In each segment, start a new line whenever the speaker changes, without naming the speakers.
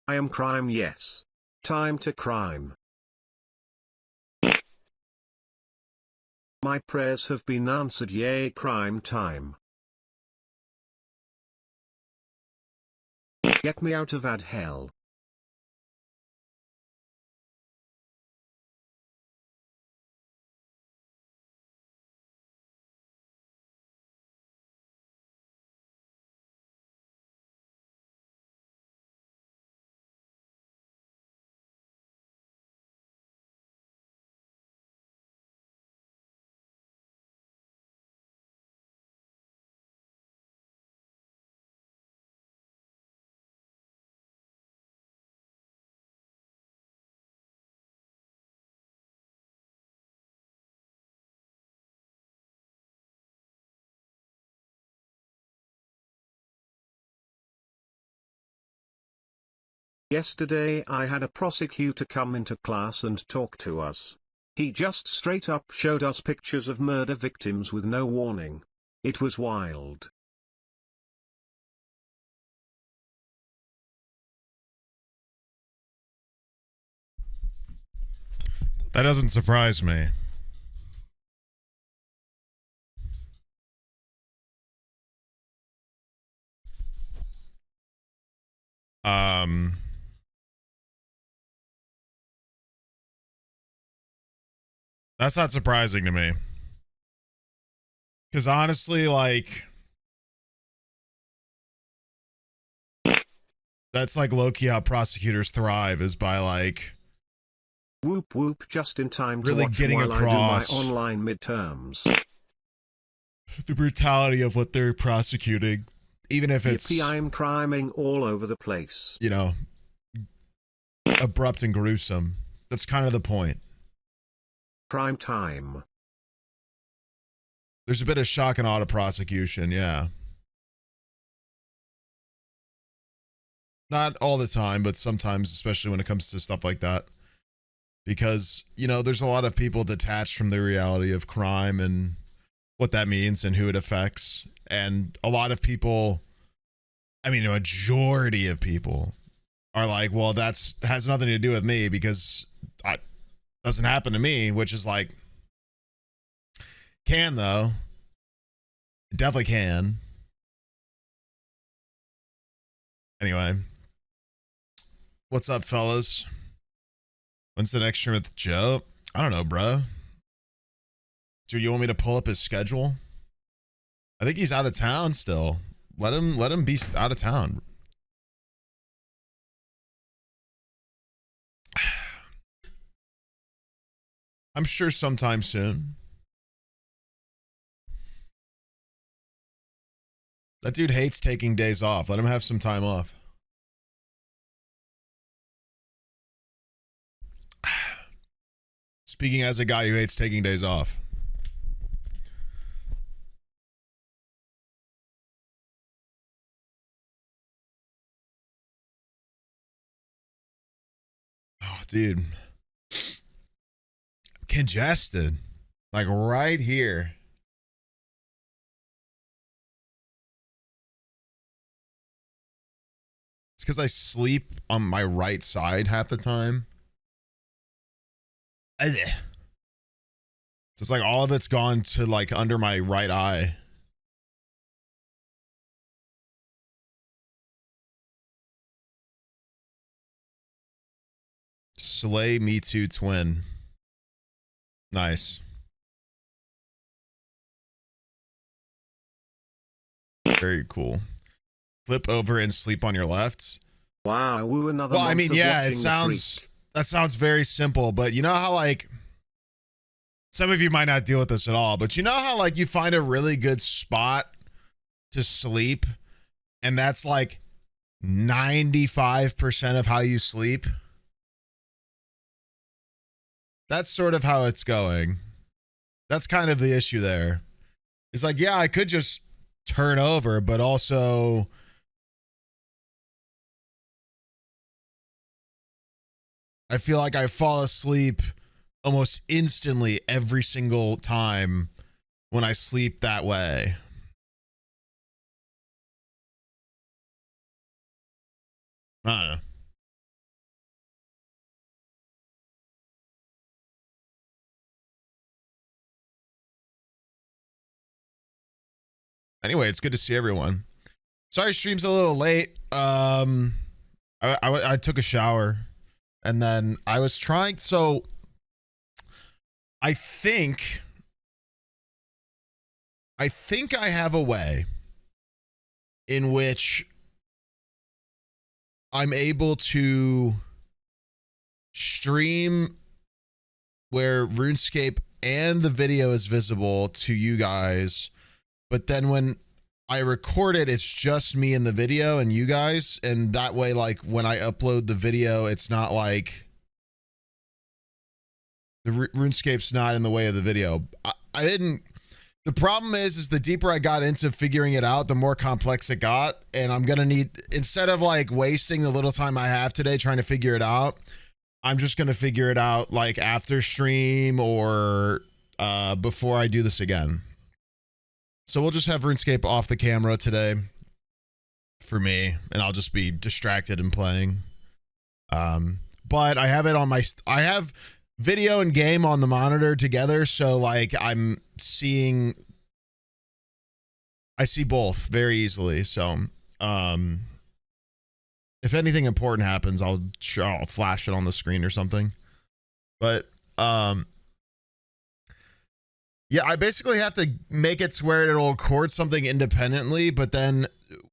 I am crime, yes. Time to crime. My prayers have been answered, yay, crime time. Get me out of ad hell. Yesterday I had a prosecutor come into class and talk to us. He just straight up showed us pictures of murder victims with no warning. It was wild.
That doesn't surprise me. That's not surprising to me. Because honestly, like, that's like low-key how prosecutors thrive, is by like
Whoop whoop, just in time to
really
watch
getting
while
across
I do my online midterms.
the brutality of what they're prosecuting, even if it's,
Yippee, I'm criming all over the place.
you know, abrupt and gruesome. That's kind of the point.
Crime time.
There's a bit of shock and awe to prosecution, yeah. Not all the time, but sometimes, especially when it comes to stuff like that. Because, you know, there's a lot of people detached from the reality of crime and what that means and who it affects. And a lot of people, I mean, a majority of people are like, well, that's has nothing to do with me because it doesn't happen to me, which is like, can though. It definitely can. Anyway. What's up, fellas? When's the next stream with Joe? I don't know, bro. Dude, you want me to pull up his schedule? I think he's out of town still. Let him be out of town. I'm sure sometime soon. That dude hates taking days off. Let him have some time off. Speaking as a guy who hates taking days off. Oh, dude. Congested. Like right here. It's because I sleep on my right side half the time. So it's like all of it's gone to like under my right eye. Slay Me Too twin. Nice. Very cool. Flip over and sleep on your left.
Wow, woo, another
Well, I
month
mean,
of
yeah,
watching
it
the
sounds,
freak.
that sounds very simple, but you know how like some of you might not deal with this at all, but you know how like you find a really good spot to sleep and that's like 95% of how you sleep? That's sort of how it's going. That's kind of the issue there. It's like, yeah, I could just turn over, but also I feel like I fall asleep almost instantly every single time when I sleep that way. I don't know. Anyway, it's good to see everyone. Sorry, stream's a little late. I took a shower and then I was trying. So I think I have a way in which I'm able to stream where RuneScape and the video is visible to you guys, but then when I record it, it's just me in the video and you guys, and that way, like, when I upload the video, it's not like the RuneScape's not in the way of the video. I didn't. The problem is the deeper I got into figuring it out, the more complex it got, and I'm gonna need, instead of like wasting the little time I have today trying to figure it out, I'm just gonna figure it out like after stream or before I do this again. So we'll just have RuneScape off the camera today for me, and I'll just be distracted and playing. But I have it on my, I have video and game on the monitor together, so like I see both very easily. So if anything important happens, I'll flash it on the screen or something. But yeah, I basically have to make it to where it'll record something independently, but then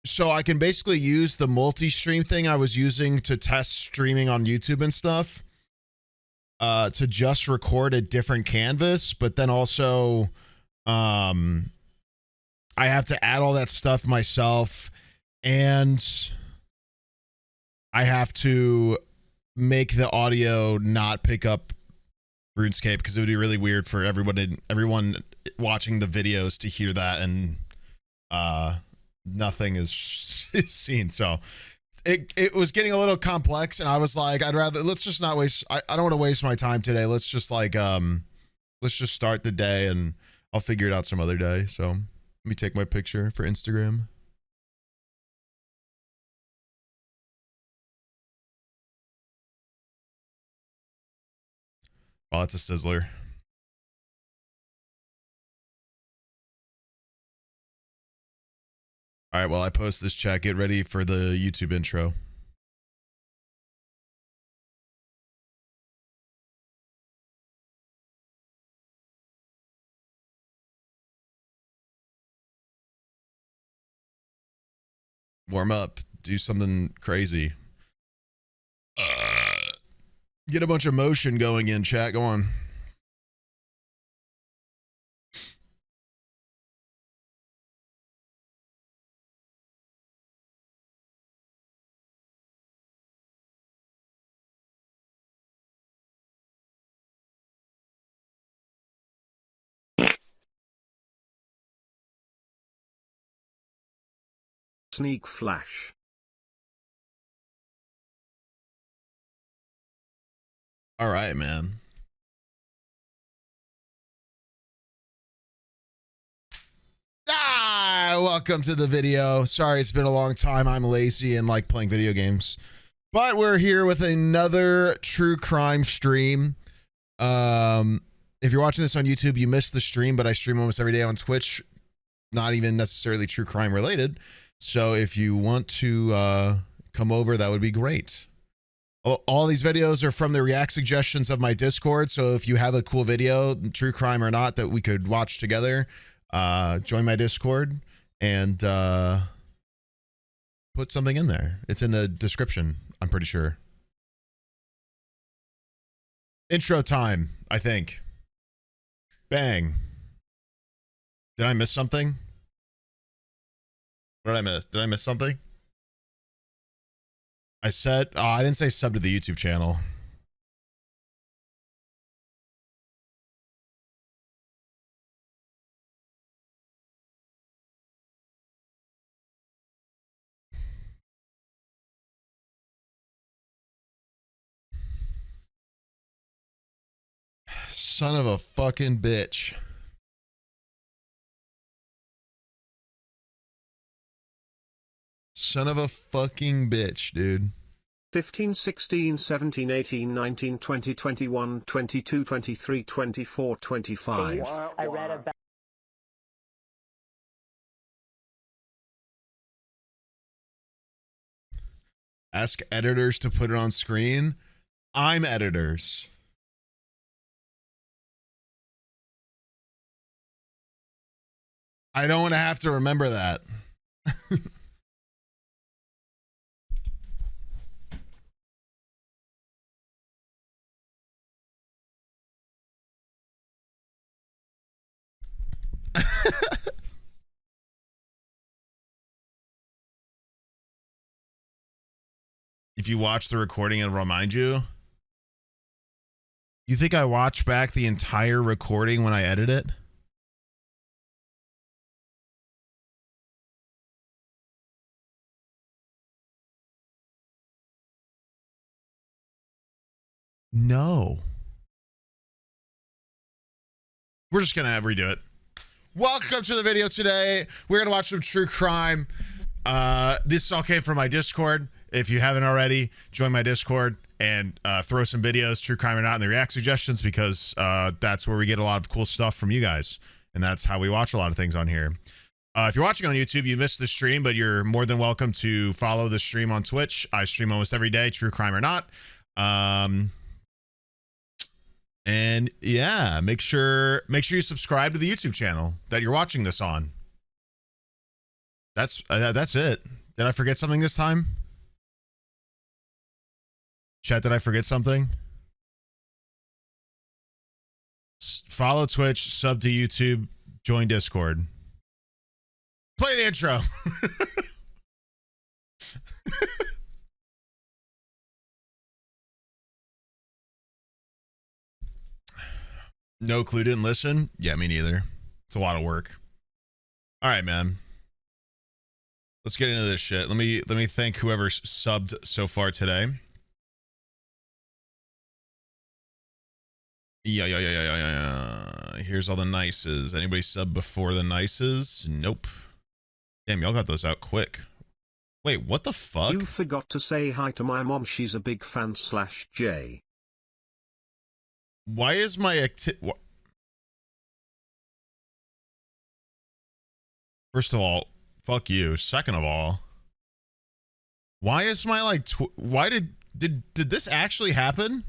so I can basically use the multi-stream thing I was using to test streaming on YouTube and stuff to just record a different canvas, but then also I have to add all that stuff myself, and I have to make the audio not pick up RuneScape because it would be really weird for everyone watching the videos to hear that, and nothing is seen. So it was getting a little complex, and I was like, let's just not waste. I don't want to waste my time today. Let's just like let's just start the day, and I'll figure it out some other day. So let me take my picture for Instagram. Oh, it's a sizzler. All right, well, I post this chat. Get ready for the YouTube intro. Warm up. Do something crazy. Get a bunch of motion going in, chat. Go on.
Sneeg flash.
All right, man. Welcome to the video. Sorry, it's been a long time. I'm lazy and like playing video games. But we're here with another true crime stream. If you're watching this on YouTube, you missed the stream, but I stream almost every day on Twitch. Not even necessarily true crime related. So if you want to come over, that would be great. All these videos are from the react suggestions of my Discord. So if you have a cool video, true crime or not, that we could watch together, join my Discord and put something in there. It's in the description, I'm pretty sure. Intro time, I think. Bang. Did I miss something? What did I miss? Did I miss something? I said, oh, I didn't say sub to the YouTube channel. Son of a fucking bitch. Son of a fucking bitch, dude.
15, 16, 17, 18, 19, 20, 21, 22, 23, 24, 25.
I read about
Ask editors to put it on screen. I'm editors. I don't want to have to remember that. If you watch the recording, it'll remind you. You think I watch back the entire recording when I edit it? No. We're just going to redo it. Welcome to the video today. We're going to watch some true crime. This all came from my Discord. If you haven't already, join my Discord and throw some videos, true crime or not, in the react suggestions, because that's where we get a lot of cool stuff from you guys. And that's how we watch a lot of things on here. If you're watching on YouTube, you missed the stream, but you're more than welcome to follow the stream on Twitch. I stream almost every day, true crime or not. And yeah, make sure you subscribe to the YouTube channel that you're watching this on. That's it. Did I forget something this time? Chat, did I forget something? Follow Twitch, sub to YouTube, join Discord. Play the intro. No clue, didn't listen? Yeah, me neither. It's a lot of work. All right, man. Let's get into this shit. Let me thank whoever's subbed so far today. Yeah. Here's all the nices. Anybody sub before the nices? Nope. Damn, y'all got those out quick. Wait, what the fuck?
You forgot to say hi to my mom. She's a big fan /J.
Why is my First of all, fuck you. Second of all, why is my why did this actually happen?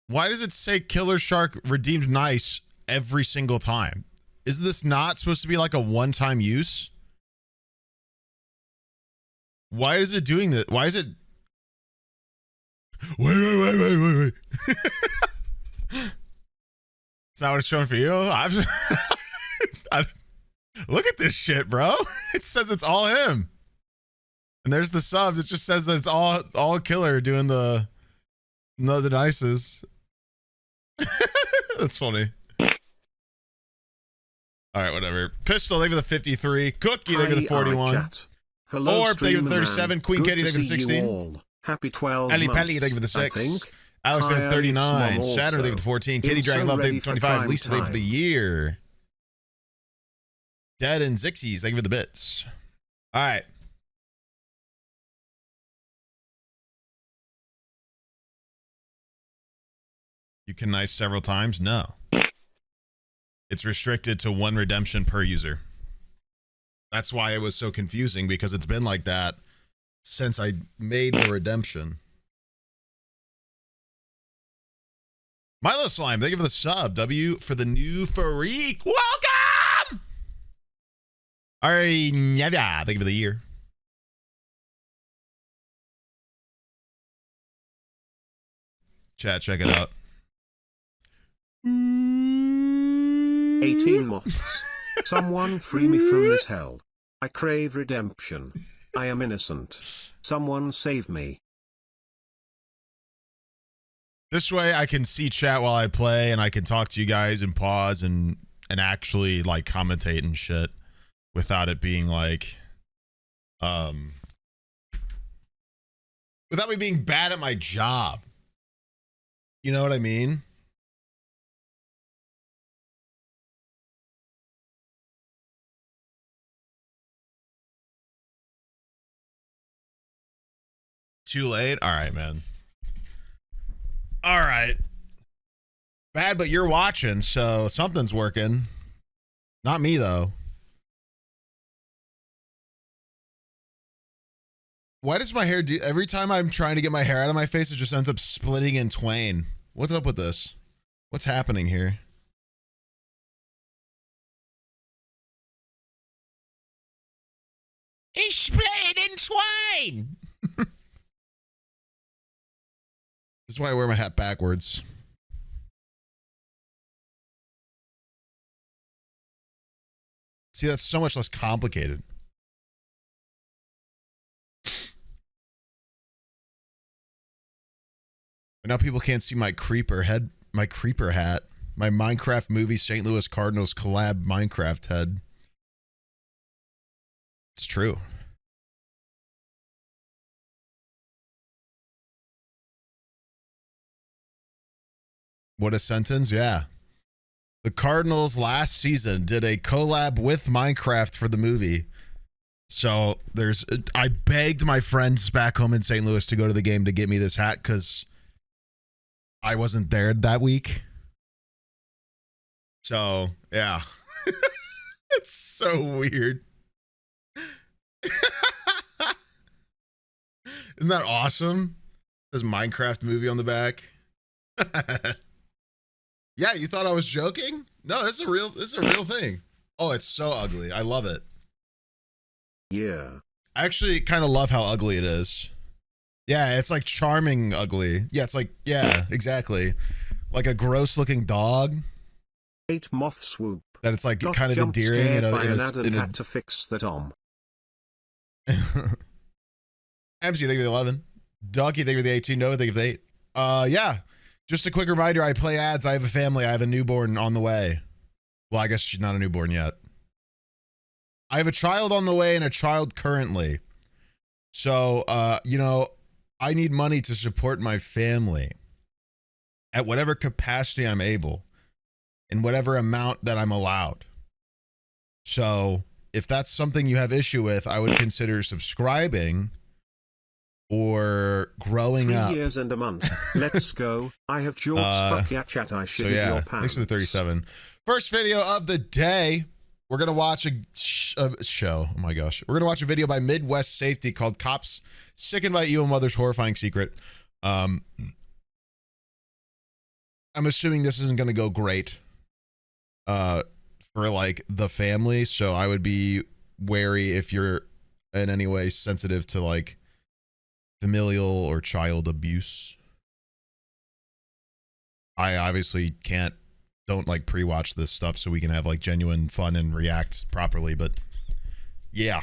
Why does it say Killer Shark redeemed nice every single time? Is this not supposed to be like a one-time use? Why is it doing that? Why is it? Wait. Is that what it's showing for you? Look at this shit, bro. It says it's all him. And there's the subs. It just says that it's all Killer doing the nices. That's funny. All right, whatever. Pistol, thank you for the 53. Cookie, thank you for the 41.
Hello,
Orb, thank you for the 37. Queen Katie, thank you for the 16.
Happy 12
Ellie
months,
Pelly, thank you for the 6. Alex,
Hi,
thank you for the 39.
Alex,
Saturn, thank you for the 14. Katie Dragon Love, thank you for the 25. Lisa, thank you for the year. Dead and Zixies, thank you for the bits. All right. You can nice several times? No. It's restricted to one redemption per user. That's why it was so confusing, because it's been like that since I made the redemption. Milo Slime, thank you for the sub. W for the new freak. Welcome! Thank you for the year. Chat, check it out.
18 moths. Someone free me from this hell. I crave redemption. I am innocent. Someone save me.
This way I can see chat while I play, and I can talk to you guys and pause and actually like commentate and shit without it being like without me being bad at my job. You know what I mean? Too late? All right, man. All right. Bad, but you're watching, so something's working. Not me, though. Why does my hair do every time I'm trying to get my hair out of my face, it just ends up splitting in twain? What's up with this? What's happening here? He's split in twain. This is why I wear my hat backwards. See, that's so much less complicated. But now people can't see my creeper hat, my Minecraft movie St. Louis Cardinals collab Minecraft head. It's true. What a sentence, yeah. The Cardinals last season did a collab with Minecraft for the movie. So I begged my friends back home in St. Louis to go to the game to get me this hat because I wasn't there that week. So, yeah. It's so weird. Isn't that awesome? There's Minecraft movie on the back. Yeah, you thought I was joking? No, this is a real thing. Oh, it's so ugly. I love it.
Yeah.
I actually kind of love how ugly it is. Yeah, it's like charming ugly. Yeah, it's like, yeah, exactly. Like a gross looking dog.
8 moth swoop.
That it's like
Got
kind of
jump
endearing
scared
in
by an
a
ad and had to fix that
MC, thank you for the 11. Ducky, thank you for the 18. Noah, thank you for the 8. Yeah. Just a quick reminder, I play ads. I have a family. I have a newborn on the way. Well, I guess she's not a newborn yet. I have a child on the way and a child currently. So, you know, I need money to support my family at whatever capacity I'm able, in whatever amount that I'm allowed. So, if that's something you have issue with, I would consider subscribing or growing
3
up.
3 years and a month. Let's go. I have George fuck yeah chat. I shit in your pants.
Thanks for the 37. First video of the day. We're going to watch a show. Oh my gosh. We're going to watch a video by Midwest Safety called Cops Sickened by Evil Mother's Horrifying Secret. I'm assuming this isn't going to go great for like the family. So I would be wary if you're in any way sensitive to like familial or child abuse. I obviously don't like pre-watch this stuff so we can have like genuine fun and react properly, but yeah.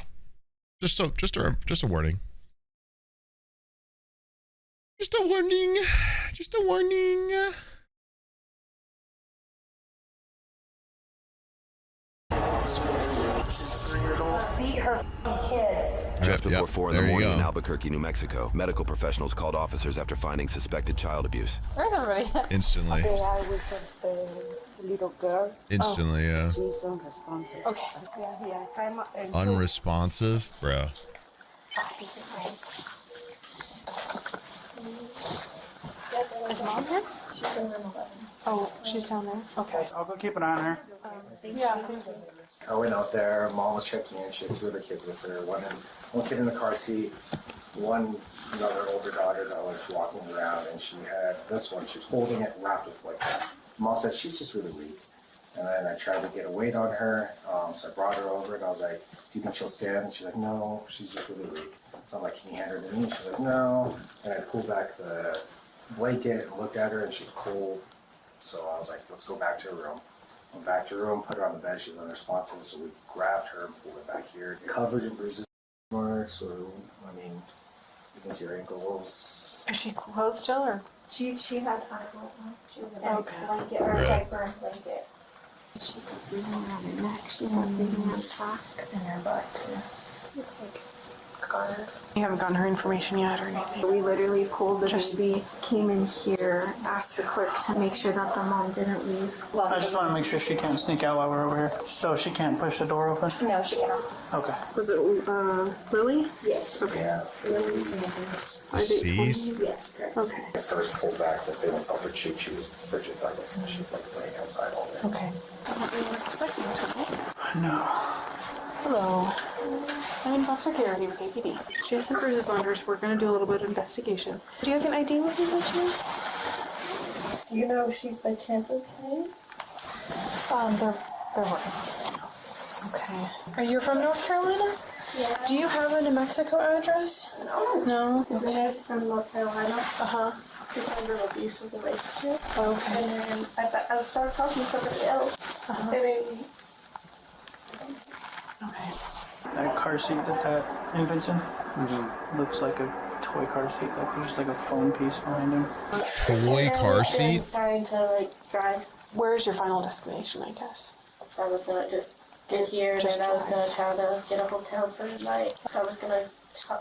Just a warning. Just a warning. Just a warning.
Beat her kids.
Just before 4 in the morning in
go.
Albuquerque, New Mexico, medical professionals called officers after finding suspected child abuse.
Where's everybody?
Instantly.
Okay, I was just a little girl.
Instantly, yeah.
She's unresponsive.
Okay.
Yeah, time and
Unresponsive, bro.
Is mom here?
she's in room 11.
Oh, she's down there. Okay.
I'll go keep an eye on her.
Yeah.
I went out there, mom was checking in, she had 2 other kids with her, one kid in the car seat, another older daughter that was walking around, and she had this one, she was holding it wrapped with blankets. Mom said, she's just really weak. And then I tried to get a weight on her, so I brought her over, and I was like, do you think she'll stand? And she's like, no, she's just really weak. So I'm like, can you hand her to me? She's like, no. And I pulled back the blanket and looked at her, and she was cold. So I was like, let's go back to her room. Went back to her room, put her on the bed, she was unresponsive, so we grabbed her and pulled her back here. Covered in bruises, so, I mean, you can see her ankles.
Is she clothed still or?
She had eyebrow on. She was in a
Okay.
blanket or a diaper and blanket.
She's got bruising around her neck. She's got bruising around her back.
In her butt too.
Looks like a scar.
You haven't gotten her information yet or anything?
We literally pulled the baby, came in here, asked the clerk to make sure that the mom didn't leave.
I just want to make sure she can't sneak out while we're over here. So she can't push the door open?
No, she cannot.
Okay.
Was it Lily?
Yes.
Okay.
Yeah.
Ceased?
Yes, correct.
Okay.
I first pulled back the thing and felt her cheek, she was frigid, like she was like laying outside all day.
Okay.
No.
Hello. I'm Bob Security with APD. She has some bruises on her, so we're going to do a little bit of investigation. Do you have an ID with you by chance?
Do you know if she's by chance okay?
They're working. Okay. Are you from North Carolina?
Yeah.
Do you have a New Mexico address?
No.
No?
His wife from North Carolina.
Uh-huh.
She's under an abusive relationship.
Okay.
And then I started talking to somebody else.
Uh-huh.
And then
Okay.
That car seat that infant's in looks like a toy car seat. Like there's just like a foam piece behind him.
Toy car seat?
trying to like drive.
Where's your final destination, I guess?
I was gonna just get here and then I was gonna try to get a hotel for the night. I was gonna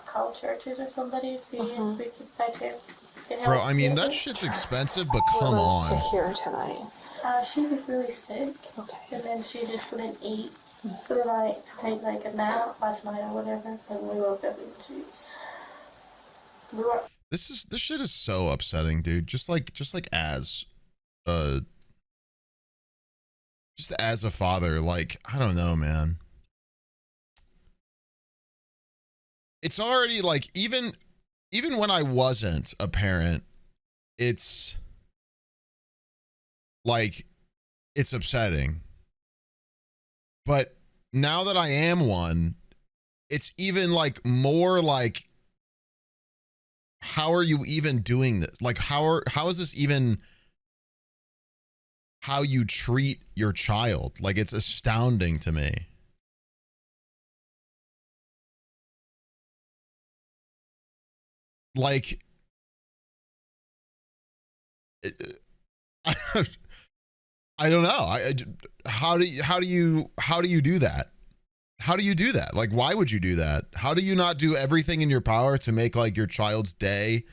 call churches or somebody, see if we could by chance get help.
Bro, I mean, that shit's expensive, but come
Let's
on.
sit here tonight.
She was really sick.
Okay.
And then she just wouldn't eat for the night to take like a nap last night or whatever. And we woke up and she's. We were.
This shit is so upsetting, dude. Just as a father, like, I don't know, man. It's already like, even when I wasn't a parent, it's like, it's upsetting. But now that I am one, it's even like more like, how are you even doing this? Like, how is this even how you treat your child? Like, it's astounding to me. Like, I don't know. How do you do that? How do you do that? Like, why would you do that? How do you not do everything in your power to make like your child's day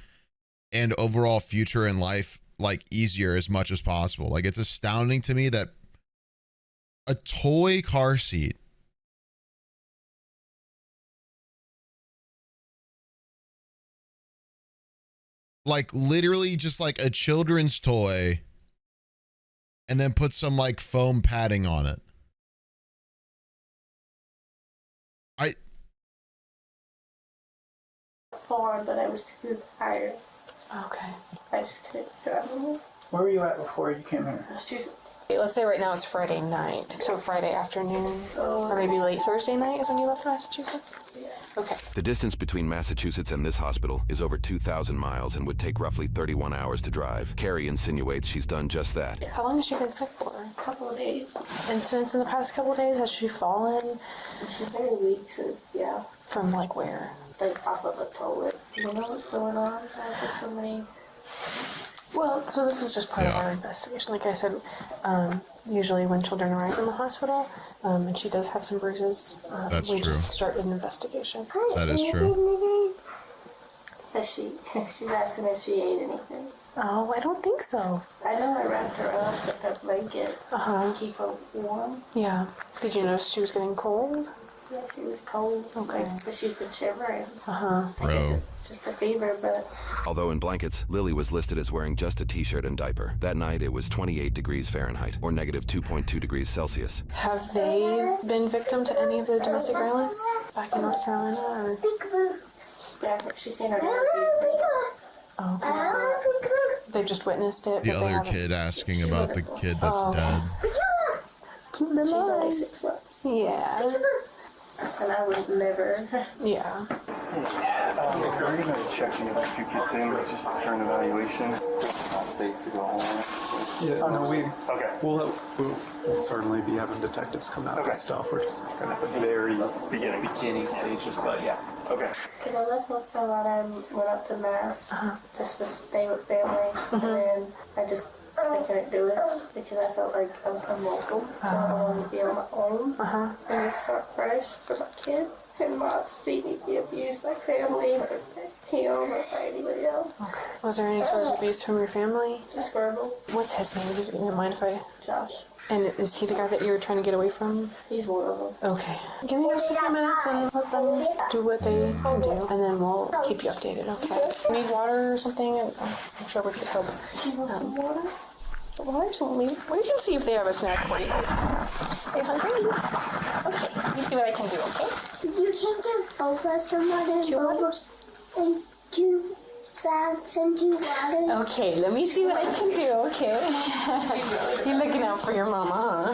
and overall future in life like easier as much as possible? Like, it's astounding to me that a toy car seat like literally just like a children's toy and then put some like foam padding on it.
Farm, but I was too tired.
Okay.
I just couldn't drive anymore.
Where were you at before you came here?
Massachusetts.
Let's say right now it's Friday night. So Friday afternoon, or maybe late Thursday night is when you left Massachusetts?
Yeah.
Okay.
The distance between Massachusetts and this hospital is over 2,000 miles and would take roughly 31 hours to drive. Carrie insinuates she's done just that.
How long has she been sick for?
A couple of days.
Incidents in the past couple of days? Has she fallen?
She's very weak, so yeah.
From like where?
Like off of a toilet. You know what's going on? There's just so many.
Well, so this is just part of our investigation. Like I said, usually when children arrive in the hospital, and she does have some bruises,
That's
we
true.
just start an investigation.
That is true.
She's asking if she ate anything.
Oh, I don't think so.
I know I wrapped her up with her blanket
Uh-huh.
to keep her warm.
Yeah. Did you notice she was getting cold?
Yeah, she was cold.
Okay.
Like, but she's been shivering.
Uh-huh.
I guess
Bro.
it's just a fever, but
Although in blankets, Lily was listed as wearing just a t-shirt and diaper. That night, it was 28 degrees Fahrenheit, or negative 2.2 degrees Celsius.
Have they been victim to any of the domestic violence back in North Carolina? Or?
yeah, she's seen her dad abuse me.
Okay. They've just witnessed it.
The
but they
other
haven't-
kid asking about the kid that's
Oh, okay.
dead.
Keep them
She's only
alive.
6 months.
Yeah.
And I would never.
Yeah.
We're gonna check in the two kids in just for an evaluation. Not safe to go home.
Yeah, no,
Okay.
we'll certainly be having detectives come out
Okay.
and stuff. We're just kind of at the very beginning stages, but yeah.
Okay.
Because I left North Carolina and went up to Mass just to stay with family. And then I couldn't do it because I felt like I was unwelcome. So I wanted to be on my own and just start fresh for my kid and not see me be abused by family or him or by anybody else.
Okay. Was there any sort of abuse from your family?
Just verbal.
What's his name? Do you mind if I...
Josh.
And is he the guy that you were trying to get away from?
He's one of them.
Okay. Give me just a few minutes and let them do what they can do, and then we'll keep you updated, okay? Need water or something? I'm sure we could help.
Do you want some water?
Water? We can see if they have a snack for you. Are you hungry? Okay, let me see what I can do, okay?
You can give both of us some water and and 2 sacks and 2 waters.
Okay, let me see what I can do, okay? You're looking out for your mama, huh?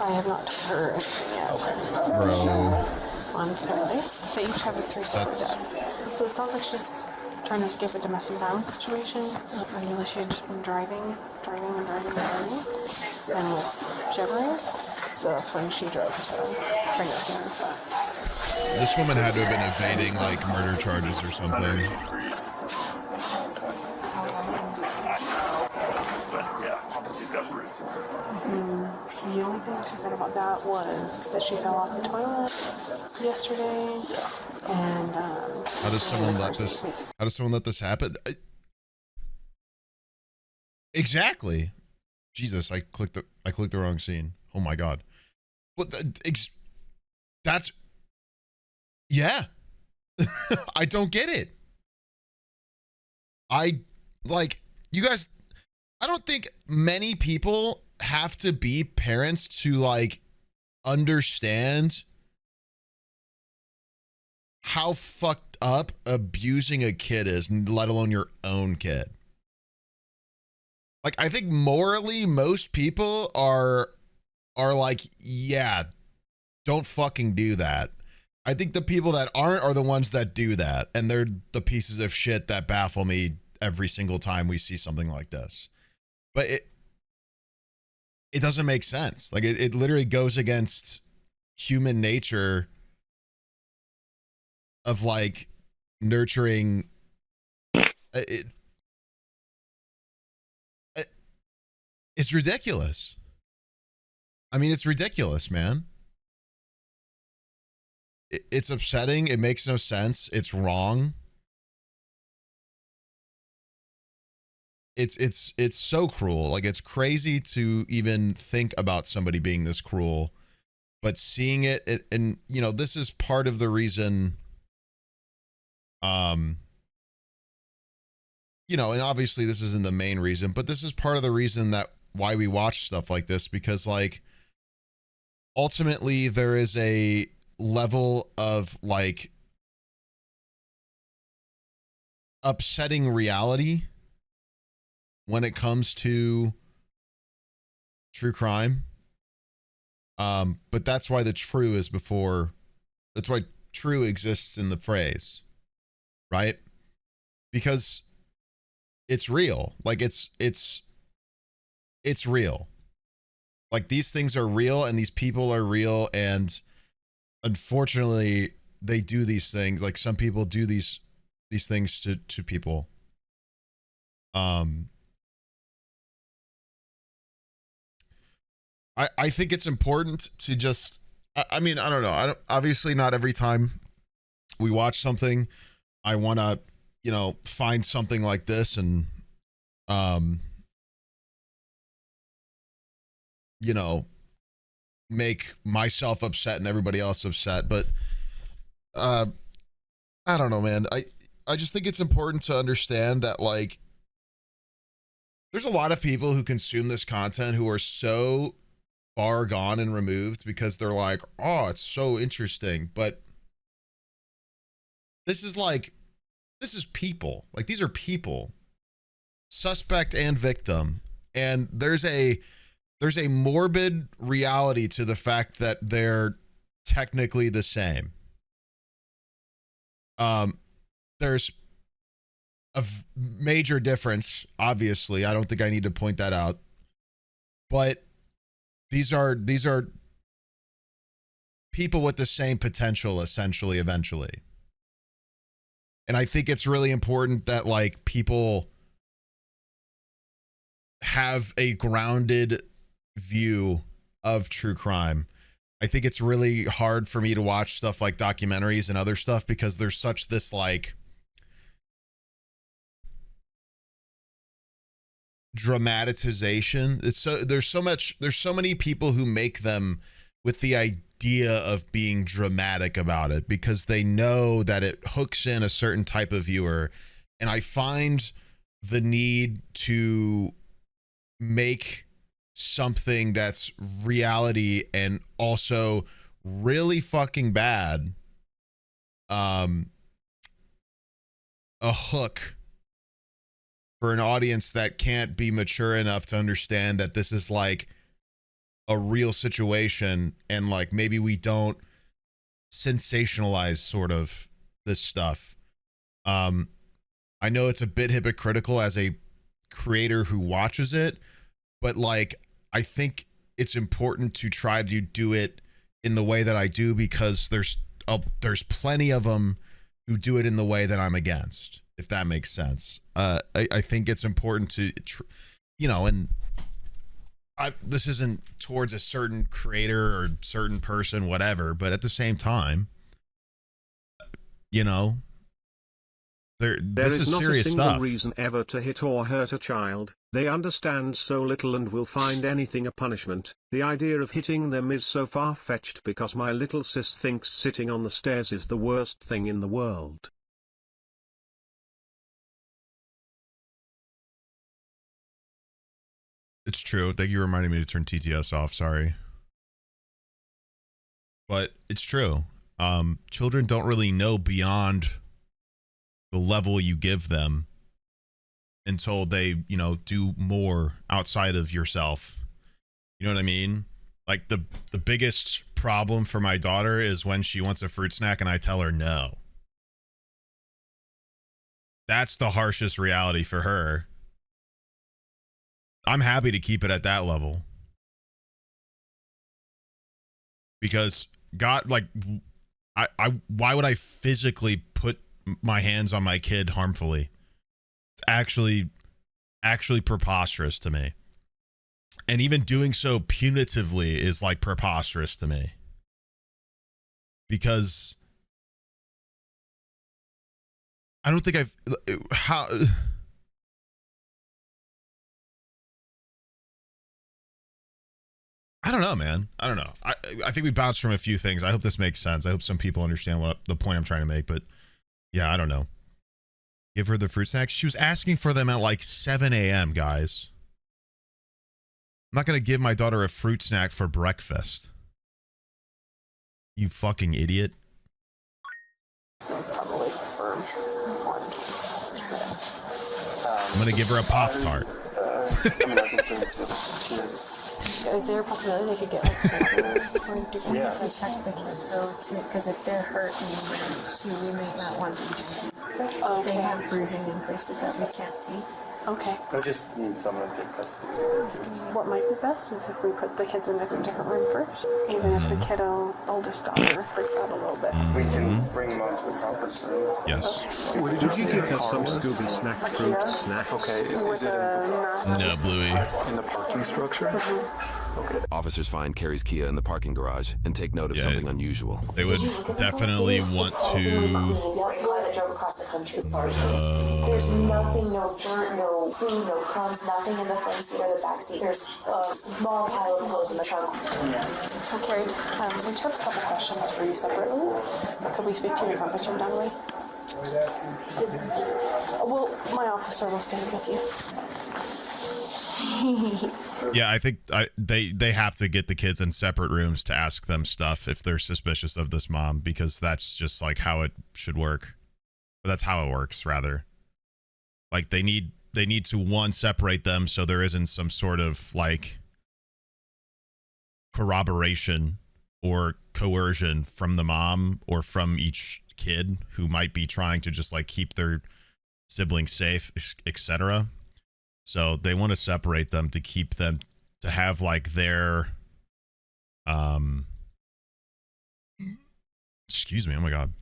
I have not told her anything yet.
Bro.
On Paradise. They each have a 3-star death. So it sounds like she's trying to escape a domestic violence situation. I realized she had just been driving, and was shivering. So that's when she drove. So bring it here.
This woman had to have been evading like murder charges or something.
The only thing she said about that was that she fell off the toilet yesterday, and
How does someone let this happen? Exactly. Jesus, I clicked the wrong scene. Oh my god. What? That's yeah. I don't get it. You guys. I don't think many people have to be parents to like understand how fucked up abusing a kid is, let alone your own kid. Like, I think morally most people are like, yeah, don't fucking do that. I think the people that aren't are the ones that do that, and they're the pieces of shit that baffle me every single time we see something like this. But it doesn't make sense. Like, it literally goes against human nature of like nurturing it's ridiculous. I mean, it's ridiculous, man. It's upsetting. It makes no sense. It's wrong. It's so cruel. Like, it's crazy to even think about somebody being this cruel, but seeing it, and you know, this is part of the reason, you know, and obviously this isn't the main reason, but this is part of the reason that why we watch stuff like this, because like ultimately there is a level of like upsetting reality when it comes to true crime. But that's why the true is before, that's why true exists in the phrase, right? Because it's real. Like it's real. Like, these things are real and these people are real, and unfortunately they do these things. Like, some people do these things to people. I think it's important to just, I mean, I don't know. Obviously not every time we watch something, I want to, you know, find something like this and, you know, make myself upset and everybody else upset. But, I don't know, man. I just think it's important to understand that, like, there's a lot of people who consume this content who are so far gone and removed because they're like, oh, it's so interesting. But this is people. Like, these are people, suspect and victim. And there's a morbid reality to the fact that they're technically the same. There's a major difference, obviously. I don't think I need to point that out. But these are people with the same potential, essentially, eventually. And I think it's really important that, like, people have a grounded view of true crime. I think it's really hard for me to watch stuff like documentaries and other stuff because there's such this, like, dramatization. There's so many people who make them with the idea of being dramatic about it because they know that it hooks in a certain type of viewer. And I find the need to make something that's reality and also really fucking bad, a hook for an audience that can't be mature enough to understand that this is like a real situation, and like maybe we don't sensationalize sort of this stuff. I know it's a bit hypocritical as a creator who watches it, but like I think it's important to try to do it in the way that I do, because there's plenty of them who do it in the way that I'm against, if that makes sense. I think it's important to, and this isn't towards a certain creator or certain person, whatever, but at the same time,
There
this
is not
serious
a single
stuff.
reason ever to hit or hurt a child. They understand so little and will find anything a punishment. The idea of hitting them is so far-fetched because my little sis thinks sitting on the stairs is the worst thing in the world.
It's true. Thank you for reminding me to turn TTS off. Sorry. But it's true. Children don't really know beyond the level you give them until they, do more outside of yourself. You know what I mean? Like the biggest problem for my daughter is when she wants a fruit snack and I tell her no. That's the harshest reality for her. I'm happy to keep it at that level. Because God, like, why would I physically put my hands on my kid harmfully? It's actually preposterous to me. And even doing so punitively is like preposterous to me. Because I don't think I don't know, man. I don't know. I think we bounced from a few things. I hope this makes sense. I hope some people understand what the point I'm trying to make, but yeah, I don't know. Give her the fruit snacks. She was asking for them at like 7 a.m., guys. I'm not going to give my daughter a fruit snack for breakfast. You fucking idiot.
Probably for
I'm going to give her a Pop-Tart.
Is there a possibility they could get like water? Or do
We have to check the kids though, because if they're hurt and we might not want if they have bruising in places that we can't see.
Okay.
I just need someone to take custody.
What might be best is if we put the kids in a different room first, even if the kiddo, oldest daughter, freaks out a little bit.
We can bring them onto the conference room.
Yes.
Did you give her some Scooby Snack fruit snacks?
Okay,
With a
No, Bluey.
in the parking structure? Okay.
Officers find Carrie's Kia in the parking garage and take note of something unusual.
They would definitely want to...
There's nothing, no dirt, no food, no crumbs, nothing in the front seat or the back seat. There's a small pile of clothes in the trunk.
So Carrie, we just have a couple questions for you separately. Could we speak to your conference room down the way? Well, my officer will stand with you.
Yeah, I think they have to get the kids in separate rooms to ask them stuff if they're suspicious of this mom, because that's just like how it should work. But that's how it works, rather. Like they need to separate them so there isn't some sort of like corroboration or coercion from the mom or from each kid who might be trying to just like keep their siblings safe, etc. So they want to separate them to keep them to have like their excuse me, oh my god,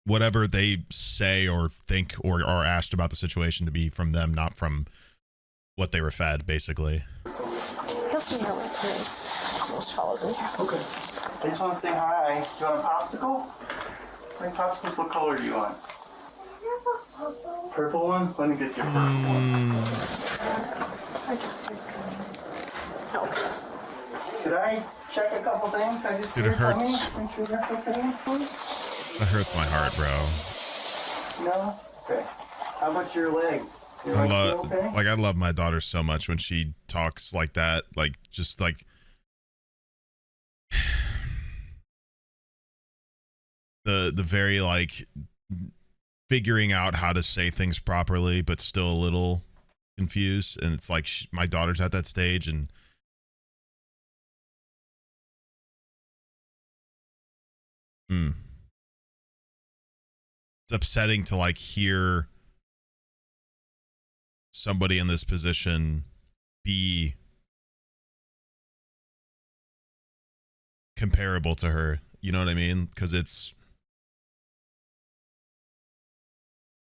whatever they say or think or are asked about the situation to be from them, not from what they were fed, basically.
He'll stay here with me. Almost followed me.
Okay. I just want to say hi. Do you want a popsicle? How many popsicles? What color do you want? Purple one? Let me get you a purple one.
Our doctor's coming.
Could I check a couple things? I just
Dude, it hurts.
Make sure that's okay.
That hurts my heart, bro.
No? Okay. How about your legs?
I love my daughter so much when she talks like that, like just like the very like figuring out how to say things properly but still a little confused, and it's like my daughter's at that stage, and it's upsetting to like hear somebody in this position be comparable to her, you know what I mean? Because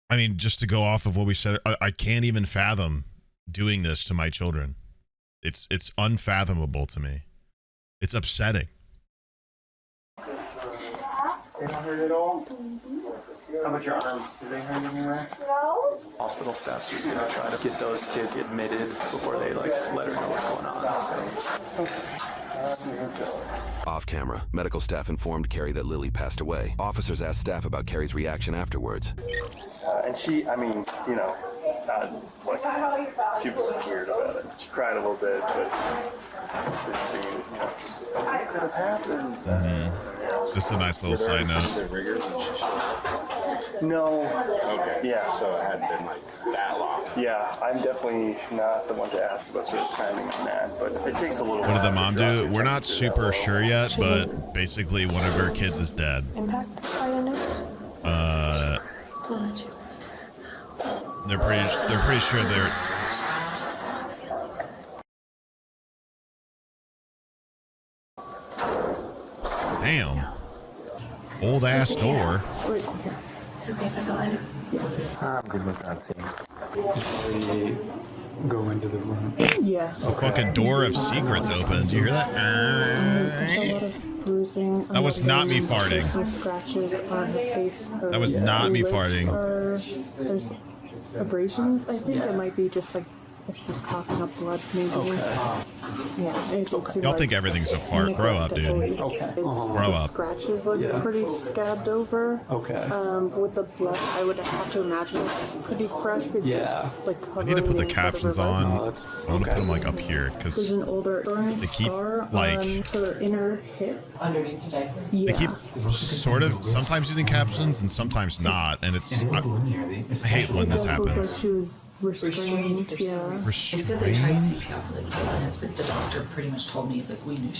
I mean, just to go off of what we said, I can't even fathom doing this to my children. It's unfathomable to me. It's upsetting.
They don't hurt at all? How about your arms? Do they hurt anywhere?
No.
Hospital staff's just gonna try to get those kids admitted before they like let her know what's going on. So.
Off camera, medical staff informed Carrie that Lily passed away. Officers asked staff about Carrie's reaction afterwards.
And she, I mean, you know, she was weird about it. She cried a little bit, but this scene, you know, what could have happened?
Just a nice little side note.
No.
Okay.
Yeah.
So it hadn't been like that long.
Yeah, I'm definitely not the one to ask about sort of timing on that, but it takes a little while.
What did the mom do? We're not super sure yet, but basically one of her kids is dead.
Impact by the news?
They're pretty sure they're. Damn. Old ass door.
It's okay if I go in.
I'm good with that scene. We go into the room.
Yeah.
A fucking door of secrets opens. You hear that?
There's a lot of bruising.
That was not me farting.
Some scratches on her face.
That was not me
lips
farting.
There's abrasions. I think it might be just like if she's coughing up blood, maybe. Yeah.
Y'all think everything's a fart? Grow up, dude. Grow up.
Scratches look pretty scabbed over. With the blood, I would have to imagine it's pretty fresh. Like
I need to put the captions on. I want to put them like up here
There's
because
an older
they keep like
on her inner hip. Underneath the diaper.
they keep sort of sometimes using captions and sometimes not, and it's I hate when this happens.
She was restrained. Yeah.
They said they tried CPR for like 8 minutes, but the doctor pretty much told me, he's like, we knew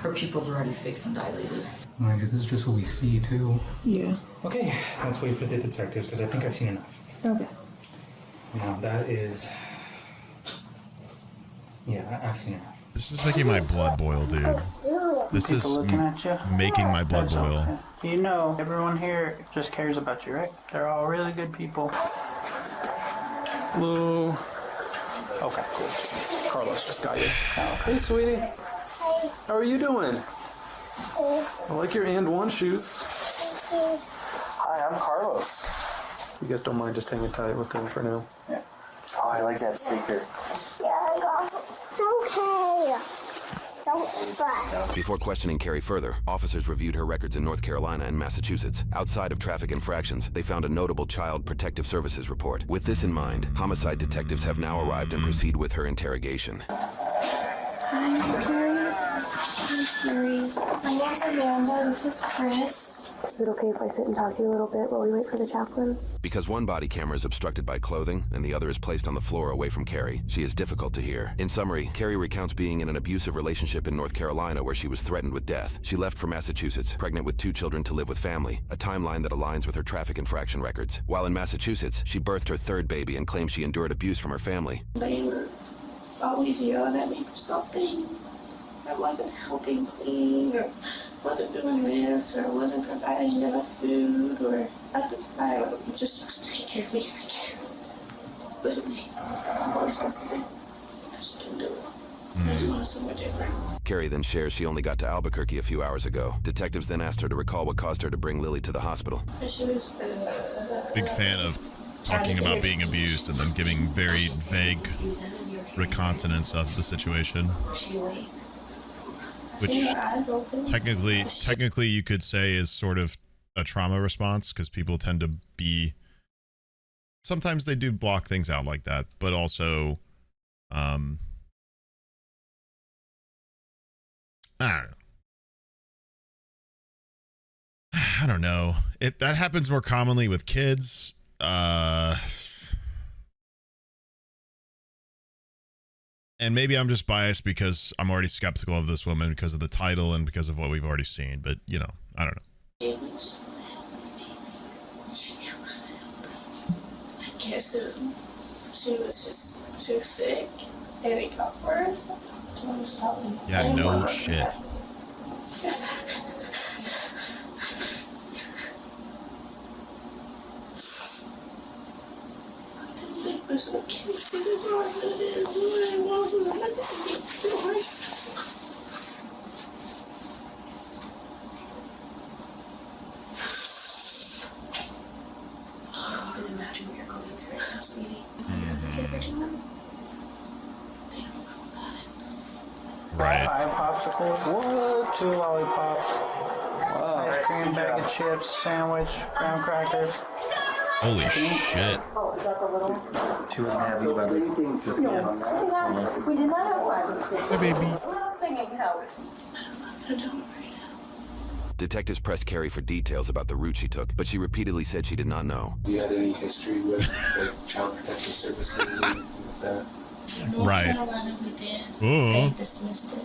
her pupils already fixed and dilated.
This is just what we see too.
Yeah.
Okay, let's wait for the detectives because I think I've seen enough.
Okay.
Now that is, yeah, I've seen enough.
This is making my blood boil, dude. This is making my blood boil.
You know, everyone here just cares about you, right? They're all really good people. Lou. Okay, cool. Carlos just got you. Hey, sweetie. How are you doing? I like your and one shoots.
Hi, I'm Carlos.
You guys don't mind just hanging tight with them for now?
Yeah. Oh, I like that sticker.
It's okay. Don't fuss.
Before questioning Carrie further, officers reviewed her records in North Carolina and Massachusetts. Outside of traffic infractions, they found a notable Child Protective Services report. With this in mind, homicide detectives have now arrived and proceed with her interrogation.
Hi, Carrie. Hi, Carrie. My name's Amanda. This is Chris. Is it okay if I sit and talk to you a little bit while we wait for the chaplain?
Because one body camera is obstructed by clothing and the other is placed on the floor away from Carrie, she is difficult to hear. In summary, Carrie recounts being in an abusive relationship in North Carolina where she was threatened with death. She left for Massachusetts, pregnant with 2 children to live with family, a timeline that aligns with her traffic infraction records. While in Massachusetts, she birthed her 3rd baby and claims she endured abuse from her family.
They were always yelling at me for something. I wasn't helping clean, or wasn't doing this, or wasn't providing enough food, or at the time, I just supposed to take care of me and my kids. But I was supposed to do. I just couldn't do it. I just wanted somewhere different.
Carrie then shares she only got to Albuquerque a few hours ago. Detectives then asked her to recall what caused her to bring Lily to the hospital.
Big fan of talking about being abused and then giving very vague reconnaissance of the situation. Which technically you could say is sort of a trauma response because people tend to be sometimes they do block things out like that, but also, I don't know. That happens more commonly with kids. And maybe I'm just biased because I'm already skeptical of this woman because of the title and because of what we've already seen. But, you know, I don't know.
I guess she was just too sick and it got worse.
Yeah, no shit.
There's no kids in this world that is what I want, and I'm not gonna get through it. I can imagine what you're going through right now, sweetie. The kids are doing. They don't know about it.
Right.
5 popsicles. What? 2 lollipops. Wow. Ice cream, bag of chips, sandwich, graham crackers.
Holy shit.
Oh, is that the little?
She wasn't happy about this game on that.
We did not have fun.
Hey, baby.
We're not singing help. I don't.
Detectives pressed Carrie for details about the route she took, but she repeatedly said she did not know.
Do you have any history with like child protective services and like that?
Right.
Carolina, we did.
Oh.
They dismissed it.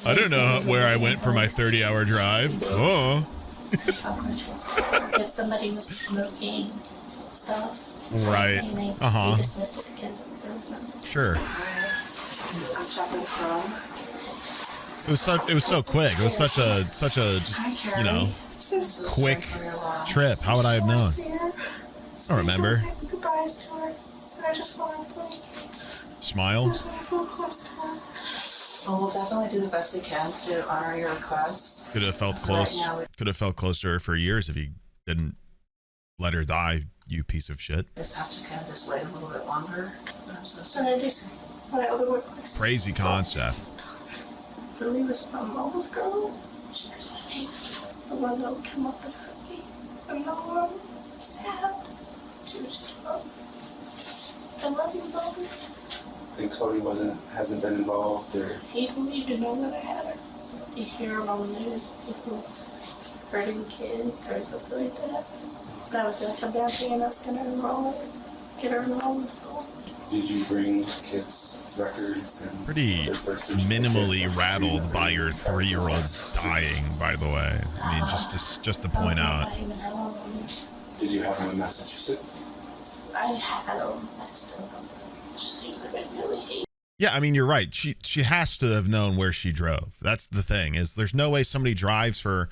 I don't know where I went for my 30-hour drive. Oh.
If somebody was smoking stuff.
Right.
They dismissed it because there was nothing.
Sure.
I'm shopping from.
It was so quick. It was such a just, you know, quick trip. How would I have known? I don't remember.
Goodbyes to her. I just want to play.
Smile.
Well, we'll definitely do the best we can to honor your requests.
Could have felt close. Could have felt close to her for years if you didn't let her die, you piece of shit.
Just have to kind of just wait a little bit longer. But I'm so
And
sorry.
I just, my other workplace.
Crazy concept.
Lily was my mama's girl. She was my name. The one that would come up and hug me. And no one sad. She was just I love you, Bobby.
And Cody hasn't been involved or
He didn't even know that I had her. You hear on the news people hurting kids or something like that. But I was gonna come down here and I was gonna get her enrolled in school.
did you bring kids' records and
Pretty minimally rattled by your 3-year-old dying, by the way. I mean, just to point out.
Did you have them in Massachusetts?
I had them. I just don't know. It just seems like I really hate.
Yeah, I mean, you're right. She has to have known where she drove. That's the thing, is there's no way somebody drives for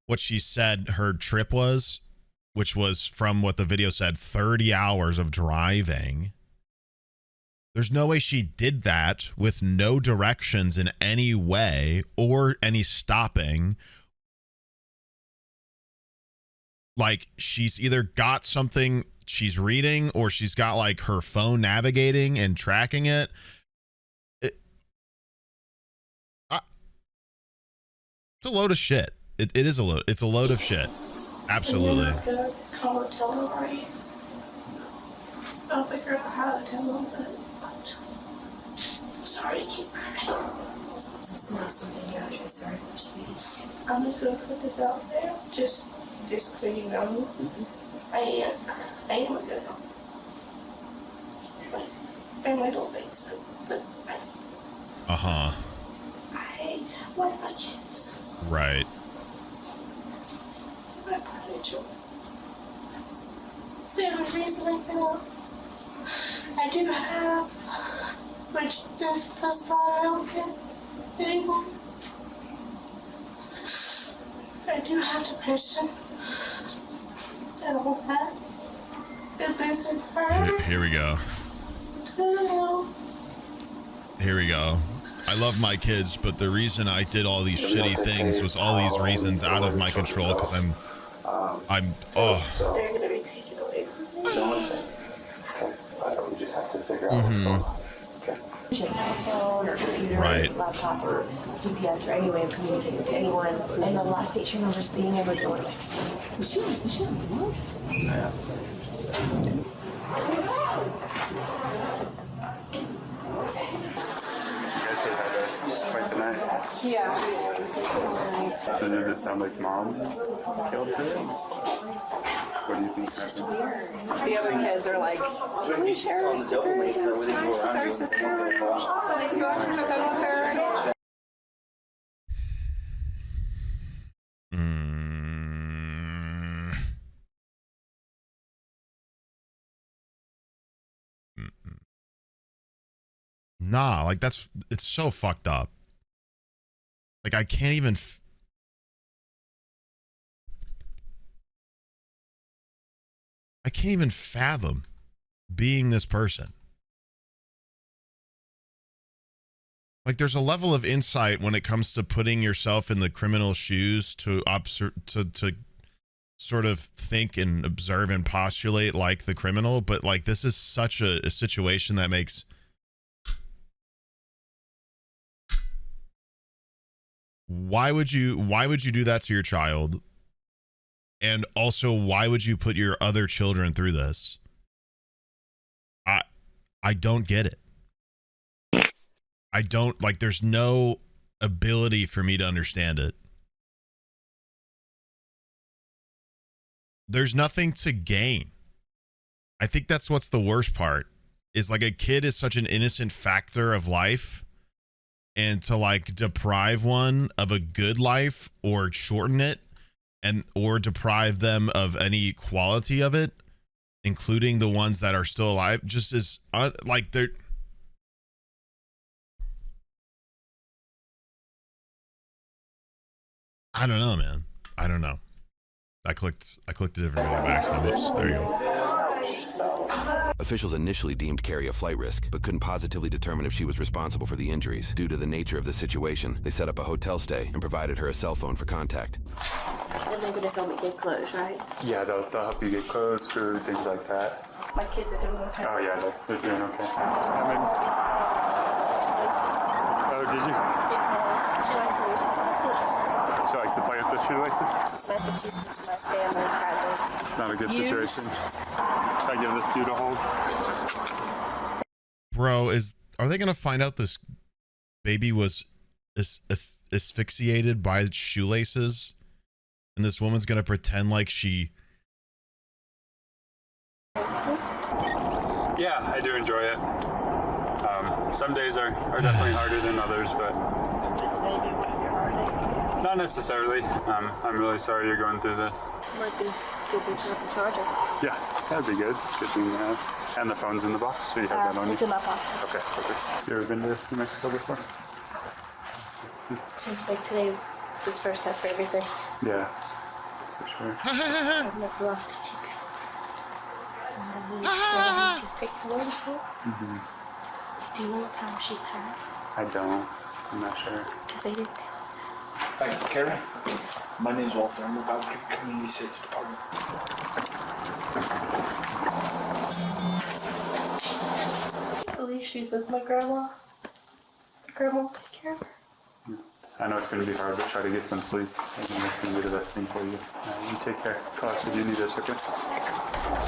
what she said her trip was, which was, from what the video said, 30 hours of driving. There's no way she did that with no directions in any way or any stopping. Like, she's either got something she's reading or she's got like her phone navigating and tracking it. It's a load of shit. It is a load. It's a load of shit. Absolutely.
I'm gonna call and tell them right. I'll figure out how to tell them, but I'm sorry to keep crying.
It's not something you have to be sorry for, sweetie.
I'm just gonna put this out there, just so you know. I am a good mom. My family don't think so, but I want my kids.
Right.
My pride children. The only reason I feel I do have, which that's why I don't get anymore. I do have depression and all that. It's losing her.
Here we go. Here we go. I love my kids, but the reason I did all these shitty things was all these reasons out of my control, because I'm
They're gonna be taken away from me.
Okay. We just have to figure out what's going on.
She doesn't have a phone or computer,
Right.
or laptop, or GPS, or any way of communicating with anyone. And the last date she remembers being in was Illinois. Was she on drugs?
Quite the night.
Yeah.
So does it sound like mom killed her? What do you think happened?
The other kids are like, can we share our stickers with our sister so they can go out and hook up with her?
Nah, like it's so fucked up. Like I can't even fathom being this person. Like there's a level of insight when it comes to putting yourself in the criminal's shoes to sort of think and observe and postulate like the criminal, but like this is such a situation that makes why would you do that to your child? And also, why would you put your other children through this? I don't get it. I don't, like, there's no ability for me to understand it. There's nothing to gain. I think that's what's the worst part, is like a kid is such an innocent factor of life, and to like deprive one of a good life or shorten it or deprive them of any quality of it, including the ones that are still alive, just is like they're I don't know, man. I don't know. I clicked a different video by accident. Oops, there you go.
Officials initially deemed Carrie a flight risk, but couldn't positively determine if she was responsible for the injuries. Due to the nature of the situation, they set up a hotel stay and provided her a cell phone for contact.
And they're going to help me get clothes, right?
Yeah, they'll help you get clothes, food, things like that.
My kids are doing okay.
Oh yeah, they're doing okay. Oh, did you?
She likes to wear shoelaces.
She likes to play with the shoelaces?
Massachusetts, my family's present.
It's not a good situation. Should I give this to you to hold?
Bro, are they gonna find out this baby was asphyxiated by shoelaces, and this woman's gonna pretend like she?
Yeah, I do enjoy it. Some days are definitely harder than others, but not necessarily. I'm really sorry you're going through this.
Might be good to have a charger.
Yeah, that'd be good. Good thing to have. And the phone's in the box, so you have that on you.
It's in my pocket.
Okay, perfect. You ever been to New Mexico before?
Seems like today was the first step for everything.
Yeah, that's for sure.
I've never lost a chick before.
Mm-hmm.
Do you know what time she passed?
I don't. I'm not sure.
Because they didn't.
Hi, Carrie. My name's Walter. I'm about the Community Safety Department.
At least she's with my grandma. Grandma will take care of her.
I know it's going to be hard, but try to get some sleep. I think that's going to be the best thing for you. You take care. Call us if you need us, okay?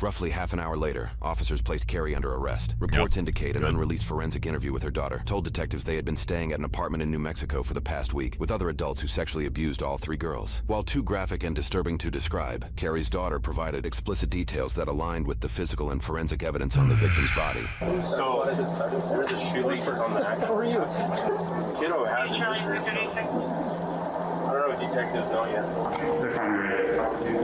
Roughly half an hour later, officers placed Carrie under arrest. Reports indicate an unreleased forensic interview with her daughter told detectives they had been staying at an apartment in New Mexico for the past week with other adults who sexually abused all three girls. While too graphic and disturbing to describe, Carrie's daughter provided explicit details that aligned with the physical and forensic evidence on the victim's body.
So, there's a shoelace on the act. How are you? Kiddo has it. I don't know if detectives know yet.
They're finding me to talk to you.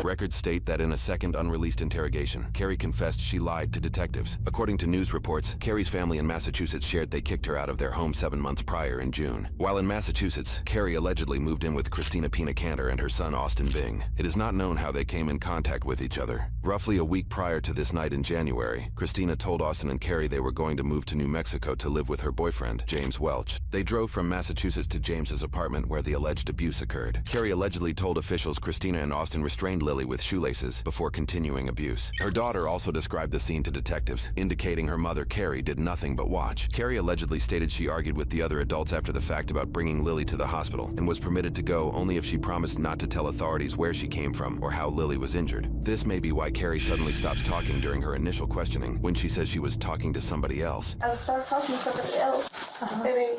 Records state that in a second unreleased interrogation, Carrie confessed she lied to detectives. According to news reports, Carrie's family in Massachusetts shared they kicked her out of their home 7 months prior in June. While in Massachusetts, Carrie allegedly moved in with Christina Pina Cantor and her son Austin Bing. It is not known how they came in contact with each other. Roughly a week prior to this night in January, Christina told Austin and Carrie they were going to move to New Mexico to live with her boyfriend, James Welch. They drove from Massachusetts to James's apartment where the alleged abuse occurred. Carrie allegedly told officials Christina and Austin restrained Lily with shoelaces before continuing abuse. Her daughter also described the scene to detectives, indicating her mother, Carrie, did nothing but watch. Carrie allegedly stated she argued with the other adults after the fact about bringing Lily to the hospital and was permitted to go only if she promised not to tell authorities where she came from or how Lily was injured. This may be why Carrie suddenly stops talking during her initial questioning when she says she was talking to somebody else.
I started talking to somebody else. And then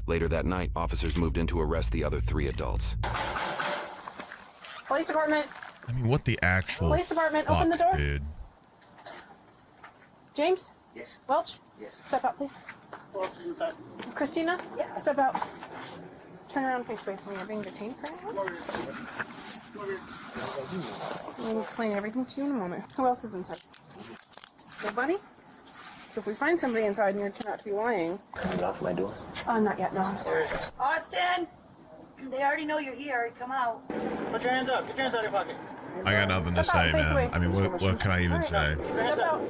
Later that night, officers moved in to arrest the other 3 adults.
Police department.
I mean, what the actual
Police department,
fuck,
open the door.
dude?
James?
Yes.
Welch?
Yes.
Step out, please.
Who else is inside?
Christina? Yeah. Step out. Turn around, face away from me. You're being detained for anything? I'll explain everything to you in a moment. Who else is inside? Nobody? So if we find somebody inside and you turn out to be lying...
Can you lock my door?
Not yet, no, I'm sorry.
Austin! They already know you're here. Come out.
Put your hands up. Get your hands out of your pocket.
I got nothing to say, man. I mean, what can I even say?
Step out.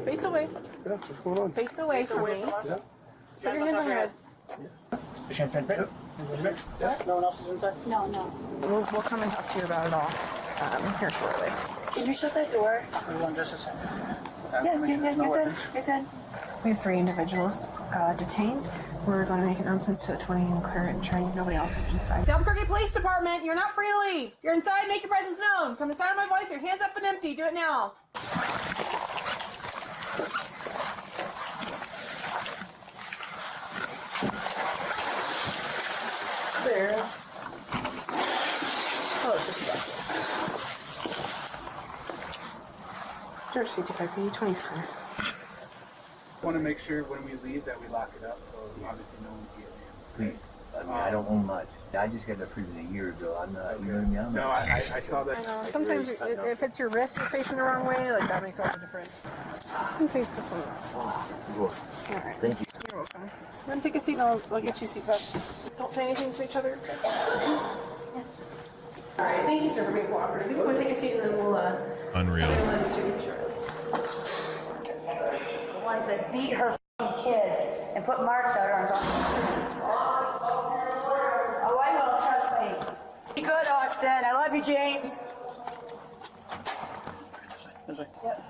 Face away.
Yeah, what's going on?
Face away from me.
Yeah.
Put your hands on your head.
The champagne pit? Yeah. No one else is inside?
No, no.
We'll come and talk to you about it all here shortly.
Can you shut that door?
Hold on just a second.
Yeah, you're good. You're good.
We have 3 individuals detained. We're going to make announcements to the 20 and clear it, ensuring nobody else is inside. Albuquerque Police Department, you're not free to leave. If you're inside, make your presence known. Come to the sound of my voice, your hands up and empty. Do it now. There. Oh, it's just about. George, 55 P, 20's clear.
Want to make sure when we leave that we lock it up, so obviously no one can get in.
Please. I mean, I don't own much. I just got that prison a year ago. I'm not, you know what I mean? I'm
No,
not,
I saw that.
I know. Sometimes if it's your wrist is facing the wrong way, like that makes all the difference. You can face this one.
Good.
All right.
Thank you.
You're welcome. Then take a seat and I'll get you a seat back. Don't say anything to each other. Yes. All right. Thank you, sir, for being cooperative. You want to take a seat and then we'll
Unreal.
distribute shortly.
The ones that beat her kids and put marks out on her. Oh, I will. Trust me. Be good, Austin. I love you, James. Yep.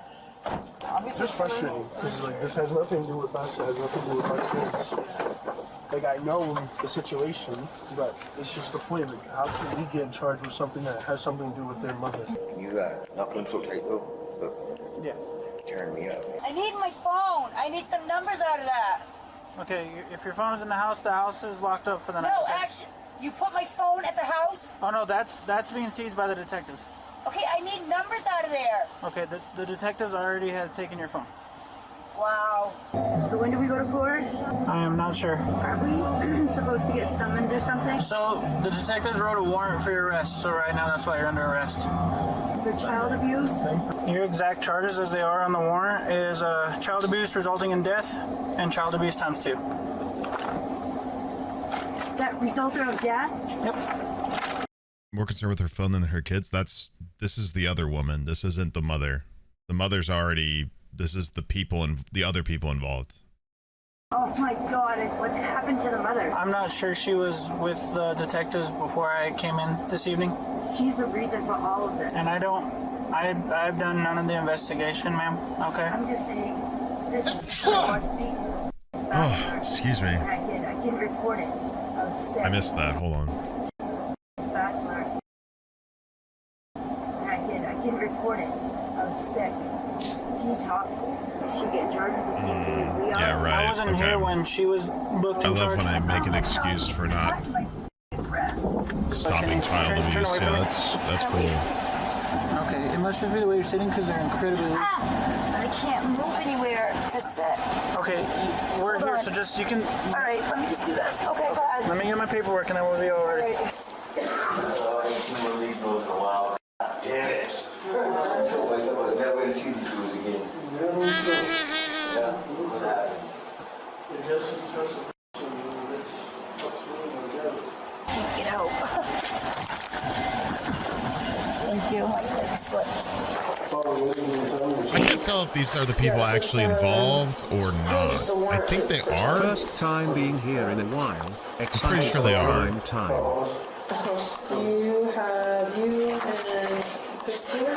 It's just frustrating. Because like this has nothing to do with us. It has nothing to do with our kids. Like I know the situation, but it's just the point. Like how can we get charged with something that has something to do with their mother?
You not put them so tight though, but
yeah,
turn me up.
I need my phone. I need some numbers out of that.
Okay, if your phone is in the house is locked up for the night.
No, actually, you put my phone at the house?
Oh no, that's being seized by the detectives.
Okay, I need numbers out of there.
Okay, the detectives already have taken your phone.
Wow. So when do we go to court?
I am not sure.
Are we supposed to get summons or something?
So the detectives wrote a warrant for your arrest, so right now that's why you're under arrest.
For child abuse?
Your exact charges as they are on the warrant is child abuse resulting in death and child abuse times 2.
That resulted in death?
Yep.
More concerned with her phone than her kids. This is the other woman. This isn't the mother. The mother's already. This is the people and the other people involved.
Oh my God! What's happened to the mother?
I'm not sure. She was with the detectives before I came in this evening.
She's the reason for all of this.
And I've done none of the investigation, ma'am. Okay.
I'm just saying. This
Oh, excuse me.
I didn't report it. I was sick.
I missed that. Hold on.
Bachelor. And I didn't report it. I was sick. Detox. She get charged with the same thing as we are.
Yeah, right.
I wasn't here when she was booked
I
in
love
charge.
when I make an excuse for not stopping child abuse. Yeah, that's cool.
Okay, it must just be the way you're sitting because they're incredibly weak.
I can't move anywhere to sit.
Okay, we're here, so just you can.
All right, let me just do this. Okay, go ahead.
Let me get my paperwork and then we'll be all ready.
I ain't seen one of these girls in a while. Damn it. I told myself I was never going to see these dudes again. Yeah, what's happening?
Can't get out. Thank you. My leg slipped.
I can't tell if these are the people actually involved or not. I think they are.
First time being here in a while.
I'm pretty sure they are.
You have you and then Christina.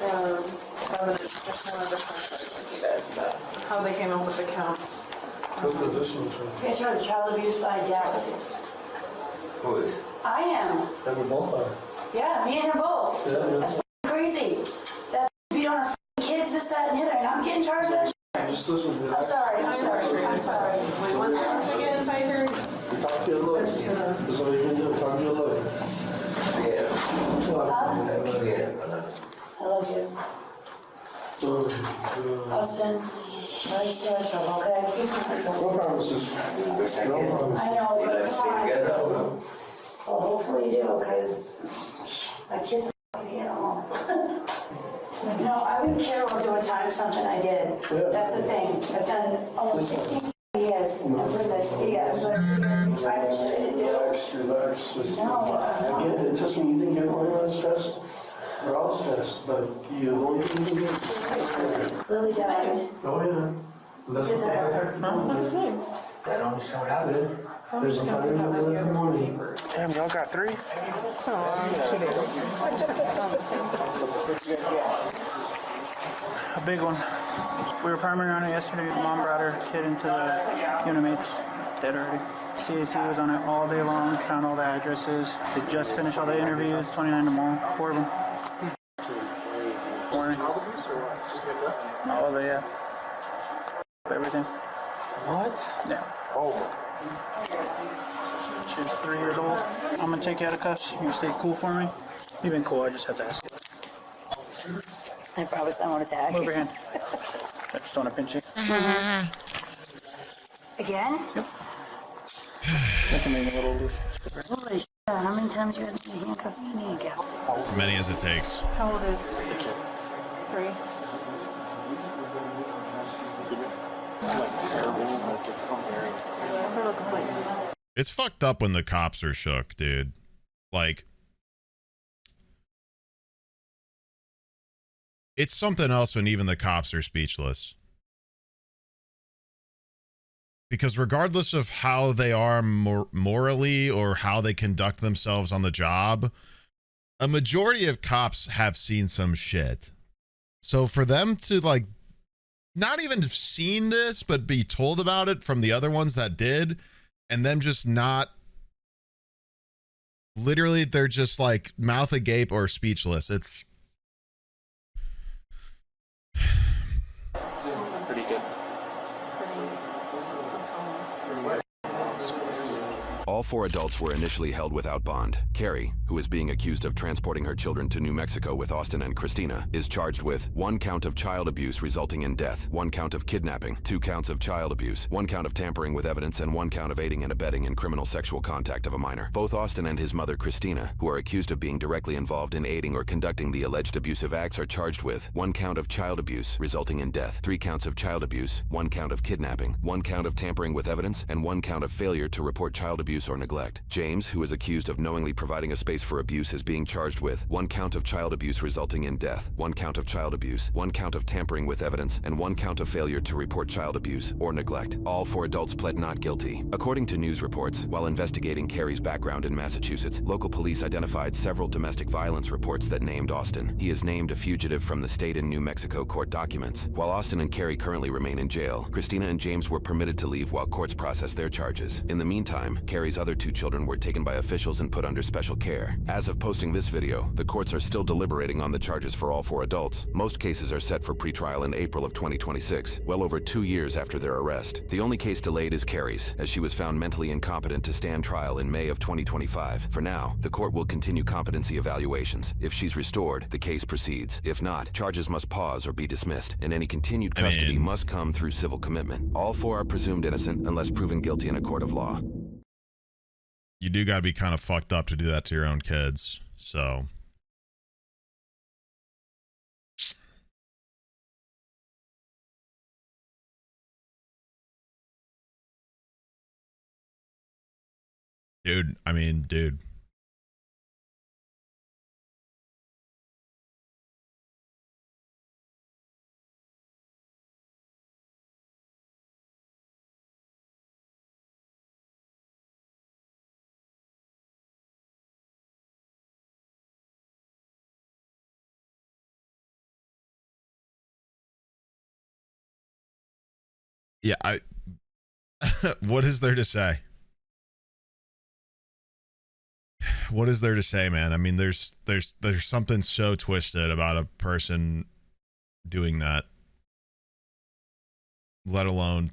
Just one additional question you guys about how they came up with the counts.
What's the additional charge?
Can't charge child abuse by dad.
Who is?
I am.
And we both are.
Yeah, me and him both.
Yeah, yeah.
That's crazy. That beat on our kids, this, that, and the other, and I'm getting charged with that shit.
Just listen to
I'm sorry. I'm sorry.
Wait, one second again, I heard.
Talk to your lawyer. That's all you can do. Talk to your lawyer.
I love you. Austin, nice to meet you, okay?
No promises. No promises.
I know, but come on. Well, hopefully you do, because my kids are fucking me at home. No, I wouldn't care about doing time for something I did. That's the thing. I've done almost 16 years in prison. Yeah, but I shouldn't do.
Relax. Just, I get it. Just when you think everyone's not stressed, we're all stressed. But the only thing you can do is
Lily died.
Oh, yeah. That's what
What's his name?
I don't understand what happened. There's a fire in the morning.
Damn, y'all got 3?
Oh, 2 days.
A big one. We were primary on it yesterday. Mom brought her kid into the UNMH. Dead already. CAC was on it all day long. Found all the addresses. They just finished all the interviews. 29 tomorrow. 4 of them. Morning. All of it, yeah. Everything.
What?
Yeah.
Oh.
She's 3 years old. I'm gonna take you out of cuffs. You stay cool for me. You've been cool. I just have to ask.
I promise I won't attack.
Move your hand. I just want to pinch you.
Again?
Yep. I can make it a little loose.
Holy shit. How many times you guys been handcuffing me again?
As many as it takes.
How old is 3?
That's terrible. Like, it's hilarious.
It's fucked up when the cops are shook, dude. Like, it's something else when even the cops are speechless. Because regardless of how they are morally or how they conduct themselves on the job, a majority of cops have seen some shit. So for them to, like, not even have seen this, but be told about it from the other ones that did, and them just not, literally, they're just like mouth agape or speechless. It's
Pretty good.
All 4 adults were initially held without bond. Carrie, who is being accused of transporting her children to New Mexico with Austin and Christina, is charged with 1 count of child abuse resulting in death, 1 count of kidnapping, 2 counts of child abuse, 1 count of tampering with evidence, and 1 count of aiding and abetting in criminal sexual contact of a minor. Both Austin and his mother, Christina, who are accused of being directly involved in aiding or conducting the alleged abusive acts, are charged with 1 count of child abuse resulting in death, 3 counts of child abuse, 1 count of kidnapping, 1 count of tampering with evidence, and 1 count of failure to report child abuse or neglect. James, who is accused of knowingly providing a space for abuse, is being charged with 1 count of child abuse resulting in death, 1 count of child abuse, 1 count of tampering with evidence, and 1 count of failure to report child abuse or neglect. All 4 adults pled not guilty. According to news reports, while investigating Carrie's background in Massachusetts, local police identified several domestic violence reports that named Austin. He is named a fugitive from the state in New Mexico court documents. While Austin and Carrie currently remain in jail, Christina and James were permitted to leave while courts process their charges. In the meantime, Carrie's other 2 children were taken by officials and put under special care. As of posting this video, the courts are still deliberating on the charges for all 4 adults. Most cases are set for pretrial in April of 2026, well over 2 years after their arrest. The only case delayed is Carrie's, as she was found mentally incompetent to stand trial in May of 2025. For now, the court will continue competency evaluations. If she's restored, the case proceeds. If not, charges must pause or be dismissed, and any continued custody must come through civil commitment. All 4 are presumed innocent unless proven guilty in a court of law.
You do got to be kind of fucked up to do that to your own kids. So dude, I mean, dude. Yeah, what is there to say? what is there to say, man? I mean, there's something so twisted about a person doing that, let alone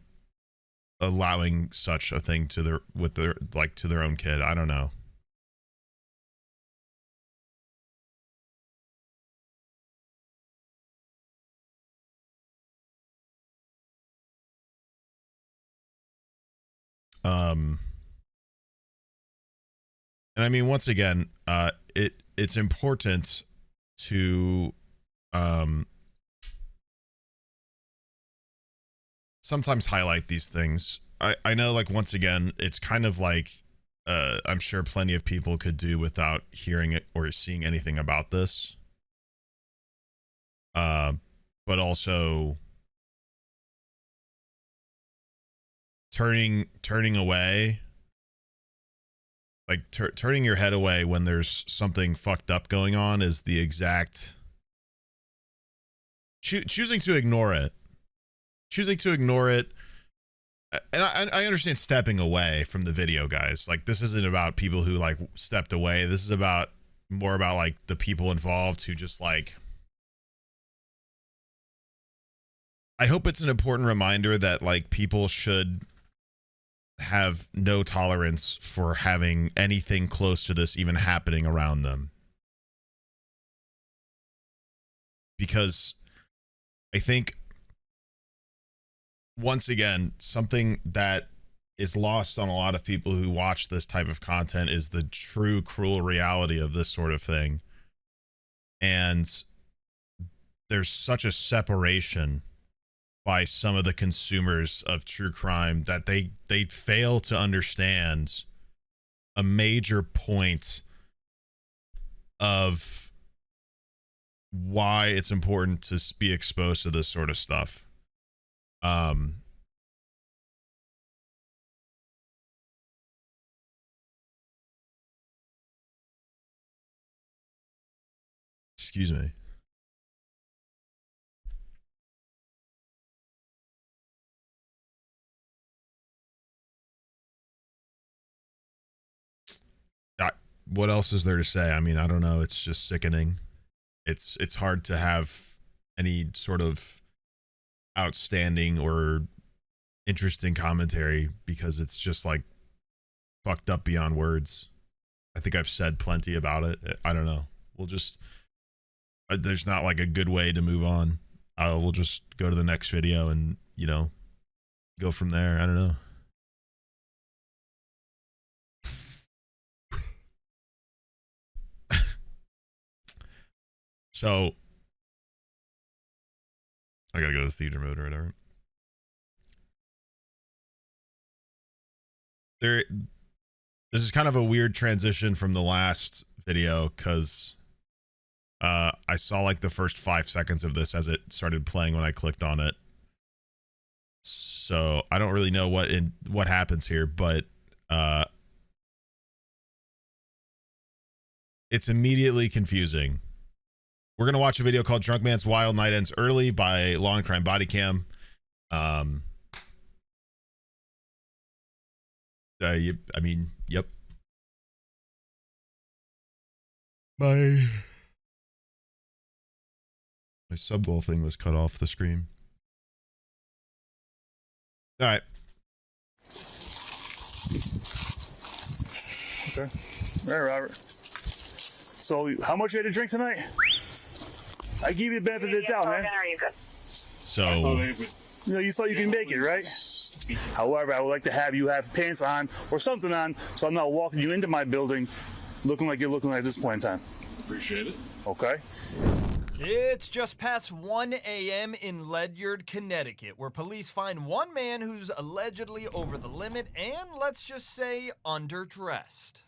allowing such a thing to their to their own kid. I don't know. And I mean, once again, it's important to sometimes highlight these things. I know, like, once again, it's kind of like I'm sure plenty of people could do without hearing it or seeing anything about this. But also turning away, like turning your head away when there's something fucked up going on is the exact choosing to ignore it. And I understand stepping away from the video, guys. Like, this isn't about people who like stepped away. This is about more about like the people involved who just like. I hope it's an important reminder that like people should have no tolerance for having anything close to this even happening around them. Because I think, once again, something that is lost on a lot of people who watch this type of content is the true cruel reality of this sort of thing. And there's such a separation by some of the consumers of true crime that they fail to understand a major point of why it's important to be exposed to this sort of stuff. Excuse me. What else is there to say? I mean, I don't know. It's just sickening. It's hard to have any sort of outstanding or interesting commentary because it's just like fucked up beyond words. I think I've said plenty about it. I don't know. We'll just there's not like a good way to move on. We'll just go to the next video and, you know, go from there. I don't know. So I gotta go to the theater mode or whatever. This is kind of a weird transition from the last video because I saw like the first 5 seconds of this as it started playing when I clicked on it. So I don't really know what happens here, but it's immediately confusing. We're going to watch a video called Drunk Man's Wild Night Ends Early by Law and Crime Body Cam. I mean, yep. My subgoal thing was cut off the screen. All right.
Okay. All right, Robert. So, how much you had to drink tonight? I give you the benefit of the doubt, man.
So,
you know, you thought you could make it, right? However, I would like to have you have pants on or something on, so I'm not walking you into my building looking like you're looking like at this point in time.
Appreciate it.
Okay.
It's just past 1 a.m. in Ledyard, Connecticut, where police find one man who's allegedly over the limit and, let's just say, underdressed.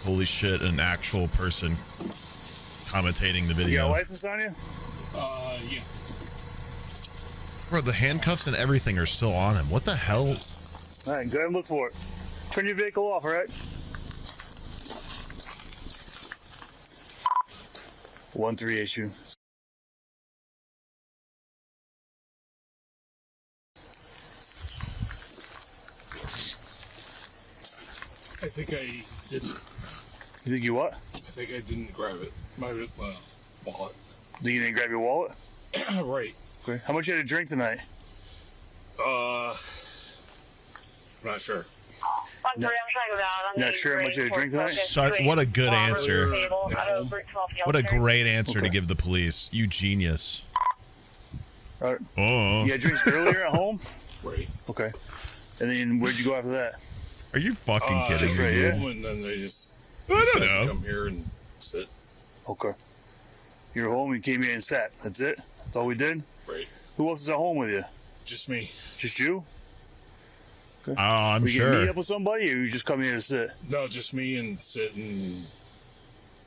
Holy shit, an actual person commentating the video.
You got a license on you?
Yeah.
Bro, the handcuffs and everything are still on him. What the hell?
All right, go ahead and look for it. Turn your vehicle off, all right? 1-3 issue.
I think I didn't.
You think you what?
I think I didn't grab it. My wallet.
You didn't grab your wallet?
Right.
Okay. How much you had to drink tonight?
I'm not sure.
Not sure how much you had to drink tonight?
What a good answer. What a great answer to give the police. You genius.
All right.
Oh.
You had drinks earlier at home?
Right.
Okay. And then where'd you go after that?
Are you fucking kidding
just
me?
right
dude?
here?
And then they just
I don't
decided to
know.
come here and sit.
Okay. You were home, you came here and sat. That's it? That's all we did?
Right.
Who else is at home with you?
Just me.
Just you? Okay.
Oh, I'm
Were you gonna
sure.
meet up with somebody, or you just come here to sit?
No, just me and sit and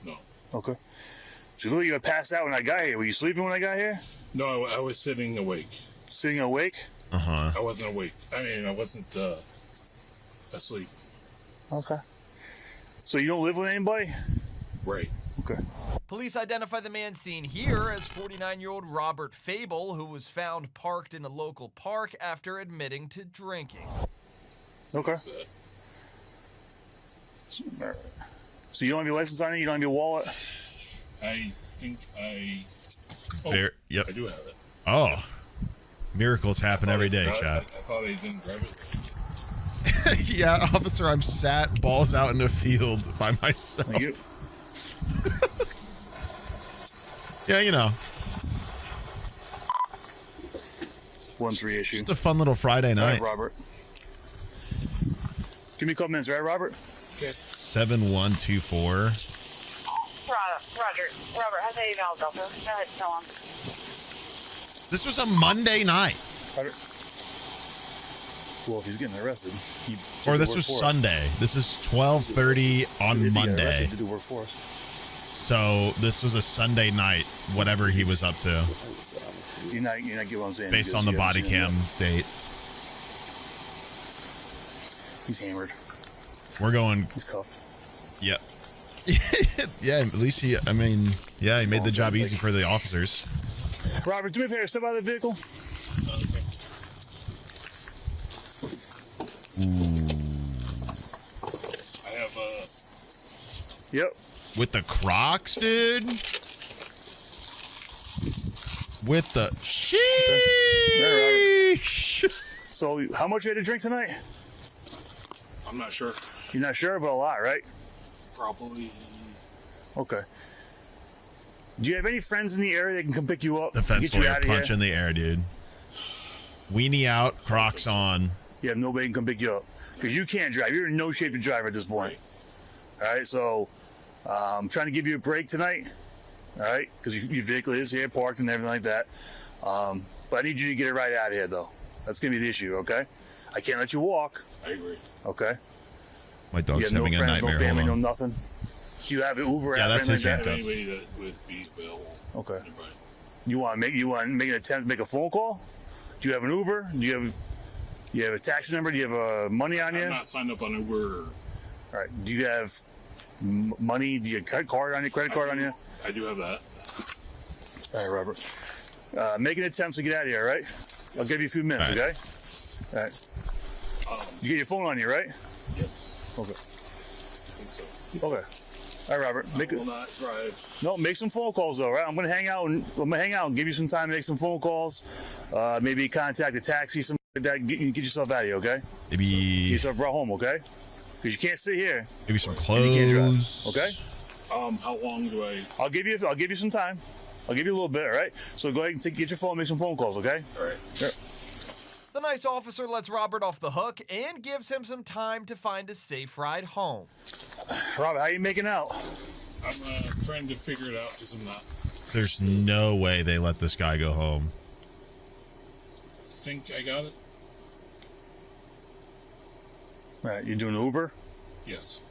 no.
Okay. So you look, you were passed out when I got here. Were you sleeping when I got here?
No, I was sitting awake.
Sitting awake?
Uh-huh.
I wasn't awake. I mean, I wasn't asleep.
Okay. So you don't live with anybody?
Right.
Okay.
Police identify the man seen here as 49-year-old Robert Fable, who was found parked in a local park after admitting to drinking.
Okay. So you don't have your license on you? You don't have your wallet?
I think I...
Yep.
I do have it.
Oh. Miracles happen every day,
I
Chad.
thought I didn't grab it.
Yeah, officer, I'm sat, balls out in a field by myself.
You.
Yeah, you know.
1-3 issue.
Just a fun little Friday
All right,
night.
Robert. Give me a couple minutes, right, Robert?
Okay.
7124.
Roger, how's that email, Delta? Go ahead, tell him.
This was a Monday night.
Robert. Well, if he's getting arrested, he
Or this was Sunday. This is 12:30 on Monday.
He did work for us.
So this was a Sunday night, whatever he was up to.
You're not getting what I'm saying.
Based on the body cam date.
He's hammered.
We're going.
He's cuffed.
Yep. Yeah, at least he made the job easy for the officers.
Robert, do me a favor, step out of the vehicle.
I have
Yep.
With the Crocs, dude. With the sheesh.
So, how much you had to drink tonight?
I'm not sure.
You're not sure, but a lot, right?
Probably.
Okay. Do you have any friends in the area that can come pick you up?
The fence
get you
lawyer
out of
punch
here?
in the air, dude. Weenie out, Crocs on.
You have nobody can come pick you up because you can't drive. You're in no shape to drive at this point. All right, so I'm trying to give you a break tonight. All right, because your vehicle is here, parked and everything like that. But I need you to get it right out of here, though. That's gonna be the issue, okay? I can't let you walk.
I agree.
Okay.
My dog's
you have
having
no
a
friends,
nightmare.
no family,
Hold
no
on.
nothing. Do you have an Uber?
Yeah,
app,
that's
anything
his
like
handcuffs.
Anybody that would be available.
Okay.
Nearby.
You want to make an attempt to make a phone call? Do you have an Uber? Do you have a taxi number? Do you have money on you?
I'm not signed up on Uber.
All right. Do you have money? Do you have a card on you? Credit card on you?
I do have that.
All right, Robert. Make an attempt to get out of here, all right? I'll give you a few minutes,
All
okay? All right. You get your phone on you, right?
Yes.
Okay.
I think so.
Okay. All right, Robert.
I will not drive.
No, make some phone calls though, right? I'm gonna hang out and give you some time to make some phone calls. Maybe contact a taxi, something like that. Get yourself out of here, okay?
Maybe
Get yourself brought home, okay? Because you can't sit here.
Maybe some
and you can't drive,
clothes.
okay?
How long do I?
I'll give you some time. I'll give you a little bit, all right? So go ahead and get your phone, make some phone calls, okay?
All right.
Yep.
The nice officer lets Robert off the hook and gives him some time to find a safe ride home.
Robert, how you making out?
I'm trying to figure it out because I'm not.
There's no way they let this guy go home.
Think I got it?
All right, you doing Uber?
Yes.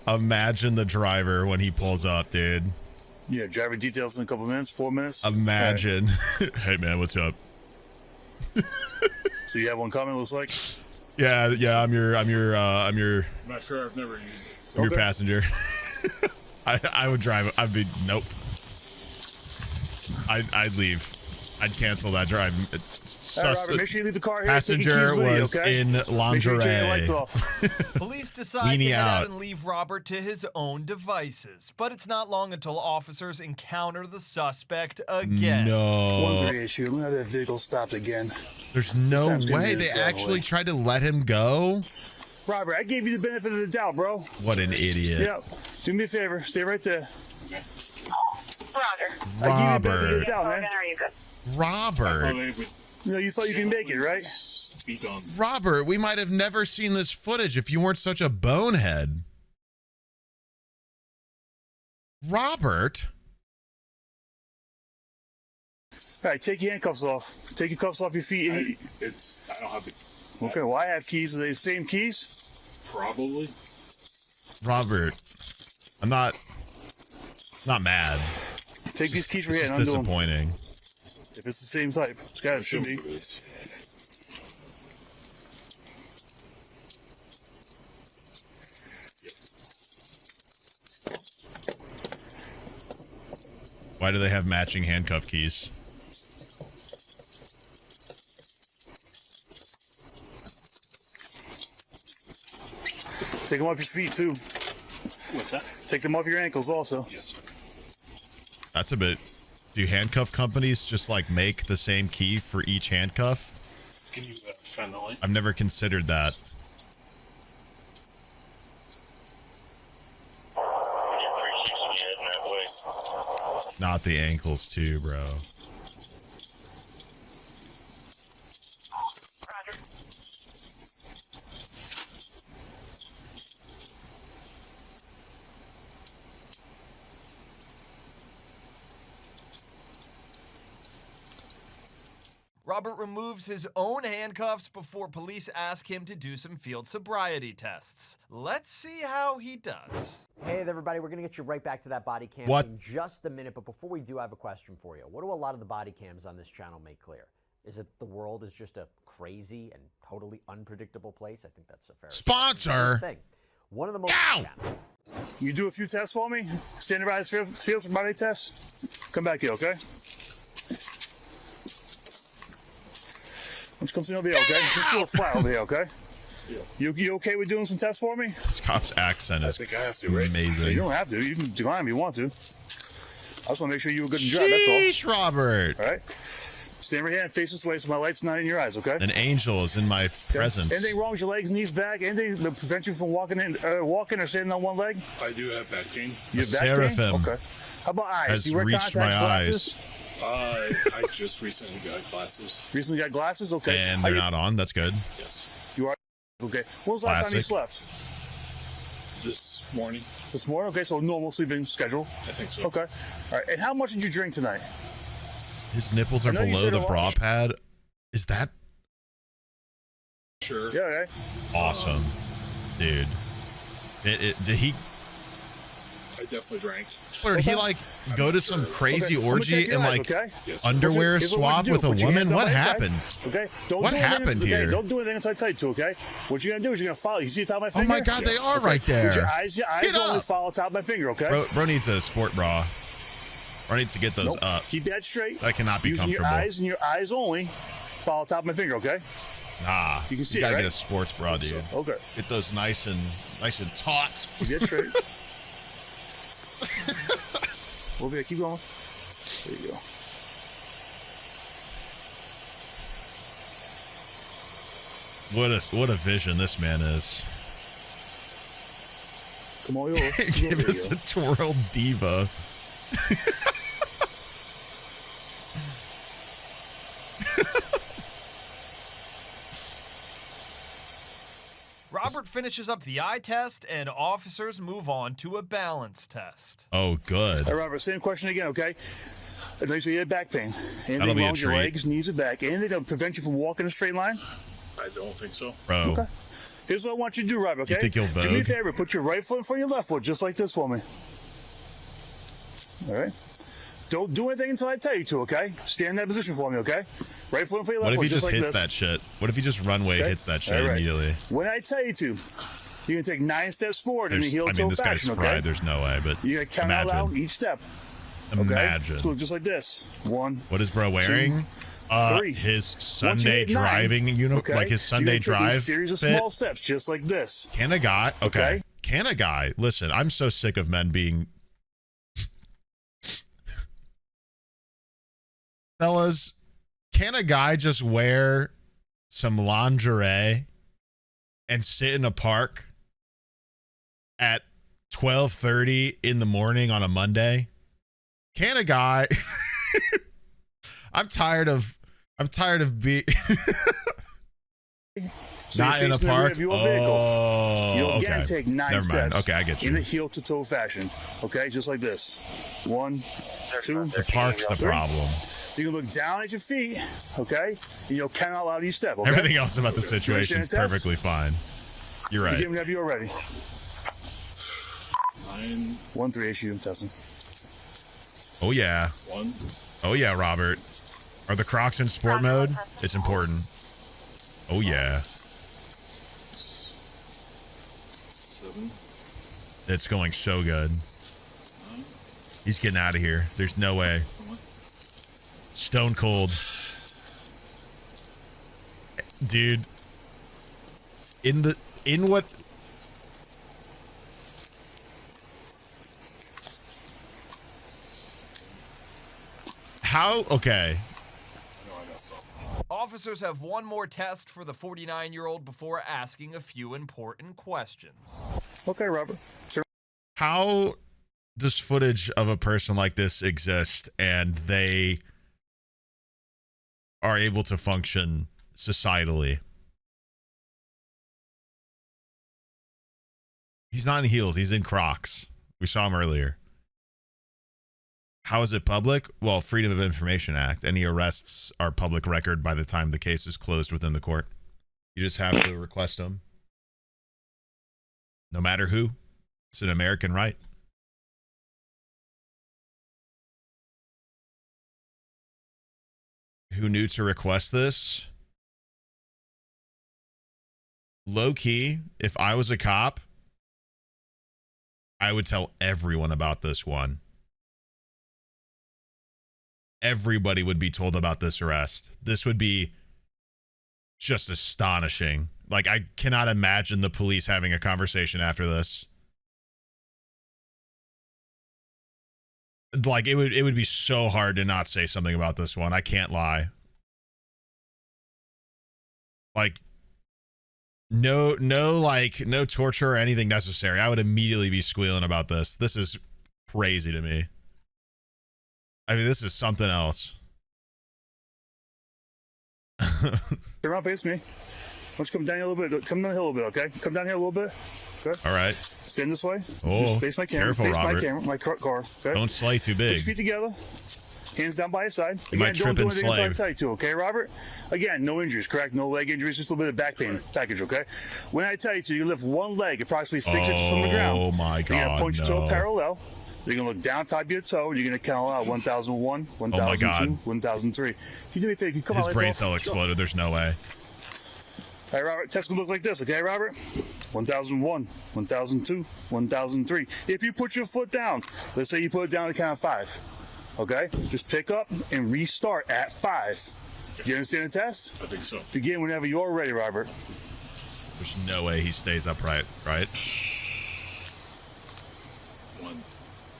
Imagine the driver when he pulls up, dude.
Yeah, driver details in a couple minutes, 4 minutes.
Imagine. Hey man, what's up?
So you have one coming, looks like?
Yeah, I'm your
I'm not sure. I've never used it.
your passenger. I would drive. I'd be nope. I'd leave. I'd cancel that drive.
All right, Robert, make sure you leave the car here.
Passenger was in lingerie.
Make sure you turn your lights off.
Police decide to head out and leave Robert to his own devices. But it's not long until officers encounter the suspect again.
No.
1-3 issue. I'm gonna have that vehicle stopped again.
There's no way they actually tried to let him go.
Robert, I gave you the benefit of the doubt, bro.
What an idiot.
Yeah. Do me a favor. Stay right there.
Roger.
I gave you the benefit of the doubt, man.
Are you good?
Robert.
You know, you thought you could make it, right?
Robert, we might have never seen this footage if you weren't such a bonehead. Robert.
All right, take your handcuffs off. Take your cuffs off your feet.
I don't have the...
Okay, well, I have keys. Are they the same keys?
Probably.
Robert, I'm not mad.
Take these keys from your
It's
hand.
disappointing.
If it's the same type, it should be.
Why do they have matching handcuff keys?
Take them off your feet, too.
What's that?
Take them off your ankles, also.
Yes.
That's a bit... Do handcuff companies just like make the same key for each handcuff?
Can you shine the light?
I've never considered that. Not the ankles too, bro.
Robert removes his own handcuffs before police ask him to do some field sobriety tests. Let's see how he does.
Hey everybody, we're gonna get you right back to that body cam in just a minute, but before we do, I have a question for you. What do a lot of the body cams on this channel make clear? Is it the world is just a crazy and totally unpredictable place? I think that's a fair
sponsor
thing. One of the most
You do a few tests for me? Standardized field sobriety tests? Come back here, okay? Which comes in over here, okay? Just a little flat over here, okay? Yeah. You okay with doing some tests for me?
This cop's accent is amazing.
You don't have to. You can decline if you want to. I just want to make sure you were good and dry, that's all.
Sheesh, Robert.
All right? Stand right here and face this way so my light's not in your eyes, okay?
An angel is in my presence.
Anything wrong with your legs, knees, back? Anything that prevents you from walking or standing on one leg?
I do have back pain.
You have back pain? Okay. How about eyes?
Has
Do you wear
reached
contacts,
my
glasses?
I just recently got glasses.
Recently got glasses? Okay.
And they're not on. That's good.
Yes.
You are? Okay. When was the last time you slept?
This morning.
This morning? Okay, so normal sleeping schedule?
I think so.
Okay. All right. And how much did you drink tonight?
His nipples are below the bra pad. Is that...
Sure.
Yeah, okay.
Awesome. Dude. Did he...
I definitely drank.
Or did he like go to some crazy orgy and like
Yes.
underwear
Here's what
swap
you
with a
Put your
woman?
hands
What
on my side,
happens?
Okay.
What happened here?
Okay, don't do anything until I tell you to. Okay. What you're gonna do is you're gonna follow. You see the top of my finger?
Oh my God, they are right there.
With your eyes
Get
only
up.
follow the top of my finger. Okay.
Bro needs a sport bra. Bro needs to get those up.
Keep that straight.
That cannot be
Using
comfortable.
your eyes and your eyes only. Follow the top of my finger. Okay.
Nah,
You can see
you gotta
it, right?
get a sports bra, dude.
Okay.
Get those nice and taut.
Keep that straight. Over here. Keep going. There you go.
What a vision this man is.
Come on, over.
Give us a twirl diva.
Robert finishes up the eye test, and officers move on to a balance test.
Oh, good.
All right, Robert, same question again, okay? At least you had back pain. Anything
That'll be
wrong
a
with your
treat.
legs, knees, or back? Anything that prevent you from walking a straight line?
I don't think so.
Bro.
Okay. Here's what I want you to do, Robert, okay?
You think you'll
Do me a
Vogue?
favor. Put your right foot in front of your left foot, just like this for me. All right? Don't do anything until I tell you to, okay? Stand in that position for me, okay? Right foot in front of your left
What if
foot,
he just
like
hits
this.
that shit? What if he just runway
Okay?
hits that shit
All right.
immediately?
When I tell you to, you're going to take 9 steps forward in the
There's,
heel
I
toe
mean, this guy's
fashion,
fried.
okay?
There's no way, but
You're going to count out
imagine.
loud each step.
Imagine.
Okay? So look just like this. 1.
What is bro wearing?
2, 3.
His Sunday driving uniform, like his Sunday drive.
A series of
fit.
small steps, just like this.
Can a guy? Okay. Can a guy? Listen, I'm so sick of men being. Fellas, can a guy just wear some lingerie and sit in a park at 12:30 in the morning on a Monday? Can a guy? I'm tired of being not in a park. Oh,
you'll
okay.
again take 9
Never
steps.
mind. Okay, I get you.
In a heel to toe fashion. Okay, just like this. 1, 2.
The park's the
3.
problem.
You can look down at your feet, okay? And you'll count out loud each step, okay?
Everything else about the situation is perfectly fine. You're right.
Begin whenever you're ready.
9.
1, 3 issue testing.
Oh yeah.
1.
Oh yeah, Robert. Are the Crocs in sport mode? It's important. Oh yeah.
7.
It's going so good. He's getting out of here. There's no way. Stone cold. Dude. In what? How? Okay.
Officers have one more test for the 49-year-old before asking a few important questions.
Okay, Robert.
How does footage of a person like this exist and they are able to function societally? He's not in heels. He's in Crocs. We saw him earlier. How is it public? Well, Freedom of Information Act. Any arrests are public record by the time the case is closed within the court. You just have to request them. No matter who. It's an American right. Who knew to request this? Low key, if I was a cop, I would tell everyone about this one. Everybody would be told about this arrest. This would be just astonishing. Like, I cannot imagine the police having a conversation after this. Like, it would be so hard to not say something about this one. I can't lie. Like, no torture or anything necessary. I would immediately be squealing about this. This is crazy to me. I mean, this is something else.
Turn around, face me. Why don't you come down here a little bit? Come down the hill a little bit, okay? Come down here a little bit. Okay.
All right.
Stand this way.
Oh,
just face my camera.
careful,
face
Robert.
my camera, my car. Okay.
Don't slay too
Put your
big.
feet together. Hands down by your side.
You might trip and
don't do anything
slay.
until I tell you to, okay, Robert? Again, no injuries, correct? No leg injuries, just a little bit of back pain package, okay? When I tell you to, you lift one leg approximately 6 inches from the ground.
Oh my God!
You're gonna point your
no.
toe parallel. You're gonna look down top of your toe. You're gonna count out 1001, 1002, 1003. Can you do me a favor? Can you come
His
out?
brain cell exploded. There's no way.
All right, Robert. Test gonna look like this, okay, Robert? 1001, 1002, 1003. If you put your foot down, let's say you put it down to count 5. Okay? Just pick up and restart at 5. You understand the test?
I think so.
Begin whenever you're ready, Robert.
There's no way he stays upright, right?
1,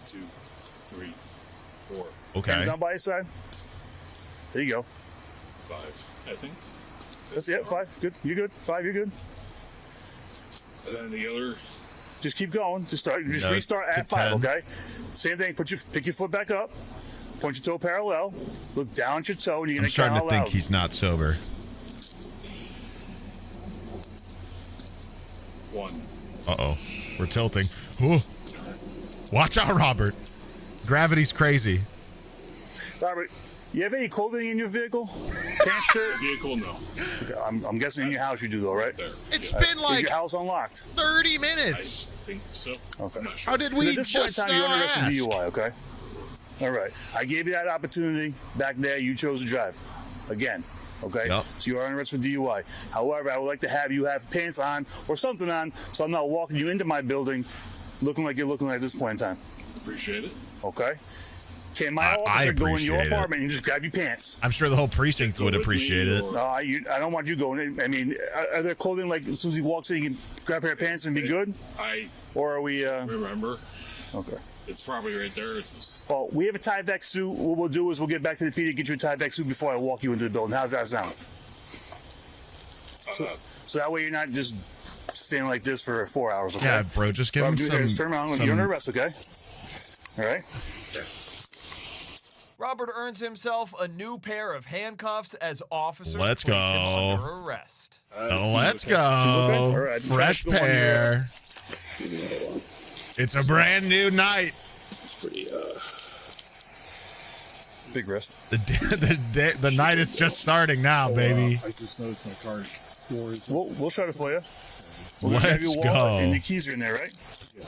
2, 3, 4.
Okay.
Hands down by your side. There you go.
5, I think.
That's it. 5. Good. You're good. 5. You're good.
And then the other.
Just keep going. Just restart at 5. Okay. Same thing. Pick your foot back up. Point your toe parallel. Look down at your toe, and you're
I'm
gonna count
starting
out
to think
loud.
he's not sober.
1.
Uh-oh. We're tilting. Ooh. Watch out, Robert. Gravity's crazy.
Robert, you have any clothing in your vehicle? Pants, shirt?
Vehicle, no.
Okay, I'm guessing in your house you do, though, right?
There.
It's been
Is
like
your house unlocked?
30 minutes.
I think so.
Okay.
I'm not sure.
How did we
At this point in
just
time,
now
you're under arrest for
ask?
DUI, okay? All right. I gave you that opportunity back there. You chose to drive. Again, okay?
Yep.
So you are under arrest for DUI. However, I would like to have you have pants on or something on so I'm not walking you into my building looking like you're looking like at this point in time.
Appreciate it.
Okay? Can my officer go in your
appreciate it.
apartment and just grab your pants?
I'm sure the whole precinct would appreciate it.
No, I don't want you going. I mean, are there clothing like as soon as he walks in, he can grab a pair of pants and be good? Or are we?
Remember.
Okay.
It's probably right there. It's just...
Well, we have a Tyvek suit. What we'll do is we'll get back to the PD, get you a Tyvek suit before I walk you into the building. How's that sound? So that way you're not just standing like this for 4 hours. Okay?
Yeah, bro, just give him some.
Turn around. You're under arrest, okay? All right.
Robert earns himself a new pair of handcuffs as officers
Let's
place him
go.
under arrest.
Let's go.
Right.
Fresh pair. It's a brand new night.
Pretty,
big wrist.
The night is just starting now, baby.
I just noticed my car door is...
We'll shut it for you.
Let's go.
And the keys are in there, right?
Yeah.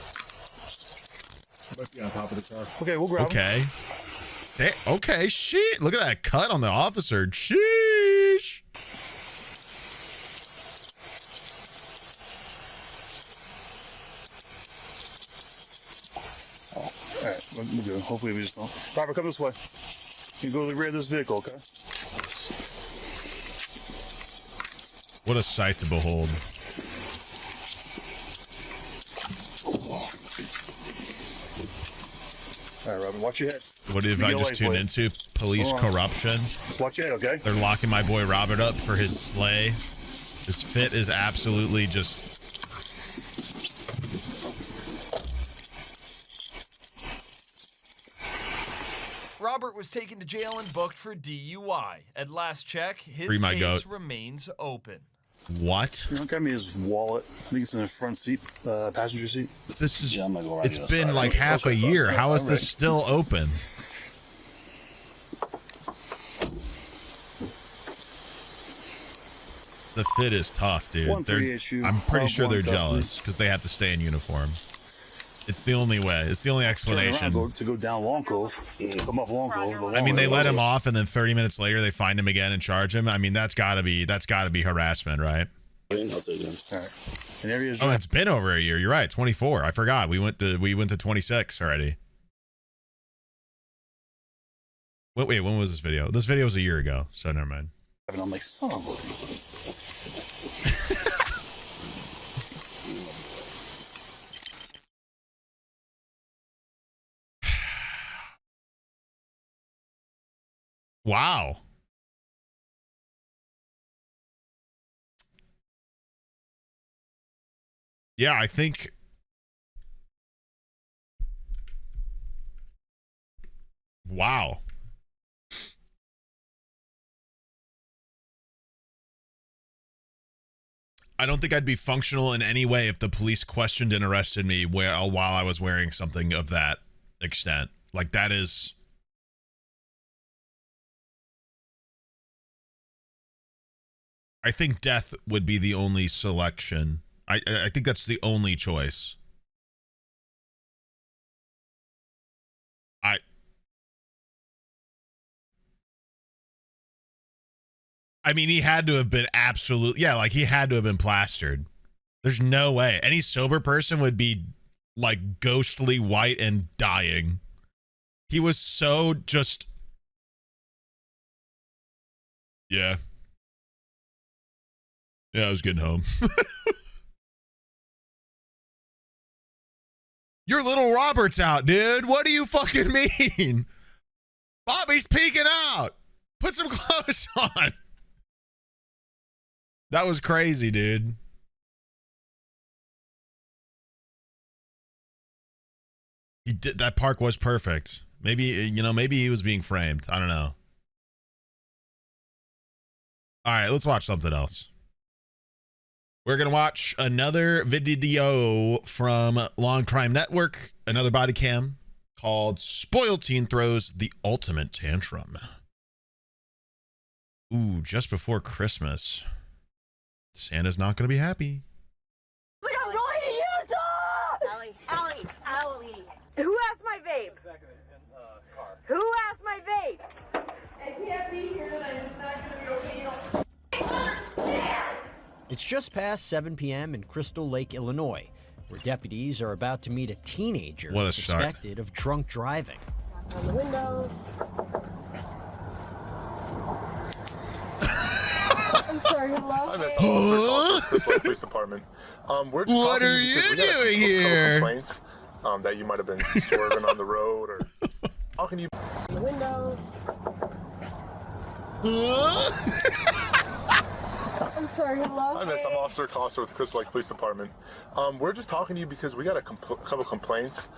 Might be on top of the car.
Okay, we'll grab them.
Okay, shit. Look at that cut on the officer. Sheesh.
All right, we'll do it. Hopefully we just don't. Robert, come this way. You go to the rear of this vehicle, okay?
What a sight to behold.
All right, Robin, watch your head.
What have I just tuned into? Police corruption.
Watch your head, okay?
They're locking my boy Robert up for his slay. His fit is absolutely just...
Robert was taken to jail and booked for DUI. At last check, his
Free my
case
goat.
remains open.
What?
You don't got me his wallet. I think it's in the front seat, passenger seat.
This is...
Yeah, I'm gonna go right
It's been like half a year. How is this still open? The fit is tough, dude. I'm pretty sure they're jealous because they have to stay in uniform. It's the only way. It's the only explanation.
To go down Long Cove, come up Long Cove.
I mean, they let him off, and then 30 minutes later, they find him again and charge him. I mean, that's gotta be harassment, right?
All right. And there he is.
Oh, it's been over a year. You're right. 24. I forgot. We went to 26 already. Wait, when was this video? This video was a year ago, so never mind.
I'm like, son of a...
Wow. Yeah, I think... Wow. I don't think I'd be functional in any way if the police questioned and arrested me while I was wearing something of that extent. Like, that is... I think death would be the only selection. I think that's the only choice. I mean, he had to have been like he had to have been plastered. There's no way. Any sober person would be like ghostly white and dying. He was so just... Yeah. Yeah, I was getting home. Your little Robert's out, dude. What do you fucking mean? Bobby's peeking out. Put some clothes on. That was crazy, dude. He did. That park was perfect. Maybe, maybe he was being framed. I don't know. All right, let's watch something else. We're going to watch another video from Long Crime Network, another body cam called Spoiled Teen Throws the Ultimate Tantrum. Ooh, just before Christmas. Santa's not going to be happy.
Like, I'm going to Utah! Allie. Who asked my vape? Who asked my vape? I can't be here tonight. It's not going to be okay.
It's just past 7 p.m. in Crystal Lake, Illinois, where deputies are about to meet a teenager
What a start.
suspected of drunk driving.
On the window. I'm sorry, hello?
Hi, Miss. I'm Officer Crystal Police Department. We're just
What are you doing here?
Complaints that you might have been swerving on the road, or how can you?
On the window. I'm sorry, hello?
Hi, Miss. I'm Officer Costa with Crystal Lake Police Department. We're just talking to you because we got a couple complaints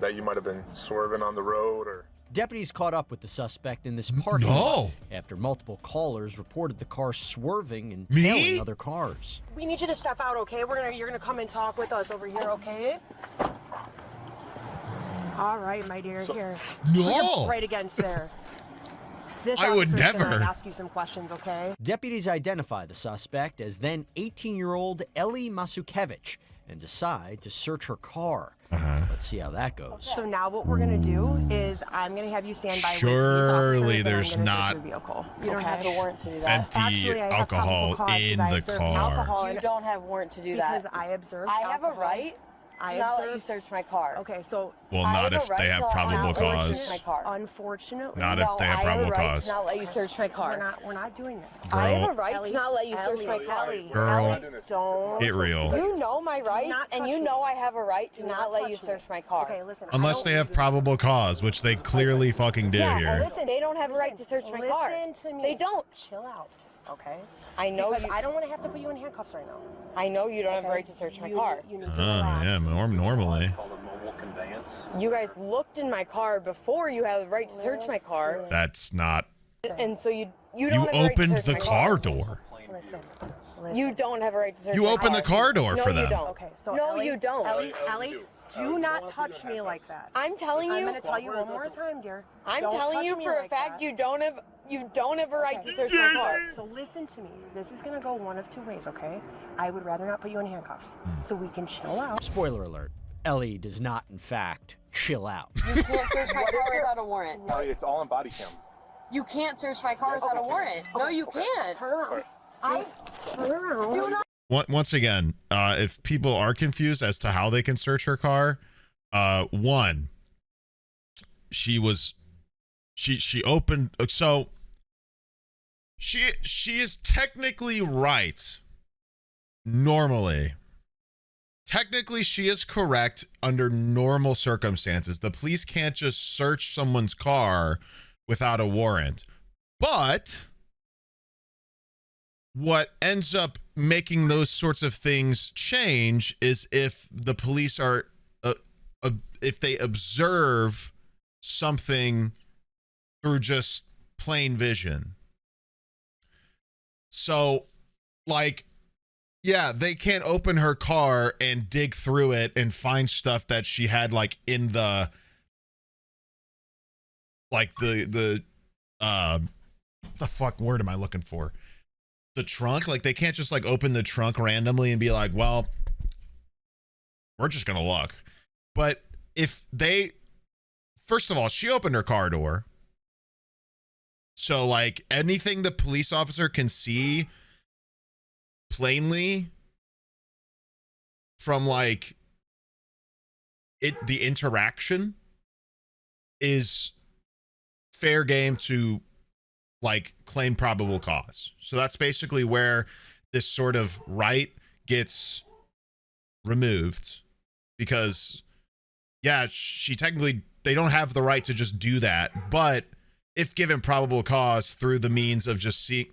that you might have been swerving on the road, or.
Deputies caught up with the suspect in this parking lot after multiple callers reported the car swerving and tailing other cars.
We need you to step out, okay? You're gonna come and talk with us over here, okay? All right, my dear, here.
No.
Put your right against there. This
I would
officer's
never
gonna ask you some questions, okay?
Deputies identify the suspect as then 18-year-old Ellie Masukevich and decide to search her car. Let's see how that goes.
So now what we're gonna do is I'm gonna have you stand by with these
Surely
officers,
there's
and I'm gonna
not
search your vehicle.
You don't have the warrant to do that.
empty
Actually, I have
alcohol
probable cause
in
'cause I
the
observed
car.
alcohol
You don't have warrant to do that.
because I observed
I have a
alcohol.
right to not let you search my car.
Okay, so
Well,
I
not
have
if
a right
they have
to
probable
not let you
cause.
search my car.
Unfortunately,
Not if they have
I
probable
have a right
cause.
to not let you search my car.
we're not doing this.
I have a
Girl.
right to not let you search my car.
Girl,
Don't.
get real.
You know my rights,
not
and
touch
you
me.
know I have a right to
Do
not let you
touch me.
search my car.
Okay, listen.
Unless they have probable cause, which they clearly fucking do
Yeah,
here.
listen, they don't have a right to search my car.
Listen to me.
They don't.
Chill out, okay?
I know
Because
you.
I don't want to have to put you in handcuffs right now.
I know you don't have a
Okay?
right to search my
You-
car.
You need to relax.
Yeah, normally.
It's called a mobile conveyance.
You guys looked in my car before you have the right to search my car,
That's not.
and so you
You
don't have a right to
opened
search
the
my
car door.
Listen.
You don't have a right to search
You
my car.
opened the car door
no,
for
you
them.
Don't.
Okay, so
no,
Ellie,
you don't.
Ellie, do not touch me like that.
I'm telling you.
I'm going to tell you one more time, dear.
I'm
Don't
telling
touch
you
me
for a
like
fact
that.
you don't have a right to search my car.
So listen to me. This is going to go one of two ways, okay? I would rather not put you in handcuffs so we can chill out.
Spoiler alert, Ellie does not, in fact, chill out.
You can't search my car without a warrant.
It's all on body cam.
You can't search my car without a warrant. No, you can't.
Turn around. Turn around.
Do not.
Once again, if people are confused as to how they can search her car, one, she opened, so she is technically right. Normally, technically she is correct under normal circumstances. The police can't just search someone's car without a warrant. But what ends up making those sorts of things change is if the police are if they observe something through just plain vision. So, like, yeah, they can't open her car and dig through it and find stuff that she had, like, in the, like, the fuck word am I looking for? The trunk. Like, they can't just, like, open the trunk randomly and be like, well, we're just gonna look. But if they, first of all, she opened her car door. So, like, anything the police officer can see plainly from, like, the interaction is fair game to, like, claim probable cause. So that's basically where this sort of right gets removed, because, yeah, she technically, they don't have the right to just do that, but if given probable cause through the means of just seeing,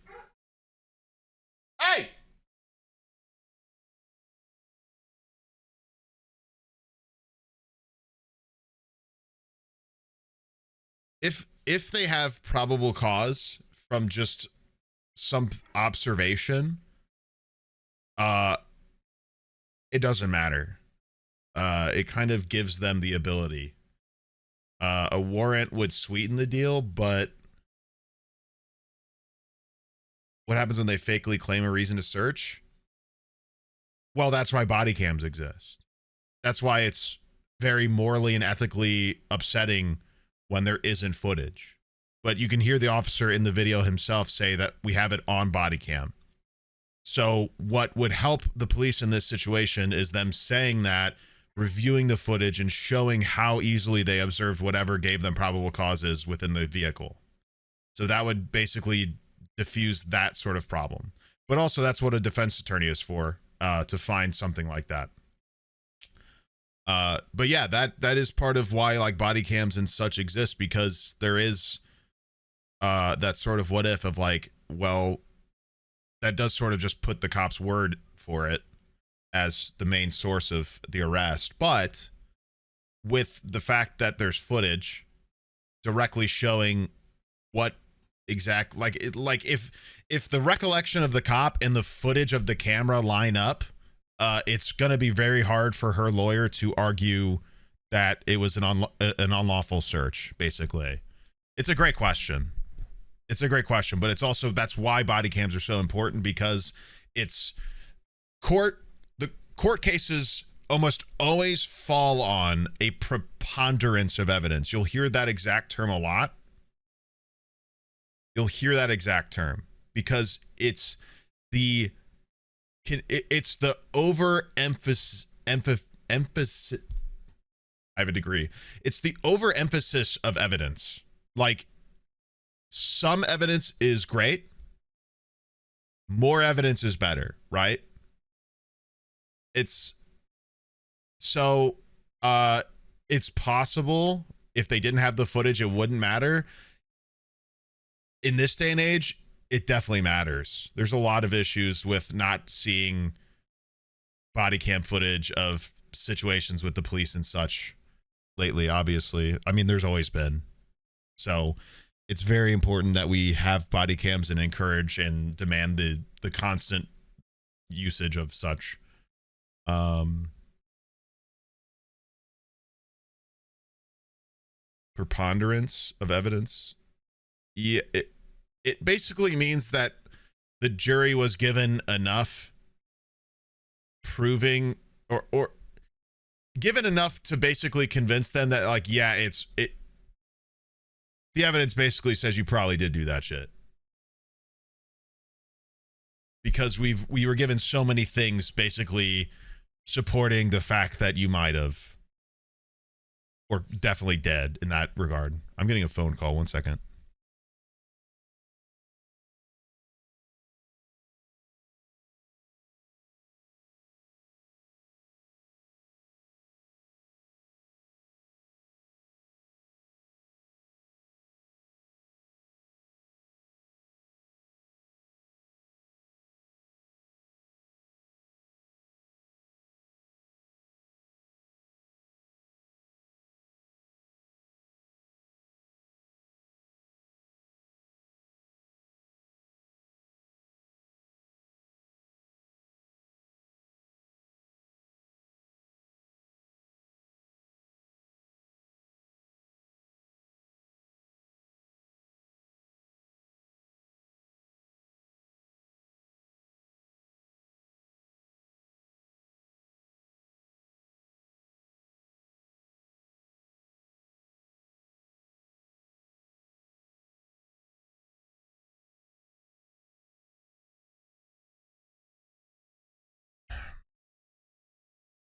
hey, if they have probable cause from just some observation, it doesn't matter. It kind of gives them the ability. A warrant would sweeten the deal, but what happens when they fakely claim a reason to search? Well, that's why body cams exist. That's why it's very morally and ethically upsetting when there isn't footage. But you can hear the officer in the video himself say that we have it on body cam. So what would help the police in this situation is them saying that reviewing the footage and showing how easily they observed whatever gave them probable causes within the vehicle. So that would basically diffuse that sort of problem. But also that's what a defense attorney is for, to find something like that. But yeah, that is part of why like body cams and such exist, because there is that sort of what if of like, well, that does sort of just put the cop's word for it as the main source of the arrest. But with the fact that there's footage directly showing what exact, like if the recollection of the cop and the footage of the camera line up, it's going to be very hard for her lawyer to argue that it was an unlawful search, basically. It's a great question. It's a great question, but it's also, that's why body cams are so important, because it's the court cases almost always fall on a preponderance of evidence. You'll hear that exact term a lot. You'll hear that exact term because it's the overemphasis. I have a degree. It's the overemphasis of evidence. Like, some evidence is great. More evidence is better, right? It's so it's possible if they didn't have the footage, it wouldn't matter. In this day and age, it definitely matters. There's a lot of issues with not seeing body cam footage of situations with the police and such lately, obviously. I mean, there's always been. So it's very important that we have body cams and encourage and demand the constant usage of such. Preponderance of evidence. Yeah, it basically means that the jury was given enough proving or given enough to basically convince them that, like, yeah, the evidence basically says you probably did do that shit. Because we were given so many things basically supporting the fact that you might have, or definitely dead in that regard. I'm getting a phone call. 1 second.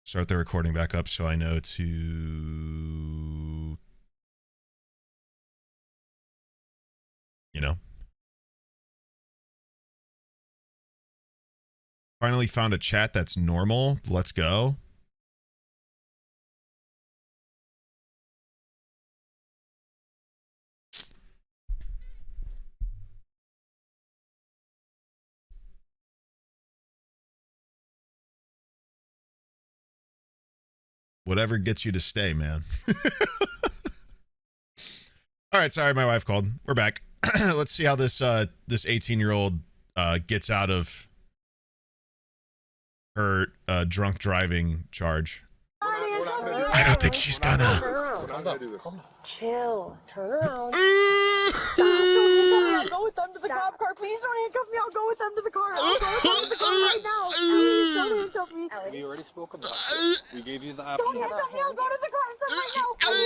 Start the recording back up so I know to, you know. Finally found a chat that's normal. Let's go. Whatever gets you to stay, man. All right, sorry, my wife called. We're back. Let's see how this 18-year-old gets out of her drunk driving charge. I don't think she's gonna.
Chill. Turn around. Stop. I'll go with them to the cop car. Please don't handcuff me. I'll go with them to the car. I'll go with them to the car right now. Please don't handcuff me.
We already spoke about it. We gave you the option.
Don't handcuff me. I'll go to the car with them right now. I'll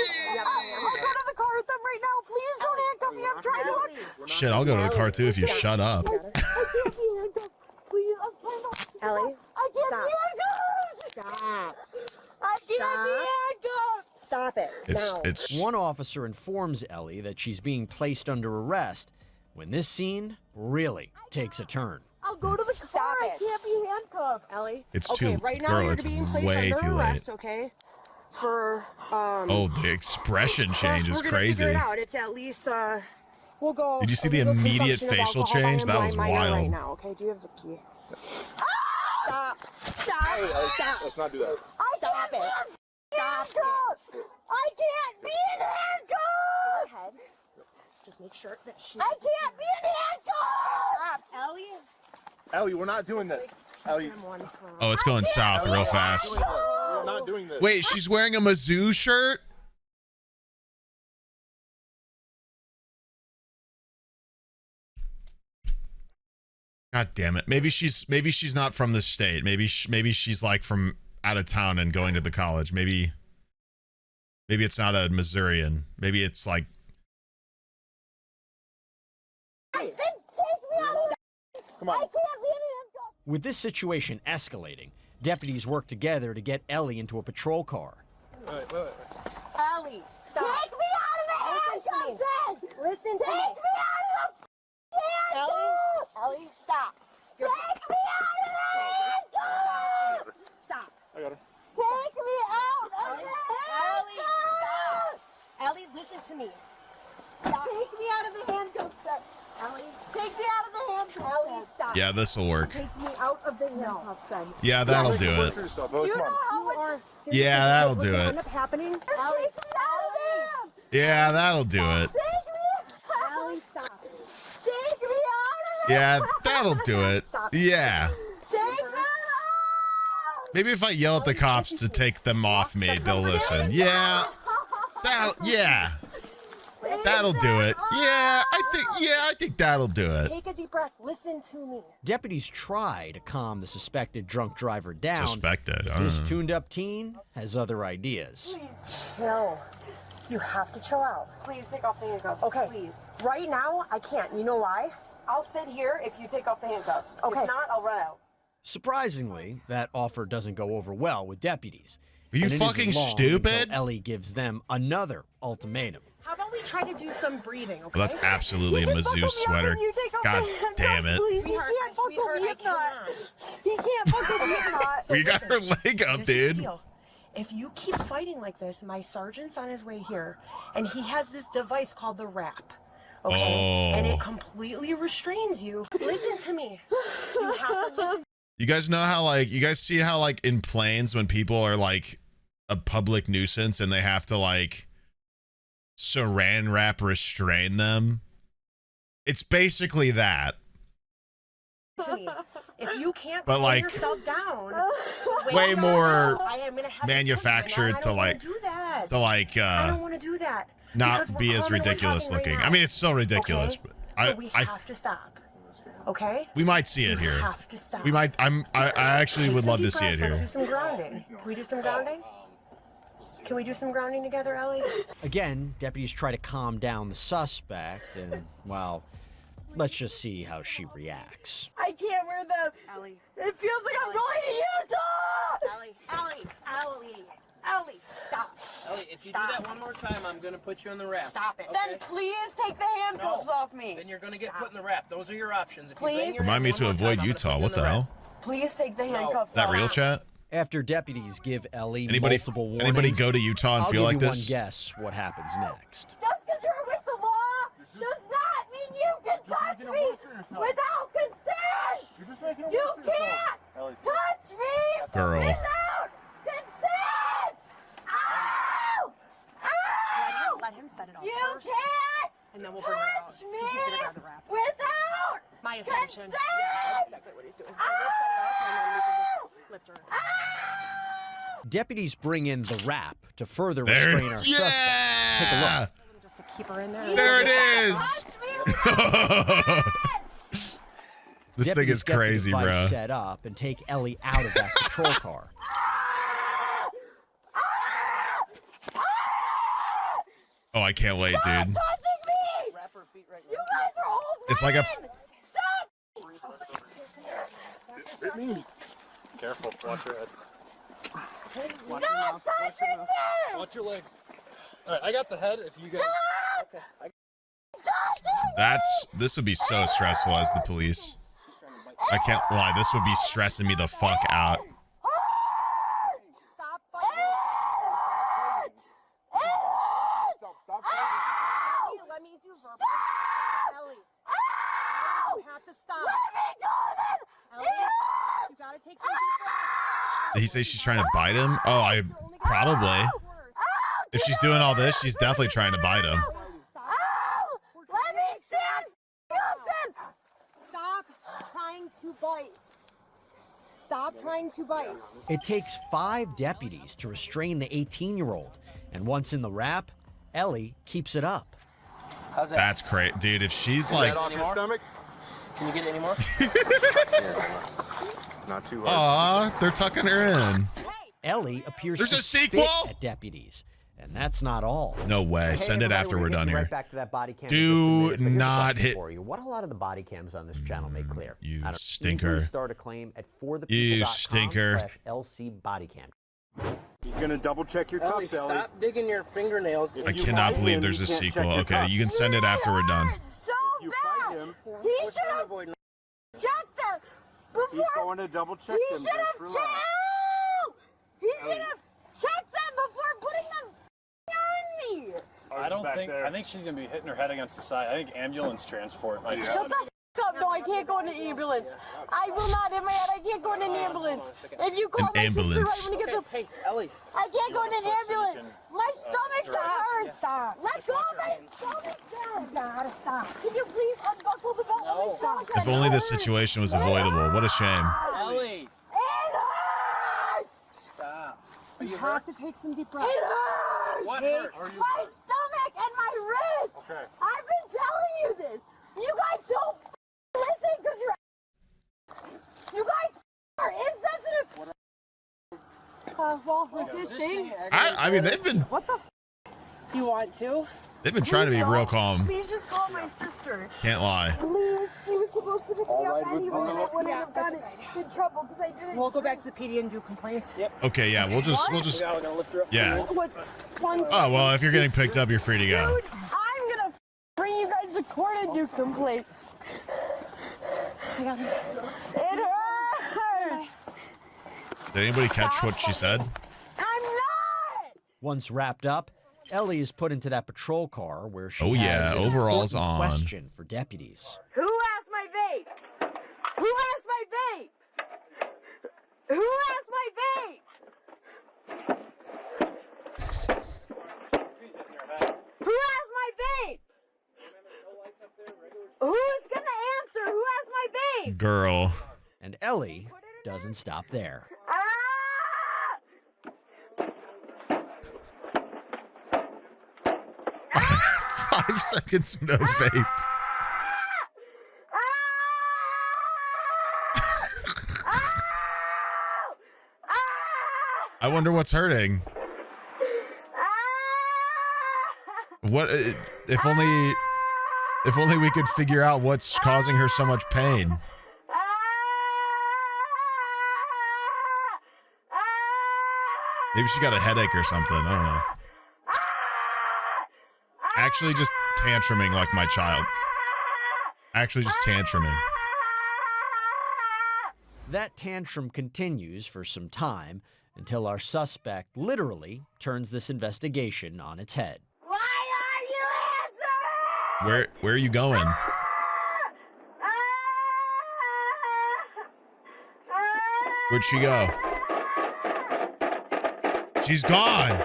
go to the car with them right now. Please don't handcuff me. I'm trying to.
Shit, I'll go to the car too if you shut up.
I can't be handcuffed. Please, I'm trying to. Ellie, I can't be handcuffed. Stop. I can't
Stop it.
It's
One officer informs Ellie that she's being placed under arrest when this scene really takes a turn.
I'll go to the car. I can't be handcuffed. Ellie.
It's
okay,
too
right now
girl,
you're
it's
being placed
way
under
too late.
arrest, okay? For
Oh, the expression change is
we're gonna
crazy.
figure it out. It's at least we'll go.
Did you see the
illegal
immediate
consumption of
facial
alcohol by
change?
a
That was
minor
wild.
Right now, okay? Do you have the key? Stop! Stop!
Hey,
Stop!
let's not do that.
Stop it! Stop it! I can't be in handcuffs! Go ahead. Just make sure that she. I can't be in handcuffs! Stop, Ellie.
Ellie, we're not doing this. Ellie.
Oh, it's going south real fast.
We're not doing this.
Wait, she's wearing a Mizzou shirt? God damn it. Maybe she's not from the state. Maybe she's like from out of town and going to the college. Maybe it's not a Missourian. Maybe it's like
Come on.
With this situation escalating, deputies work together to get Ellie into a patrol car.
Wait.
Ellie, stop. Take me out of the handcuffs then! Listen to me. Take me out of the handcuffs! Ellie, stop. Take me out of the handcuffs! Stop.
I got her.
Take me out of the handcuffs! Ellie, listen to me. Stop. Take me out of the handcuffs then. Ellie, take me out of the handcuffs. Ellie, stop.
yeah, this'll work.
Take me out of the handcuffs then.
Yeah, that'll do it.
Do you know how much?
Yeah, that'll do
What's
it.
end up happening? Ellie, take me out of there!
Yeah, that'll do it.
Ellie, stop. Take me out of there!
Yeah, that'll do it. Yeah.
Take me out!
Maybe if I yell at the cops to take them off me, they'll listen. Yeah. That'll do it. Yeah, I think that'll do it.
Take a deep breath. Listen to me.
Deputies try to calm the suspected drunk driver down.
Suspected.
This tuned-up teen has other ideas.
Chill. You have to chill out. Please take off the handcuffs. Okay. Please. Right now, I can't. You know why? I'll sit here if you take off the handcuffs. Okay. If not, I'll run out.
Surprisingly, that offer doesn't go over well with deputies.
Are you
And it isn't
fucking
long
stupid?
until Ellie gives them another ultimatum.
How about we try to do some breathing, okay?
Well, that's absolutely a Mizzou sweater. God damn it.
He can't buckle me if not. He can't buckle me if not.
We got her leg up, dude.
If you keep fighting like this, my sergeant's on his way here, and he has this device called the wrap. Okay?
Oh.
And it completely restrains you. Listen to me. You have to listen.
You guys know how, like, you guys see how, like, in planes when people are, like, a public nuisance and they have to, like, saran wrap restrain them? It's basically that.
To me. If you can't
But,
calm
like,
yourself down,
way more
I am gonna have
manufactured to, like,
I don't want to do that.
not
Because we're
be as
calm and we're
ridiculous
talking right
looking.
now.
I mean, it's still ridiculous,
Okay?
but
So we have to stop. Okay?
we might see it
You
here.
have to stop.
We might. I actually
Take
would
some
love to
deep
see it
breaths. Let's
here.
do some grounding. Can we do some grounding? Can we do some grounding together, Ellie?
Again, deputies try to calm down the suspect, and, well, let's just see how she reacts.
I can't wear them. Ellie. It feels like I'm going to Utah! Ellie, stop.
Ellie, if you do that one more time, I'm going to put you in the wrap.
Stop it.
Okay?
Then please take the handcuffs off me.
Then you're going to get put in the wrap. Those are your options. If
Please?
You bang your
Remind
head
me
one
to
more
avoid
time, I'm gonna
Utah.
put you
What
in
the
wrap.
hell?
Please take the handcuffs
Is that
off.
real, chat?
After deputies give Ellie
Anybody
multiple warnings,
anybody go to Utah and
I'll
feel
give
like
you
this?
one guess what happens next.
Just because you're with the law does not mean you can touch me without consent. You can't touch me
Girl.
without consent. Ow! Ow! Let him set it off You first. Can't and then we'll bring her out. Touch me without my assumption. Consent. Yeah, that's exactly what he's doing. So we'll set it up and then we can just lift her.
Deputies bring in the wrap to further
There-
restrain our suspect. Take a look.
Just to keep her in there.
There it is. This thing is
Deputies get the
crazy,
device
bro.
set up and take Ellie out of that patrol car.
Oh, I can't wait, dude.
Touching me! Wrap her feet right you guys are old
It's like a.
Stop!
Hit me. Careful, watch your head.
Stop touching me!
Watch your leg.
All right, I got the head. If you guys. Okay.
This would be so stressful as the police. I can't lie, this would be stressing me the fuck out.
Stop fighting. Let me do verbal. Ellie. You have to stop. Let me go then. Ellie, you gotta take some deep breaths.
Did he say she's trying to bite him? Oh, probably. If she's doing all this, she's definitely trying to bite him.
Let me stand. Stop trying to bite. Stop trying to bite.
It takes 5 deputies to restrain the 18-year-old, and once in the wrap, Ellie keeps it up.
How's that?
That's great, dude. If she's
Is
like,
that on your stomach? Can you get it anymore?
Not too hard.
aw, they're tucking her in.
Ellie appears
There's
to
a
spit
sequel?
at deputies, and that's not all.
No way.
Hey,
Send it
everybody,
after
we're
we're
gonna
done
get
here.
Right back to that body cam
Do
in just a minute, but here's a
not
question
hit.
for you. What a lot of the body cams on this channel make clear.
You
I don't
stinker.
Easily start a claim at
You stinker.
forthepeople.com/LCBodycam.
He's gonna double check your
Ellie,
cuffs, Ellie.
stop digging your fingernails.
I cannot believe there's a sequel. Okay, you can send it after we're done.
So bad. He should have checked them before.
He's going to double check
He
them.
should
Just
have
relax.
checked. He should have checked them before putting them on me.
I don't think. I think she's gonna be hitting her head against the side. I think ambulance transport might.
Shut the f up! No, I can't go in the ambulance. I will not in my head. I can't go in an ambulance. If you call my sister right when you get the.
Hey, Ellie.
I can't go in an ambulance. My stomach hurts. Stop. Let go of my stomach. You gotta stop. Can you please unbuckle the belt on my stomach?
If only this situation was avoidable. What a shame.
Ellie.
It hurts.
Stop.
You have to take some deep breaths. It hurts.
What hurts?
My stomach and my wrist.
Okay.
I've been telling you this. You guys don't listen because you guys are insensitive. Well, resisting.
I mean, they've been
What the f? You want to?
they've been trying to be real calm.
Please just call my sister.
Can't lie.
Please, she was supposed to pick me up anyway. I wouldn't have gotten in trouble because I didn't. We'll go back to the PD and do complaints. Yep.
Okay, yeah, we'll just yeah.
What? One.
Oh well, if you're getting picked up, you're free to go.
Dude, I'm gonna bring you guys to court and do complaints. It hurts.
Did anybody catch what she said?
I'm not.
Once wrapped up, Ellie is put into that patrol car where she
Oh, yeah,
has an
overalls
important
on.
question for deputies.
Who has my vape? Who has my vape? Who has my vape? Who has my vape? Who's gonna answer? Who has my vape?
Girl.
And Ellie doesn't stop there.
5 seconds, no vape. I wonder what's hurting. What if only we could figure out what's causing her so much pain. Maybe she got a headache or something. I don't know. Actually just tantruming like my child. Actually just tantruming.
That tantrum continues for some time until our suspect literally turns this investigation on its head.
Why are you answering?
Where are you going? Where'd she go? She's gone.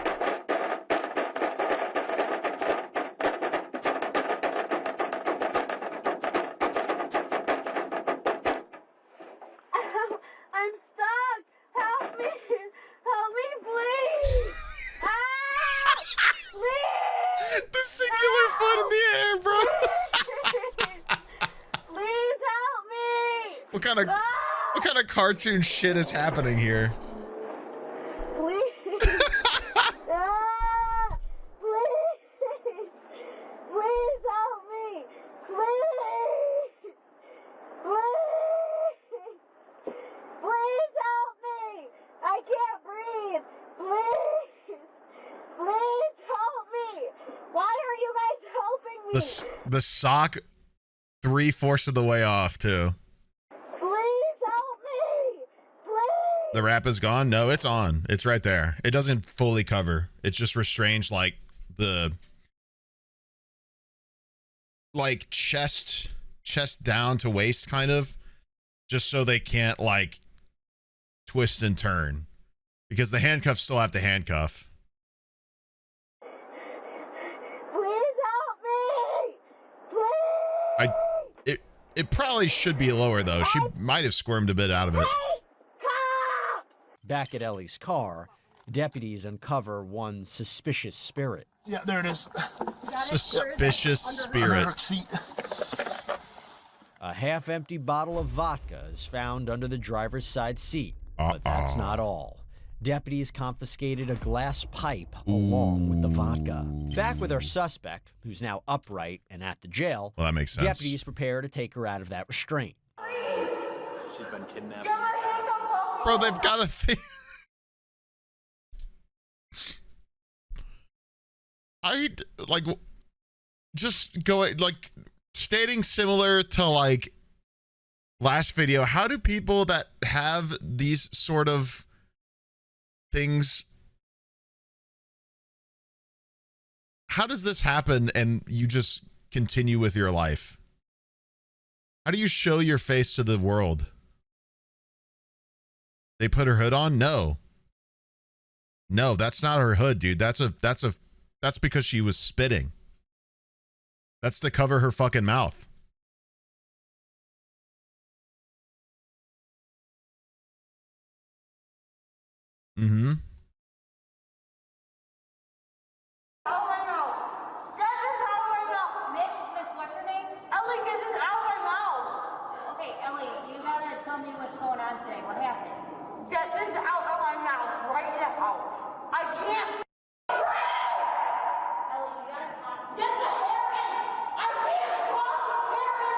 I'm stuck. Help me. Help me, please. Please.
The singular foot in the air, bro.
Please help me.
What kind of cartoon shit is happening here?
Please. Please. Please help me. Please. Please. Please help me. I can't breathe. Please. Please help me.
The sock 3/4 of the way off too.
Please help me! Please!
The wrap is gone? No, it's on. It's right there. It doesn't fully cover. It just restrains like the chest down to waist kind of, just so they can't like twist and turn, because the handcuffs still have to handcuff.
Please help me! Please!
It probably should be lower though. She might have squirmed a bit out of it.
Back at Ellie's car, deputies uncover one suspicious spirit.
Yeah, there it is.
Suspicious spirit.
A half-empty bottle of vodka is found under the driver's side seat, but that's not all. Deputies confiscated a glass pipe along with the vodka. Back with our suspect, who's now upright and at the jail,
well, that makes sense.
Deputies prepare to take her out of that restraint.
She's been kidnapped.
Bro, they've got a thing. Just going, like, stating similar to, like, last video, how do people that have these sort of things, how does this happen and you just continue with your life? How do you show your face to the world? They put her hood on? No, that's not her hood, dude. That's because she was spitting. That's to cover her fucking mouth. Mm-hmm.
Out of my mouth! Get this out of my mouth! Miss, what's your name? Ellie, get this out of my mouth! Okay, Ellie, you gotta tell me what's going on today. What happened? Get this out of my mouth right now! I can't breathe! Ellie, you gotta talk to me. Get the hair in! I can't talk hair in!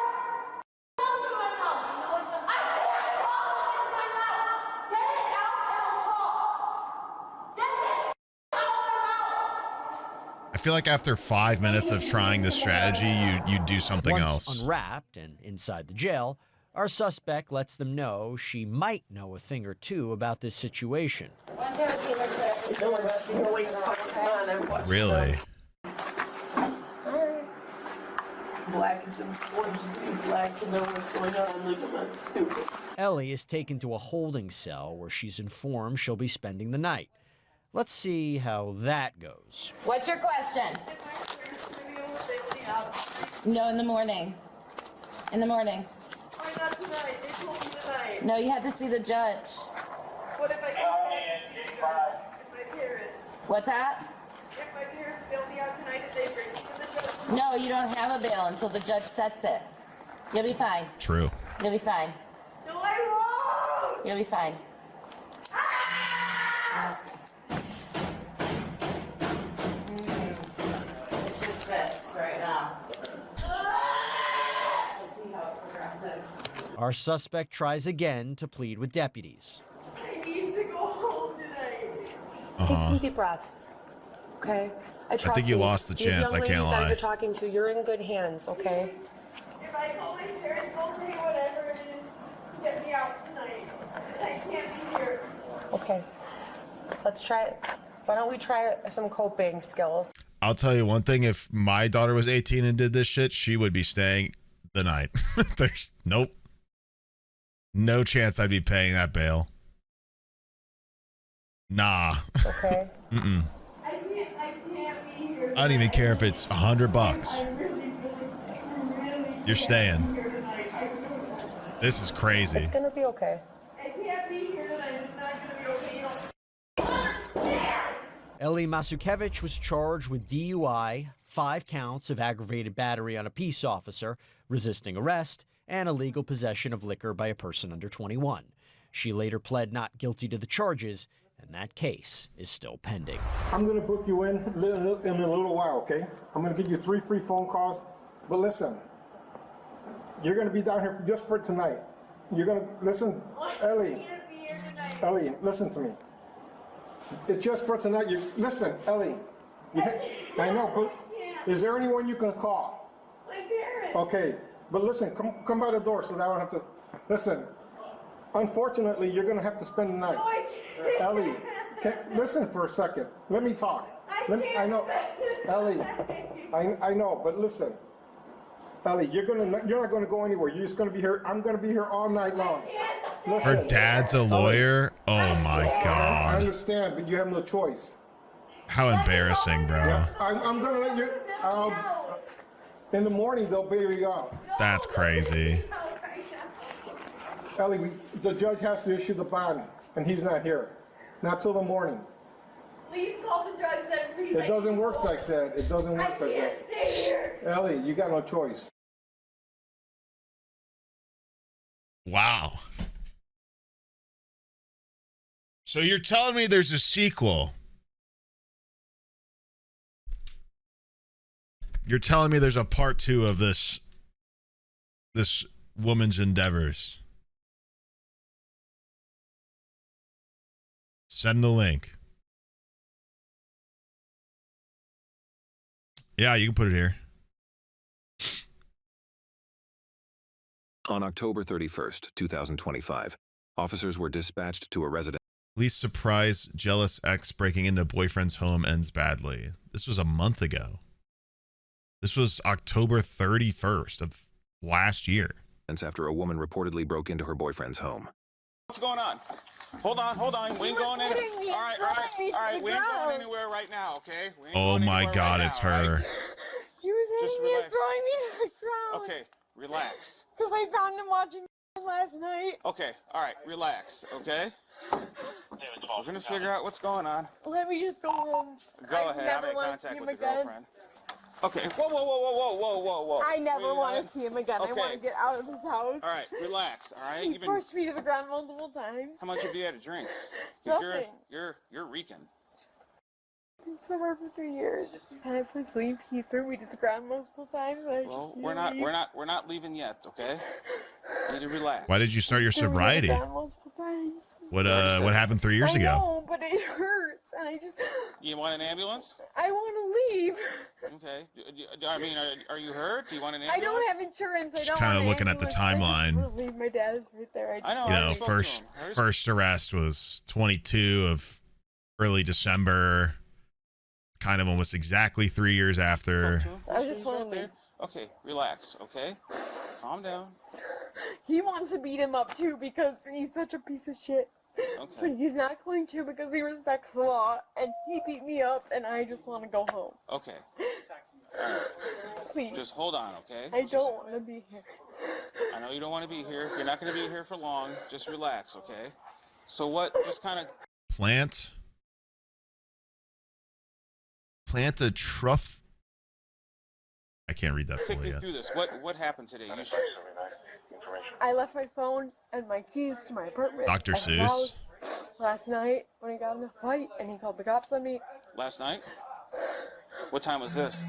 Out of my mouth! I can't talk in my mouth! Get it out and talk! Get it!
I feel like after 5 minutes of trying this strategy, you do something
Once
else.
unwrapped and inside the jail, our suspect lets them know she might know a thing or two about this situation.
Really?
Black is important to be black to know what's going on. Look, I'm not stupid.
Ellie is taken to a holding cell where she's informed she'll be spending the night. Let's see how that goes.
What's your question? No, in the morning. In the morning.
Why not tonight? They told me tonight.
No, you have to see the judge.
What if I can't see my parents?
What's that?
If my parents bail me out tonight, if they bring me to the judge?
No, you don't have a bail until the judge sets it. You'll be fine.
True.
You'll be fine.
No, I won't!
You'll be fine. It's just this right now. We'll see how it progresses.
Our suspect tries again to plead with deputies.
I need to go home tonight.
Take some deep breaths. Okay?
I think you lost the chance. I can't
These young ladies that
lie.
you're talking to, you're in good hands, okay?
If I call my parents, they'll say whatever it is to get me out tonight. I can't be here.
Okay. Let's try it. Why don't we try some coping skills?
I'll tell you one thing. If my daughter was 18 and did this shit, she would be staying the night. There's no chance I'd be paying that bail. Nah.
Okay.
Mm-mm.
I can't be here.
I don't even care if it's $100.
I really
You're staying. This is crazy.
It's gonna be okay.
I can't be here tonight. It's not gonna be okay. You don't
Ellie Masukevich was charged with DUI, 5 counts of aggravated battery on a peace officer, resisting arrest, and illegal possession of liquor by a person under 21. She later pled not guilty to the charges, and that case is still pending.
I'm going to book you in a little while, okay? I'm going to give you 3 free phone calls. But listen, you're going to be down here just for tonight. You're going to listen, Ellie. Ellie, listen to me. It's just for tonight. Listen, Ellie. I know, but is there anyone you can call? Okay, but listen, come by the door so that I don't have to. Listen, unfortunately, you're gonna have to spend the night.
No, I can't.
Ellie, listen for a second. Let me talk. I know, Ellie. I know, but listen, Ellie, you're not gonna go anywhere. You're just gonna be here. I'm gonna be here all night long. Listen,
Her dad's a lawyer. Oh my
I
god.
understand, but you have no choice.
How embarrassing, bro.
Yeah, I'm gonna let you. In the morning, they'll bail you out.
That's crazy.
Ellie, the judge has to issue the bond, and he's not here. Not till the morning.
Please call the judge then, please.
It doesn't work like that. It doesn't work like that.
I can't stay here.
Ellie, you got no choice.
Wow. So you're telling me there's a sequel? You're telling me there's a part 2 of this woman's endeavors? Send the link. Yeah, you can put it here.
On October 31st, 2025, officers were dispatched to a residence.
Police surprise jealous ex breaking into boyfriend's home ends badly. This was a month ago. This was October 31st of last year.
After a woman reportedly broke into her boyfriend's home.
What's going on? Hold on. We ain't going in. All right. We ain't going anywhere right now, okay?
Oh my god, it's her.
He was hitting me and throwing me to the ground.
Okay, relax.
Because I found him watching last night.
Okay, all right, relax, okay? We're gonna figure out what's going on.
Let me just go home.
Go ahead, I'm in contact with your girlfriend. Okay, whoa.
I never want to see him again.
Okay.
I want to get out of this house.
All right, relax, all right?
He pushed me to the ground multiple times.
How much have you had to drink? 'Cause
Nothing.
You're reeking.
I've been somewhere for 3 years. Can I please leave? He threw me to the ground multiple times. And I just
We're not leaving yet, okay? You need to relax.
Why did you start your sobriety?
Multiple times.
What happened 3 years ago?
I know, but it hurts, and I just.
You want an ambulance?
I want to leave.
Okay. I mean, are you hurt? Do you want an ambulance?
I don't have insurance. I don't.
Kind of looking at the timeline.
I just leave. My dad is right there.
I know.
You know, first arrest was 22 of early December. Kind of almost exactly 3 years after.
I just want to leave.
Okay, relax, okay? Calm down.
He wants to beat him up too because he's such a piece of shit.
Okay.
But he's not going to because he respects the law, and he beat me up, and I just want to go home.
Okay.
Please.
Just hold on, okay?
I don't want to be here.
I know you don't want to be here. You're not going to be here for long. Just relax, okay? So what, just kind of...
Plant a truff. I can't read that
Take
fully
me
yet.
through this. What happened today?
I left my phone and my keys to my apartment
Dr.
at his
Seuss.
house last night when he got in a fight and he called the cops on me.
Last night? What time was this?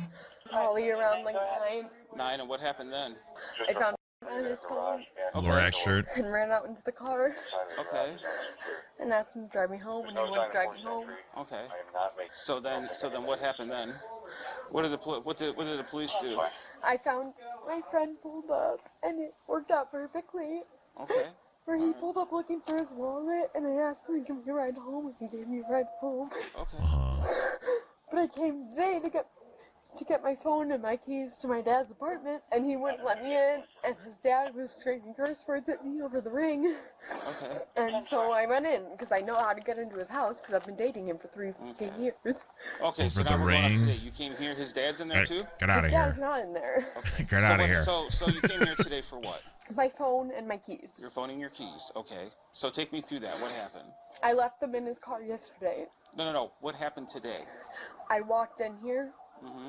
Probably around like 9.
9, and what happened then?
I found on his phone.
Lorax shirt.
And ran out into the car.
Okay.
And asked him to drive me home, and he wouldn't drive me home.
Okay. So then what happened then? What did the police do?
I found my friend pulled up, and it worked out perfectly.
Okay.
Where he pulled up looking for his wallet, and I asked him to give me a ride home, and he gave me a ride home.
Okay.
But I came today to get my phone and my keys to my dad's apartment, and he wouldn't let me in, and his dad was screaming curse words at me over the ring.
Okay.
And so I went in, because I know how to get into his house, because I've been dating him for 3 fucking years.
Okay, so now we're going up today. You came here, his dad's in there too?
Get out of
His
here.
dad's not in there.
Get out of here.
So you came here today for what?
My phone and my keys.
Your phone and your keys. Okay. So take me through that. What happened?
I left them in his car yesterday.
No. What happened today?
I walked in here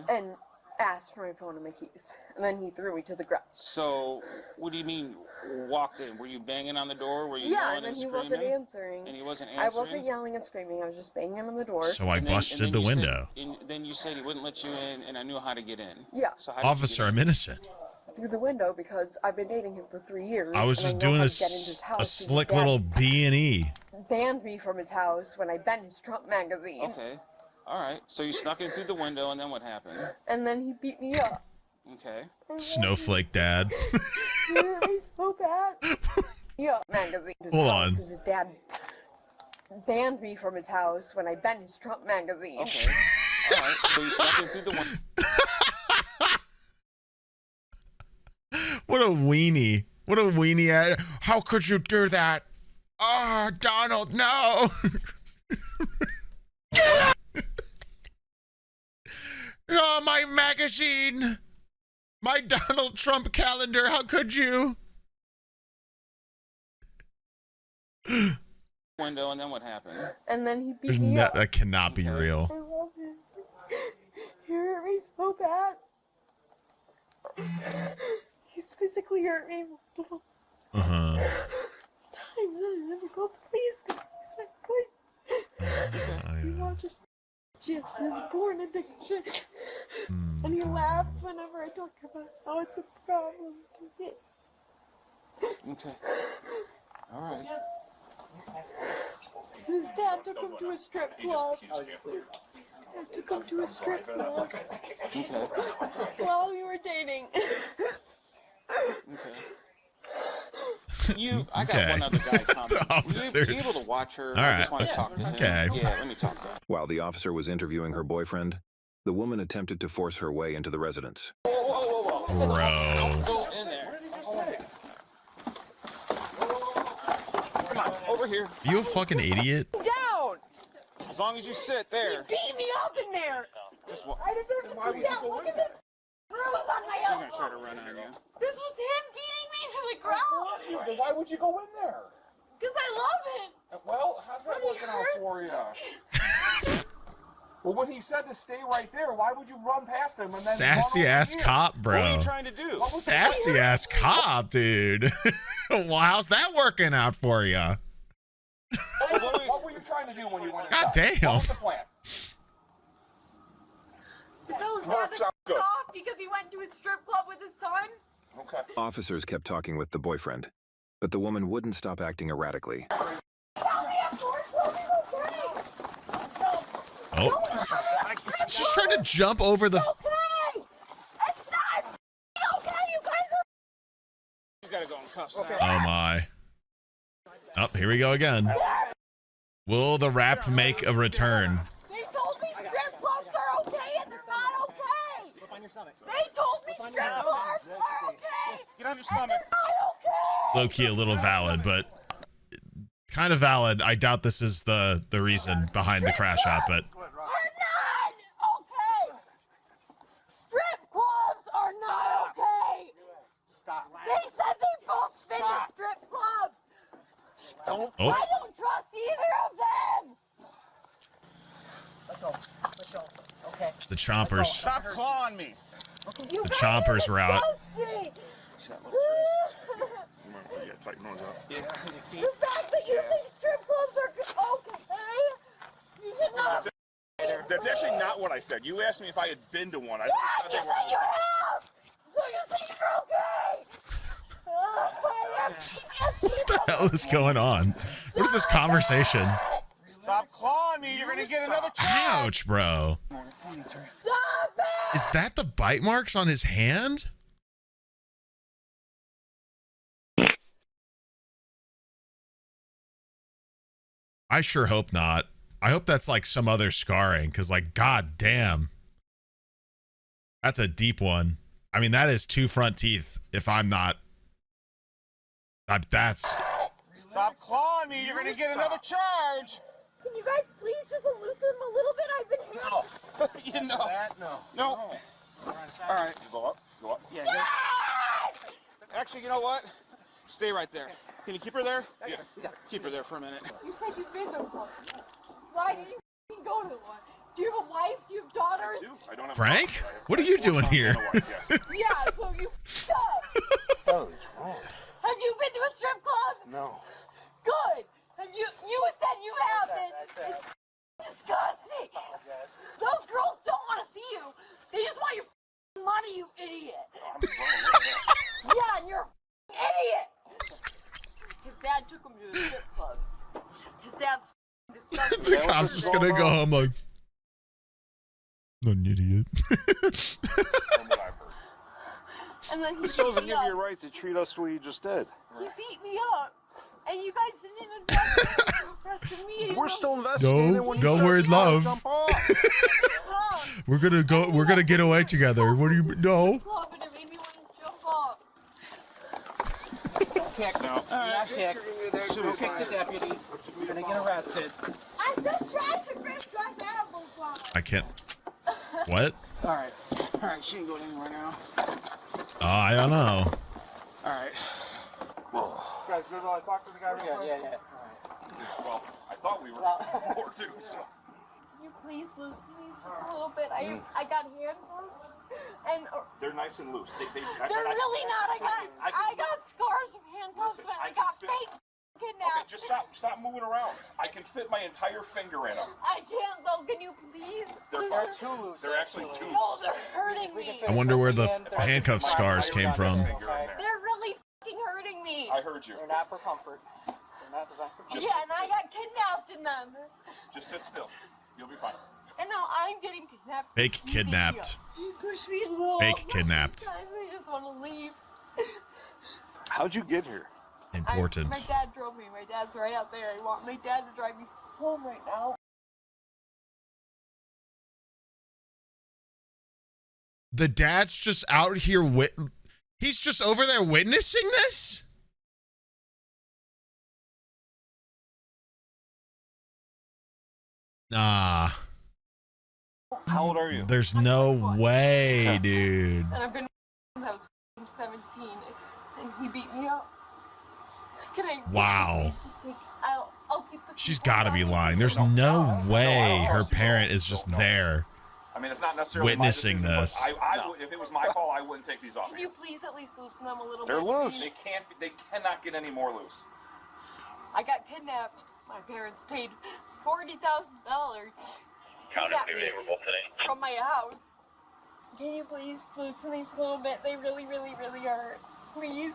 and asked for my phone and my keys, and then he threw me to the ground.
So, what do you mean walked in? Were you banging on the door? Were you
Yeah,
yelling
and then
and
he
screaming?
wasn't answering.
And he wasn't answering?
I wasn't yelling and screaming. I was just banging on the door.
So I busted the window.
And then you said he wouldn't let you in, and I knew how to get in.
Yeah.
So how did
Officer, I'm innocent.
Through the window because I've been dating him for 3 years.
I was just doing a slick little B&E.
Banned me from his house when I banned his Trump magazine.
Okay. All right. So you snuck in through the window, and then what happened?
And then he beat me up.
Okay.
Snowflake dad.
You hurt me so bad. Yeah, magazine.
Hold on.
Because his dad banned me from his house when I bent his Trump magazine.
Okay. All right. So you snuck in through the window.
What a weenie. What a weenie. How could you do that? Oh, Donald, no. Oh, my magazine. My Donald Trump calendar. How could you?
Window, and then what happened?
And then he beat me up.
That cannot be real.
I love him. He hurt me so bad. He's physically hurt me multiple times. I never called the police because he's my boy. He watches shit. He's born into shit. And he laughs whenever I talk about how it's a problem.
Okay. All right.
His dad took him to a strip club. His dad took him to a strip club.
Okay.
While we were dating.
Okay. I got one other guy coming. Will you be able to watch her?
All right.
I just want to talk to him.
Okay.
Yeah, let me talk to him.
While the officer was interviewing her boyfriend, the woman attempted to force her way into the residence.
Whoa.
Bro.
Go in there. Come on, over here.
You a fucking idiot?
Down!
As long as you sit there.
He beat me up in there!
Just what?
I deserve to sit down. Look at this bruise on my
He's
elbow.
gonna try to run on you.
This was him beating me to the ground.
Then why would you go in there?
Because I love him.
Well, how's that working out for you? Well, when he said to stay right there, why would you run past him and then
Sassy
run over
ass
here?
cop, bro.
What are you trying to do?
Sassy ass cop, dude. Well, how's that working out for you?
What were you trying to do when you went inside?
God damn.
What was the plan?
To tell his dad to
Sounds good.
off because he went to a strip club with his son.
Okay.
Officers kept talking with the boyfriend, but the woman wouldn't stop acting erratically.
Oh. She's just trying to jump over the...
Okay! It's not okay, you guys are...
You gotta go in cuffs.
Okay.
Oh, my. Oh, here we go again. Will the rap make a return?
They told me strip clubs are okay and they're not okay!
Look on your stomach.
They told me strip clubs are okay!
Get on your stomach.
Not okay!
Low-key a little valid, but kind of valid. I doubt this is the reason behind the crash out, but...
Are not okay! Strip clubs are not okay!
Stop.
They said they both been to strip clubs!
Oh.
I don't trust either of them!
Let go. Okay.
The chompers.
Stop clawing me.
You
The chompers were out.
Yeah, tighten those up.
Yeah.
The fact that you think strip clubs are okay, you should not.
That's actually not what I said. You asked me if I had been to one. I
Yeah, you said you have! So you think you're okay!
What the hell is going on? What is this conversation?
Stop clawing me. You're gonna get another charge.
Ouch, bro.
Stop it!
Is that the bite marks on his hand? I sure hope not. I hope that's like some other scarring, because like, god damn. That's a deep one. I mean, that is 2 front teeth, if I'm not... That's...
Stop clawing me. You're gonna get another charge.
Can you guys please just loosen them a little bit? I've been hitting.
You know.
That, no.
No. All right.
Go up. Go up.
Yeah. Actually, you know what? Stay right there. Can you keep her there? Yeah. Keep her there for a minute.
You said you've been to one. Why did you go to one? Do you have a wife? Do you have daughters?
I don't have
Frank? What are you doing here?
Yeah, so you f***ed up. Have you been to a strip club?
No.
Good. Have you said you haven't. It's disgusting. Those girls don't want to see you. They just want your money, you idiot. Yeah, and you're a idiot. His dad took him to a strip club. His dad's disgusting.
The cop's just gonna go home like... Not an idiot.
And then he
This
beat
doesn't
me
give
up.
you a right to treat us the way you just did.
He beat me up. And you guys didn't invest in me.
We're still investigating when you
Go
start
where
trying to
love.
jump off.
We're gonna get away together. What do you no?
Club and it made me want to jump off.
Kick. No. Not kick. Should kick the deputy. You're gonna get arrested.
I'm just trying to fix my applesauce.
I can't. What?
Alright. Alright, she ain't going anywhere now.
I don't know.
Alright. Guys, good. I talked to the guy real quick. Yeah.
Well, I thought we were before too. So.
Can you please loosen these just a little bit? I got handcuffs and
They're nice and loose. They're
really not. I got scars from handcuffs,
Listen,
man. I
I
got
can fit-
fake kidnapped.
Okay, just stop moving around. I can fit my entire finger in them.
I can't though. Can you please?
They're far too loose. They're actually too
No,
loose.
they're hurting me.
I wonder where the handcuff scars came from.
They're really fucking hurting me.
I heard you.
They're not for comfort. They're not designed for comfort.
Yeah, and I got kidnapped in them.
Just sit still. You'll be fine.
And now I'm getting kidnapped.
Fake kidnapped.
You push me a little.
Fake kidnapped.
Sometimes I just want to leave.
How'd you get here?
Important.
My dad drove me. My dad's right out there. I want my dad to drive me home right now.
The dad's just out here he's just over there witnessing this? Nah.
How old are you?
There's no way, dude.
And I've been since I was 17, and he beat me up. Can I?
Wow.
Please just take. I'll keep the.
She's gotta be lying. There's no way her parent is just there
I mean, it's not necessarily
witnessing
my decision,
this.
but I would, if it was my call, I wouldn't take these off.
Can you please at least loosen them a little
They're
bit?
loose.
Please?
They cannot get any more loose.
I got kidnapped. My parents paid $40,000. From my house. Can you please loosen these a little bit? They really, really, really hurt. Please.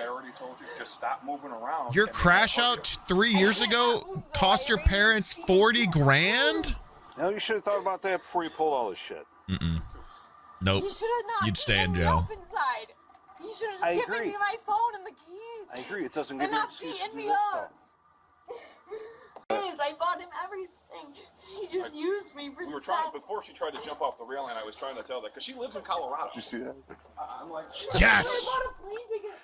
I already told you, just stop moving around.
Your crash out 3 years ago cost your parents 40 grand?
No, you should have thought about that before you pulled all this shit.
Nope.
You should have not
You'd stay in
beaten me
jail.
up inside. You should have
I
just given
agree.
me my phone and the keys.
I agree. It doesn't
And
give you an
not
excuse to
beating
do
me
this
up. I bought him everything. He just used me for
We were trying,
stuff.
before she tried to jump off the railing, I was trying to tell that, because she lives in Colorado. Did you see that? I'm like,
Yes!
I bought a plane ticket.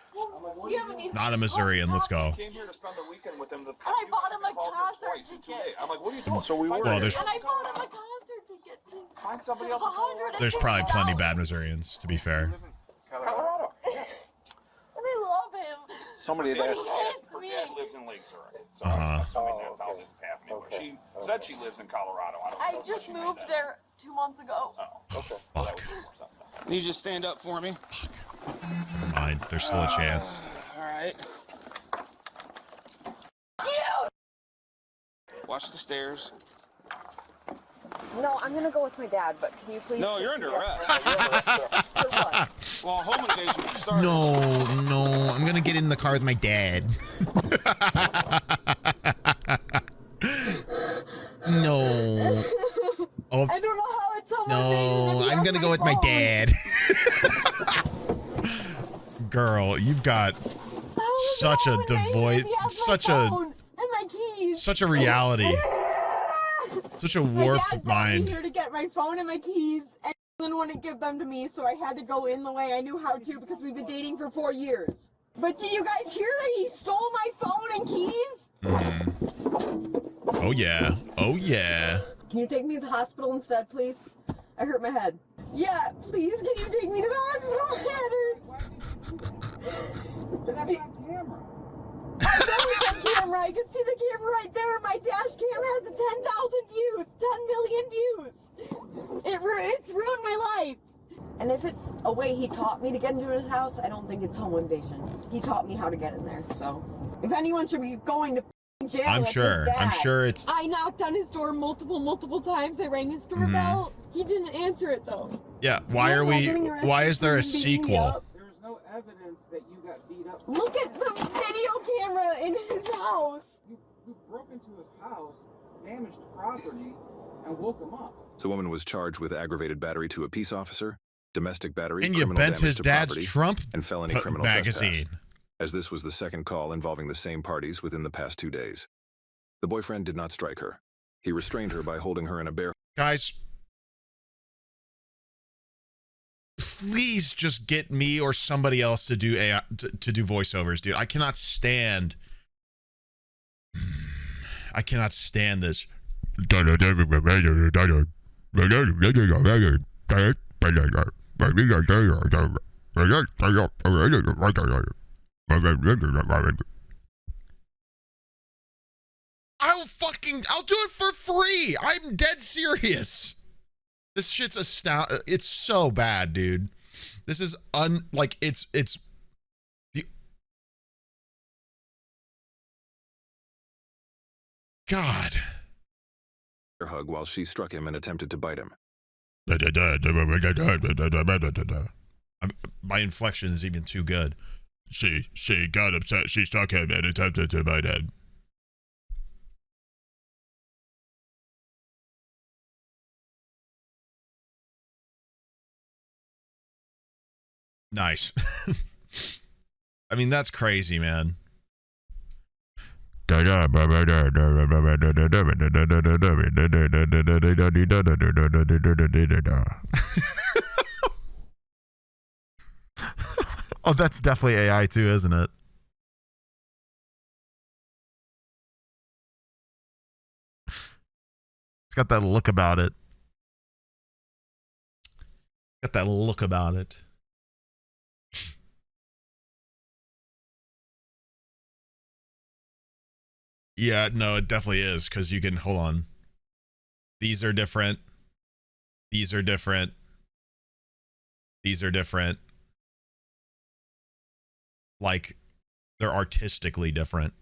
You haven't even
Not a Missourian. Let's go.
came here to spend the weekend with them.
And I bought him a concert ticket.
I'm like, what are you doing? So we were.
Well, there's
And I bought him a concert ticket too.
Find somebody else.
there's probably plenty bad Missourians, to be fair.
Colorado.
And I love him.
Somebody had
And
asked.
he hates
Her
me.
dad lives in Lakes, alright. So
Uh-huh.
I'm assuming that's how this is happening. But she said she lives in Colorado. I don't know.
I just moved there 2 months ago.
Oh, okay.
Fuck.
Can you just stand up for me?
Fine. There's still a chance.
Alright. Watch the stairs.
No, I'm gonna go with my dad, but can you please?
No, you're under arrest. Well, home invasion started.
No, I'm gonna get in the car with my dad. No. Oh,
I don't know how it's on
no, I'm gonna go with my dad. Girl, you've got such a devoid, such a reality, such a warped mind.
Here to get my phone and my keys, and didn't want to give them to me, so I had to go in the way I knew how to because we've been dating for 4 years. But did you guys hear that he stole my phone and keys?
Oh yeah, oh yeah.
Can you take me to the hospital instead, please? I hurt my head. Yeah, please, can you take me to the hospital? My head hurts.
That's on camera.
I know it's on camera. I can see the camera right there. My dash cam has 10,000 views, 10 million views. It's ruined my life. And if it's a way he taught me to get into his house, I don't think it's home invasion. He taught me how to get in there. So, if anyone should be going to jail,
I'm
it's
sure.
his dad.
I'm sure it's.
I knocked on his door multiple times. I rang his doorbell. He didn't answer it though.
Yeah. Why are we? Why is there a sequel?
There's no evidence that you got beat up.
Look at the video camera in his house.
You broke into his house, damaged property, and woke him up.
The woman was charged with aggravated battery to a peace officer domestic battery,
And you
criminal
bent
damage
his
to
dad's
property,
Trump
and felony criminal
magazine.
trespass, as this was the second call involving the same parties within the past 2 days. The boyfriend did not strike her. He restrained her by holding her in a bare...
Guys, please just get me or somebody else to do AI, to do voiceovers, dude. I cannot stand this. I'll do it for free. I'm dead serious. This shit's it's so bad, dude. This is it's the God.
hug while she struck him and attempted to bite him.
My inflection is even too good. She got upset. She struck him and attempted to bite him. Nice. I mean, that's crazy, man. Oh, that's definitely AI too, isn't it? It's got that look about it. Got that look about it. Yeah, no, it definitely is, because you can, hold on. These are different. These are different. These are different. Like, they're artistically different.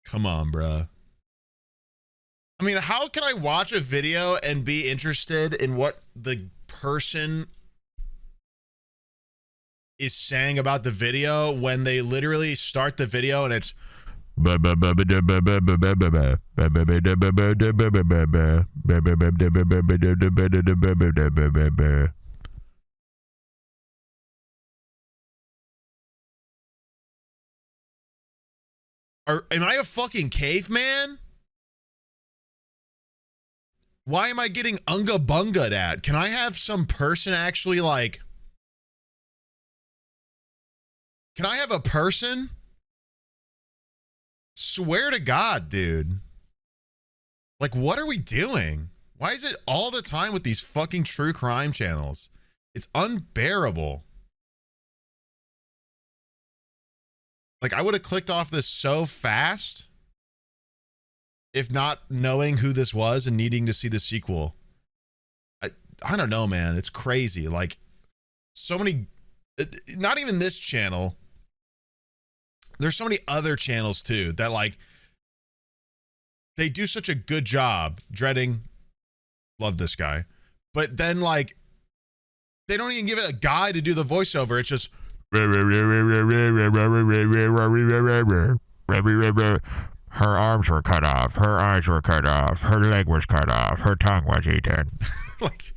Come on, bruh. I mean, how can I watch a video and be interested in what the person is saying about the video when they literally start the video and it's am I a fucking caveman? Why am I getting unga bunga'd at? Can I have some person actually like... Can I have a person? Swear to God, dude. Like, what are we doing? Why is it all the time with these fucking true crime channels? It's unbearable. Like, I would have clicked off this so fast if not knowing who this was and needing to see the sequel. I don't know, man. It's crazy. Like, so many, not even this channel. There's so many other channels too that like, they do such a good job. Dreading, love this guy. But then like, they don't even give it a guy to do the voiceover. It's just, her arms were cut off. Her eyes were cut off. Her leg was cut off. Her tongue was eaten. Like,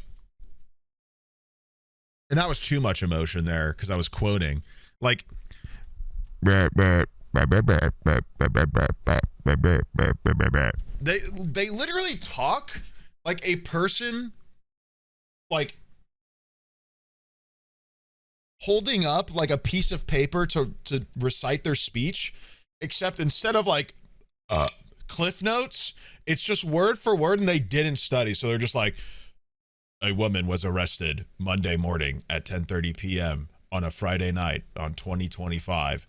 and that was too much emotion there because I was quoting. Like, they literally talk like a person, like holding up like a piece of paper to recite their speech, except instead of like Cliff Notes, it's just word for word, and they didn't study. So they're just like, a woman was arrested Monday morning at 10:30 p.m. on a Friday night on 2025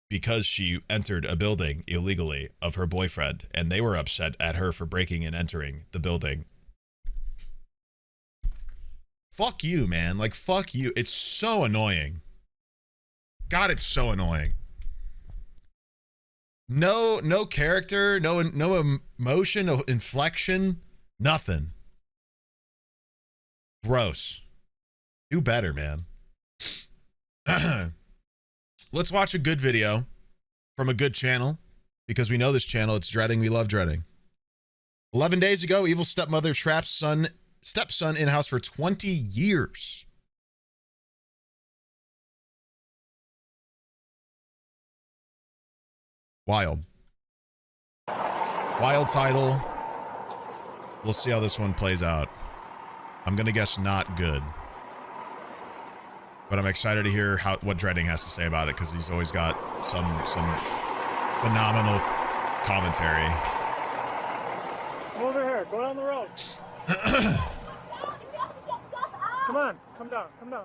because she entered a building illegally of her boyfriend, and they were upset at her for breaking and entering the building. Fuck you, man. Like, fuck you. It's so annoying. God, it's so annoying. No character, no emotion, no inflection, nothing. Gross. Do better, man. Let's watch a good video from a good channel because we know this channel. It's dreading. We love dreading. 11 days ago, evil stepmother traps stepson in house for 20 years. Wild. Wild title. We'll see how this one plays out. I'm going to guess not good. But I'm excited to hear what Dreading has to say about it, because he's always got some phenomenal commentary.
Come over here. Go down the road. Come on. Come down. Come down.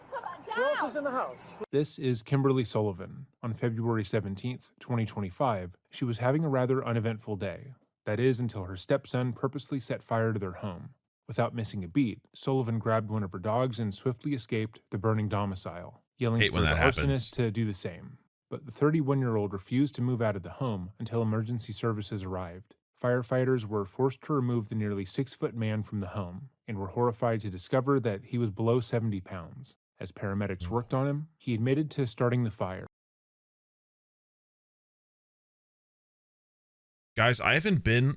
Who else is in the house?
This is Kimberly Sullivan. On February 17th, 2025, she was having a rather uneventful day. That is, until her stepson purposely set fire to their home. Without missing a beat, Sullivan grabbed one of her dogs and swiftly escaped the burning domicile, yelling for the arsonist to do the same. But the 31-year-old refused to move out of the home until emergency services arrived. Firefighters were forced to remove the nearly 6-foot man from the home and were horrified to discover that he was below 70 pounds. As paramedics worked on him, he admitted to starting the fire.
Guys, I haven't been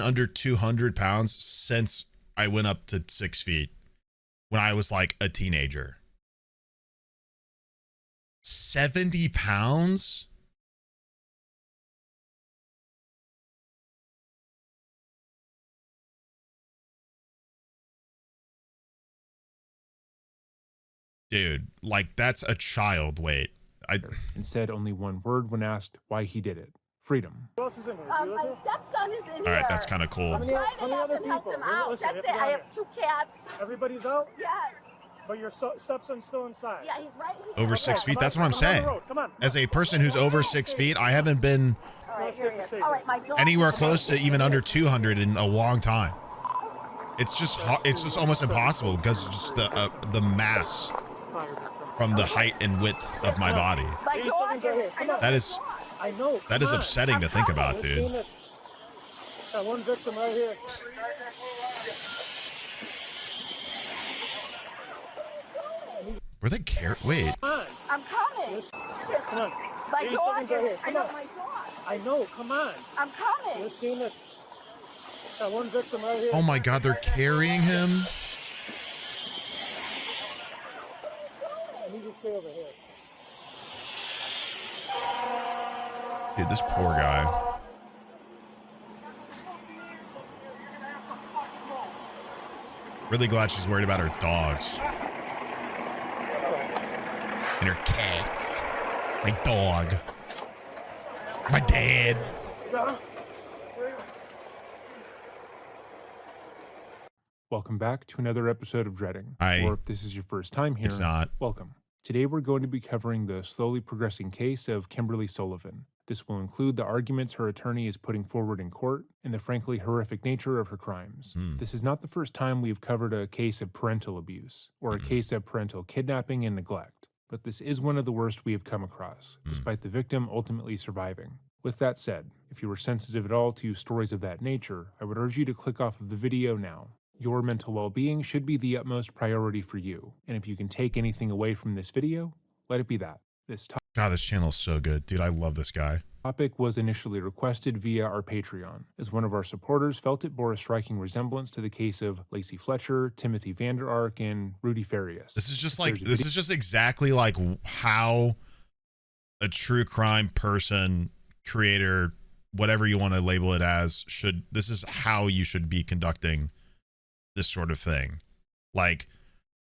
under 200 pounds since I went up to 6 feet when I was like a teenager. 70 pounds? Dude, like that's a child weight.
And said only one word when asked why he did it. Freedom.
Who else is in here?
My stepson is in here.
All right, that's kind of cool.
How many other
help
people?
them out.
Listen,
That's it. I have 2 cats.
Everybody's out?
Yes.
But your stepson's still inside?
Yeah, he's right.
Over 6 feet? That's what I'm saying. As a person who's over 6 feet, I haven't been anywhere close to even under 200 in a long time. It's just almost impossible because just the mass from the height and width of my body. That is upsetting to think about, dude.
That one victim right here.
Were they wait.
I'm coming.
Come on.
My dog is.
I know my dog. I know. Come on.
I'm coming.
You're seeing it. That one victim right here.
Oh my God, they're carrying him.
I need you to stay over here.
Dude, this poor guy. Really glad she's worried about her dogs. And her cats. My dog. My dad.
Welcome back to another episode of Dreading. Or if this is your first time here,
it's not.
Welcome. Today we're going to be covering the slowly progressing case of Kimberly Sullivan. This will include the arguments her attorney is putting forward in court and the frankly horrific nature of her crimes. This is not the first time we've covered a case of parental abuse or a case of parental kidnapping and neglect, but this is one of the worst we have come across, despite the victim ultimately surviving. With that said, if you are sensitive at all to stories of that nature, I would urge you to click off of the video now. Your mental well-being should be the utmost priority for you, and if you can take anything away from this video, let it be that.
God, this channel is so good. Dude, I love this guy.
Topic was initially requested via our Patreon, as one of our supporters felt it bore a striking resemblance to the case of Lacey Fletcher, Timothy Vander Ark, and Rudy Farias.
This is just exactly like how a true crime person, creator, whatever you want to label it as, this is how you should be conducting this sort of thing. Like,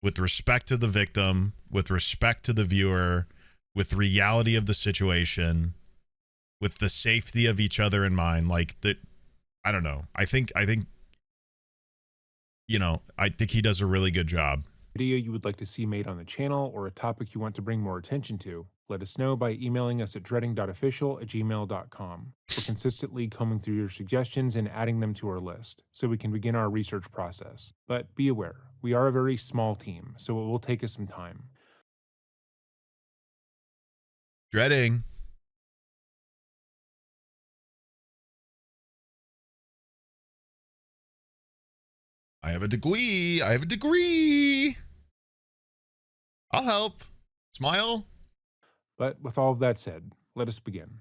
with respect to the victim, with respect to the viewer, with reality of the situation, with the safety of each other in mind. Like, that, I don't know. I think he does a really good job.
Video you would like to see made on the channel or a topic you want to bring more attention to, let us know by emailing us at dreading.official@gmail.com. We're consistently combing through your suggestions and adding them to our list so we can begin our research process. But be aware, we are a very small team, so it will take us some time.
Dreading. I have a degree. I'll help. Smile.
But with all of that said, Let us begin.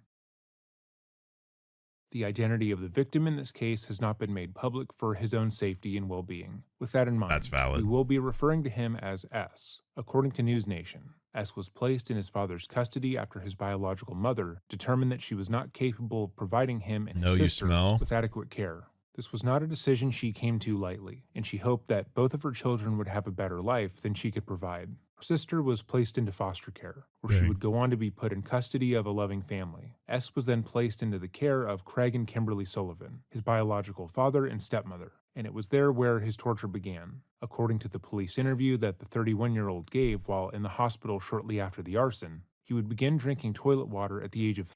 The identity of the victim in this case has not been made public for his own safety and well-being. With that in mind,
That's valid.
we will be referring to him as S. According to News Nation, S was placed in his father's custody after his biological mother determined that she was not capable of providing him and his sister with adequate care. This was not a decision she came to lightly, and she hoped that both of her children would have a better life than she could provide. Her sister was placed into foster care, where she would go on to be put in custody of a loving family. S was then placed into the care of Craig and Kimberly Sullivan, his biological father and stepmother, and it was there where his torture began. According to the police interview that the 31-year-old gave while in the hospital shortly after the arson, he would begin drinking toilet water at the age of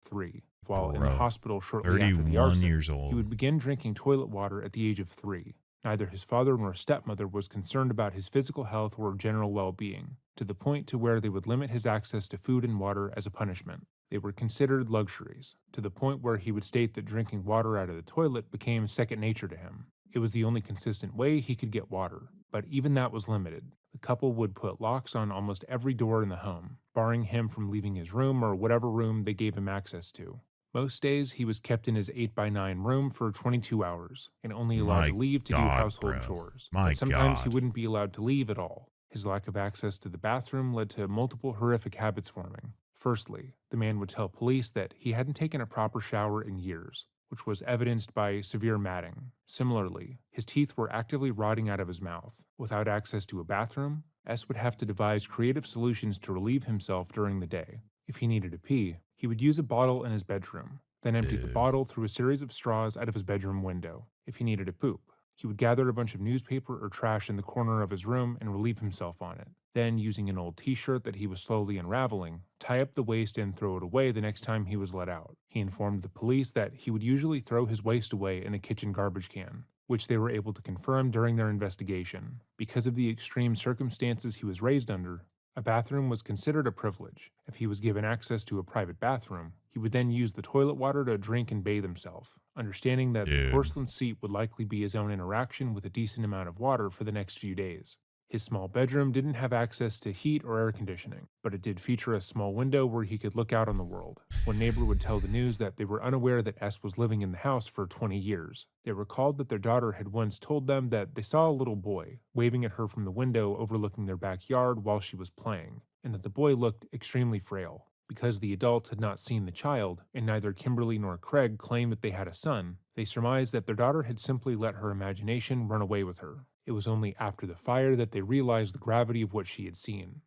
3. While in the hospital shortly after the arson,
years old.
he would begin drinking toilet water at the age of 3. Neither his father nor stepmother was concerned about his physical health or general well-being, to the point to where they would limit his access to food and water as a punishment. They were considered luxuries, to the point where he would state that drinking water out of the toilet became second nature to him. It was the only consistent way he could get water, but even that was limited. The couple would put locks on almost every door in the home, barring him from leaving his room or whatever room they gave him access to. Most days, he was kept in his 8x9 room for 22 hours and only allowed to leave to do household chores. But sometimes he wouldn't be allowed to leave at all. His lack of access to the bathroom led to multiple horrific habits forming. Firstly, the man would tell police that he hadn't taken a proper shower in years, which was evidenced by severe matting. Similarly, his teeth were actively rotting out of his mouth. Without access to a bathroom, S would have to devise creative solutions to relieve himself during the day. If he needed to pee, he would use a bottle in his bedroom, then empty the bottle through a series of straws out of his bedroom window. If he needed to poop, he would gather a bunch of newspaper or trash in the corner of his room and relieve himself on it. Then, using an old t-shirt that he was slowly unraveling, tie up the waste and throw it away the next time he was let out. He informed the police that he would usually throw his waste away in the kitchen garbage can, which they were able to confirm during their investigation. Because of the extreme circumstances he was raised under, a bathroom was considered a privilege. If he was given access to a private bathroom, he would then use the toilet water to drink and bathe himself, understanding that the porcelain seat would likely be his own interaction with a decent amount of water for the next few days. His small bedroom didn't have access to heat or air conditioning, but it did feature a small window where he could look out on the world. One neighbor would tell the news that they were unaware that S was living in the house for 20 years. They recalled that their daughter had once told them that they saw a little boy waving at her from the window overlooking their backyard while she was playing, and that the boy looked extremely frail. Because the adults had not seen the child, and neither Kimberly nor Craig claimed that they had a son, they surmised that their daughter had simply let her imagination run away with her. It was only after the fire that they realized the gravity of what she had seen.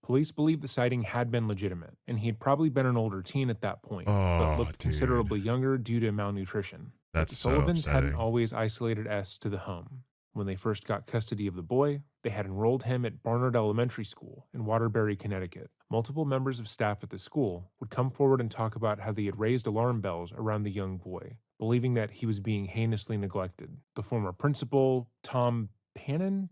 Police believe the sighting had been legitimate, and he had probably been an older teen at that point, but looked considerably younger due to malnutrition.
That's
the Sullivans
so
hadn't
upsetting.
always isolated S to the home. When they first got custody of the boy, they had enrolled him at Barnard Elementary School in Waterbury, Connecticut. Multiple members of staff at the school would come forward and talk about how they had raised alarm bells around the young boy, believing that he was being heinously neglected. The former principal, Tom Panon,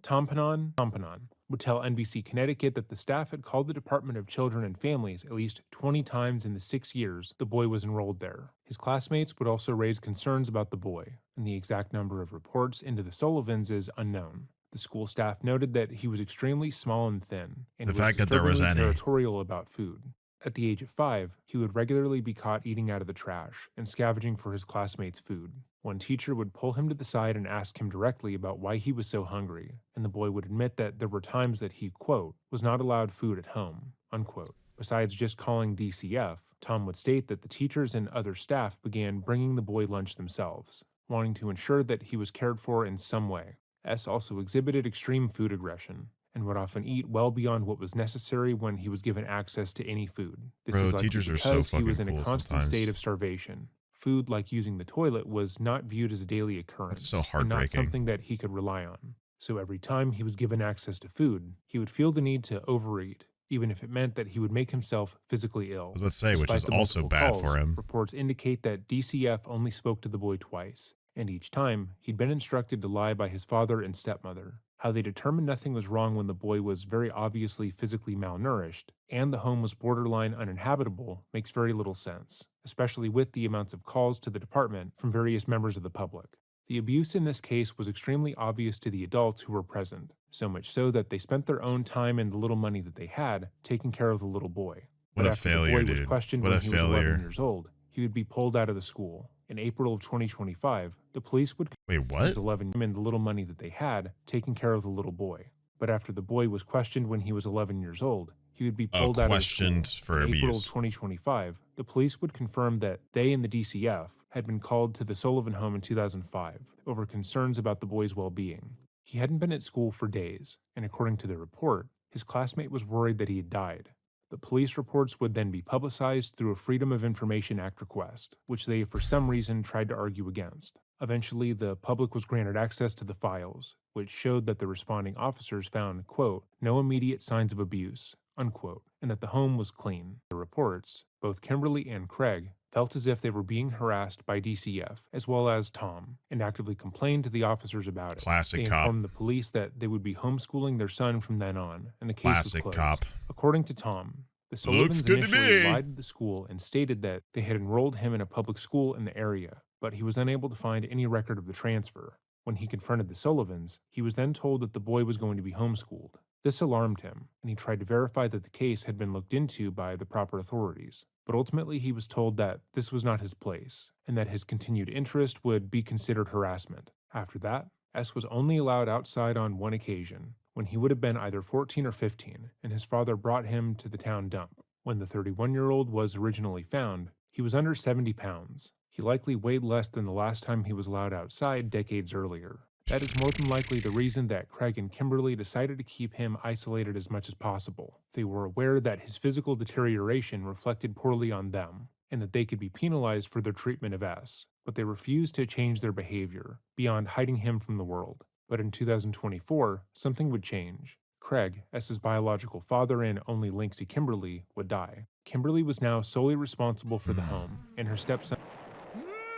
would tell NBC Connecticut that the staff had called the Department of Children and Families at least 20 times in the 6 years the boy was enrolled there. His classmates would also raise concerns about the boy, and the exact number of reports into the Sullivans is unknown. The school staff noted that he was extremely small and thin, and
The
was
fact that there was
disturbingly
any.
territorial about food. At the age of 5, he would regularly be caught eating out of the trash and scavenging for his classmates' food. One teacher would pull him to the side and ask him directly about why he was so hungry, and the boy would admit that there were times that he, quote, was not allowed food at home, unquote. Besides just calling DCF, Tom would state that the teachers and other staff began bringing the boy lunch themselves, wanting to ensure that he was cared for in some way. S also exhibited extreme food aggression, and would often eat well beyond what was necessary when he was given access to any food. This
Bro,
is likely
teachers are
because
so
he was
fucking
in a
cool
constant
sometimes.
state of starvation. Food, like using the toilet, was not viewed as a daily occurrence,
That's so
and not
heartbreaking.
something that he could rely on. So every time he was given access to food, he would feel the need to overeat, even if it meant that he would make himself physically ill.
I was about to say, which
Despite
is
the
also
multiple
bad
calls,
for him.
Reports indicate that DCF only spoke to the boy twice, and each time he'd been instructed to lie by his father and stepmother. How they determined nothing was wrong when the boy was very obviously physically malnourished, and the home was borderline uninhabitable makes very little sense, especially with the amounts of calls to the department from various members of the public. The abuse in this case was extremely obvious to the adults who were present, so much so that they spent their own time and the little money that they had taking care of the little boy.
What
But
a
after
failure,
the boy was
dude.
questioned
What
when
a
he was 11
failure.
years old, he would be pulled out of the school. In April of 2025, the police would
Wait, what?
11 and the little money that they had, taking care of the little boy. But after the boy was questioned when he was 11 years old, he would be pulled out of the school.
Questioned for
In April of
abuse.
2025, the police would confirm that they and the DCF had been called to the Sullivan home in 2005 over concerns about the boy's well-being. He hadn't been at school for days, and according to the report, his classmate was worried that he had died. The police reports would then be publicized through a Freedom of Information Act request, which they, for some reason, tried to argue against. Eventually, the public was granted access to the files, which showed that the responding officers found, quote, no immediate signs of abuse, unquote, and that the home was clean. The reports, both Kimberly and Craig felt as if they were being harassed by DCF, as well as Tom, and actively complained to the officers about it.
Classic
They
cop.
informed the police that they would be homeschooling their son from then on, and the case was
Classic
closed.
cop.
According to Tom, the
Looks
Sullivans
good to
initially
me.
lied to the school and stated that they had enrolled him in a public school in the area, but he was unable to find any record of the transfer. When he confronted the Sullivans, he was then told that the boy was going to be homeschooled. This alarmed him, and he tried to verify that the case had been looked into by the proper authorities. But ultimately, he was told that this was not his place, and that his continued interest would be considered harassment. After that, S was only allowed outside on one occasion, when he would have been either 14 or 15, and his father brought him to the town dump. When the 31-year-old was originally found, he was under 70 pounds. He likely weighed less than the last time he was allowed outside decades earlier. That is more than likely the reason that Craig and Kimberly decided to keep him isolated as much as possible. They were aware that his physical deterioration reflected poorly on them, and that they could be penalized for their treatment of S, but they refused to change their behavior, beyond hiding him from the world. But in 2024, something would change. Craig, S's biological father and only link to Kimberly, would die. Kimberly was now solely responsible for the home, and her stepson...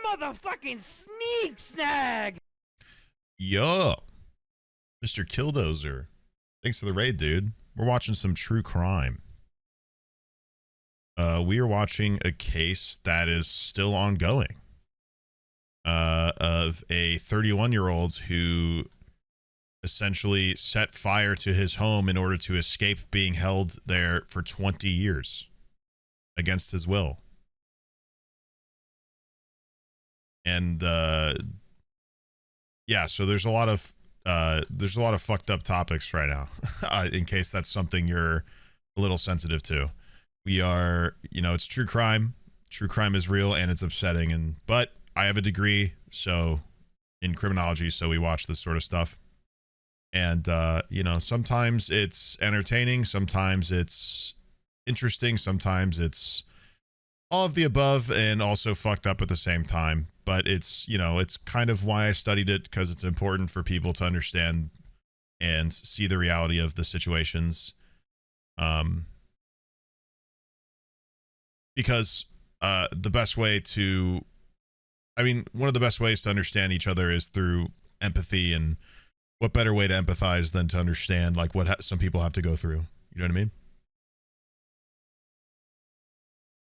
Motherfucking Sneegsnag!
Yo, Mr. Killdozer. Thanks for the raid, dude. We're watching some true crime. We are watching a case that is still ongoing. Of a 31-year-old who essentially set fire to his home in order to escape being held there for 20 years against his will. And yeah, so there's a lot of fucked up topics right now. In case that's something you're a little sensitive to. We are, it's true crime. True crime is real and it's upsetting, but I have a degree in criminology, so we watch this sort of stuff. And sometimes it's entertaining, sometimes it's interesting, sometimes it's all of the above and also fucked up at the same time. But it's kind of why I studied it, because it's important for people to understand and see the reality of the situations. Because the best way to, one of the best ways to understand each other is through empathy, and what better way to empathize than to understand what some people have to go through. You know what I mean?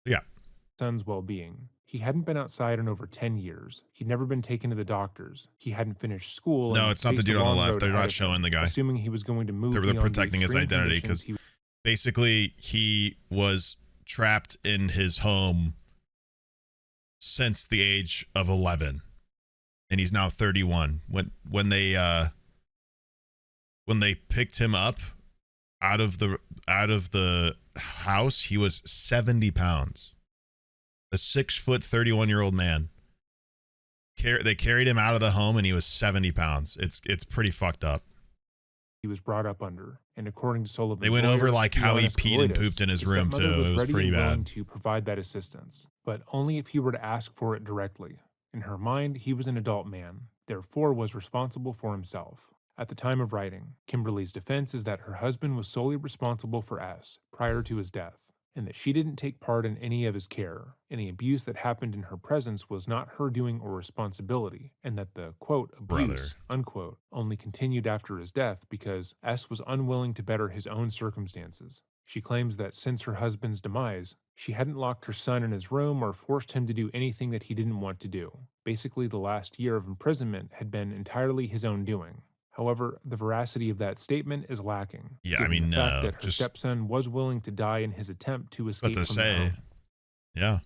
Yeah.
Son's well-being. He hadn't been outside in over 10 years. He'd never been taken to the doctors. He hadn't finished school.
No,
and
it's not the
faced a
dude on the
long
left.
road
They're
ahead
not
of
showing
him,
the guy.
assuming he was going to move
They're
beyond the
protecting his
extreme
identity,
conditions
because basically he was trapped in his home since the age of 11, and he's now 31. When they picked him up out of the house, he was 70 pounds. A 6-foot, 31-year-old man. They carried him out of the home, and he was 70 pounds. It's pretty fucked up.
He was brought up under, and according to Sullivan's
They went
lawyer,
over how he
Ioannis
peed and
Kaloidis,
pooped in his
his
room
stepmother
too.
was
It was
ready
pretty
and willing
bad.
to provide that assistance, but only if he were to ask for it directly. In her mind, he was an adult man, therefore was responsible for himself. At the time of writing, Kimberly's defense is that her husband was solely responsible for S prior to his death, and that she didn't take part in any of his care. Any abuse that happened in her presence was not her doing or responsibility, and that the, quote, abuse, unquote, only continued after his death because S was unwilling to better his own circumstances. She claims that since her husband's demise, she hadn't locked her son in his room or forced him to do anything that he didn't want to do. Basically, the last year of imprisonment had been entirely his own doing. However, the veracity of that statement is lacking.
Yeah, I
given
mean,
the fact
no,
that her
just
stepson was willing to die in his attempt to escape
what to
from the
say.
home.
Yeah.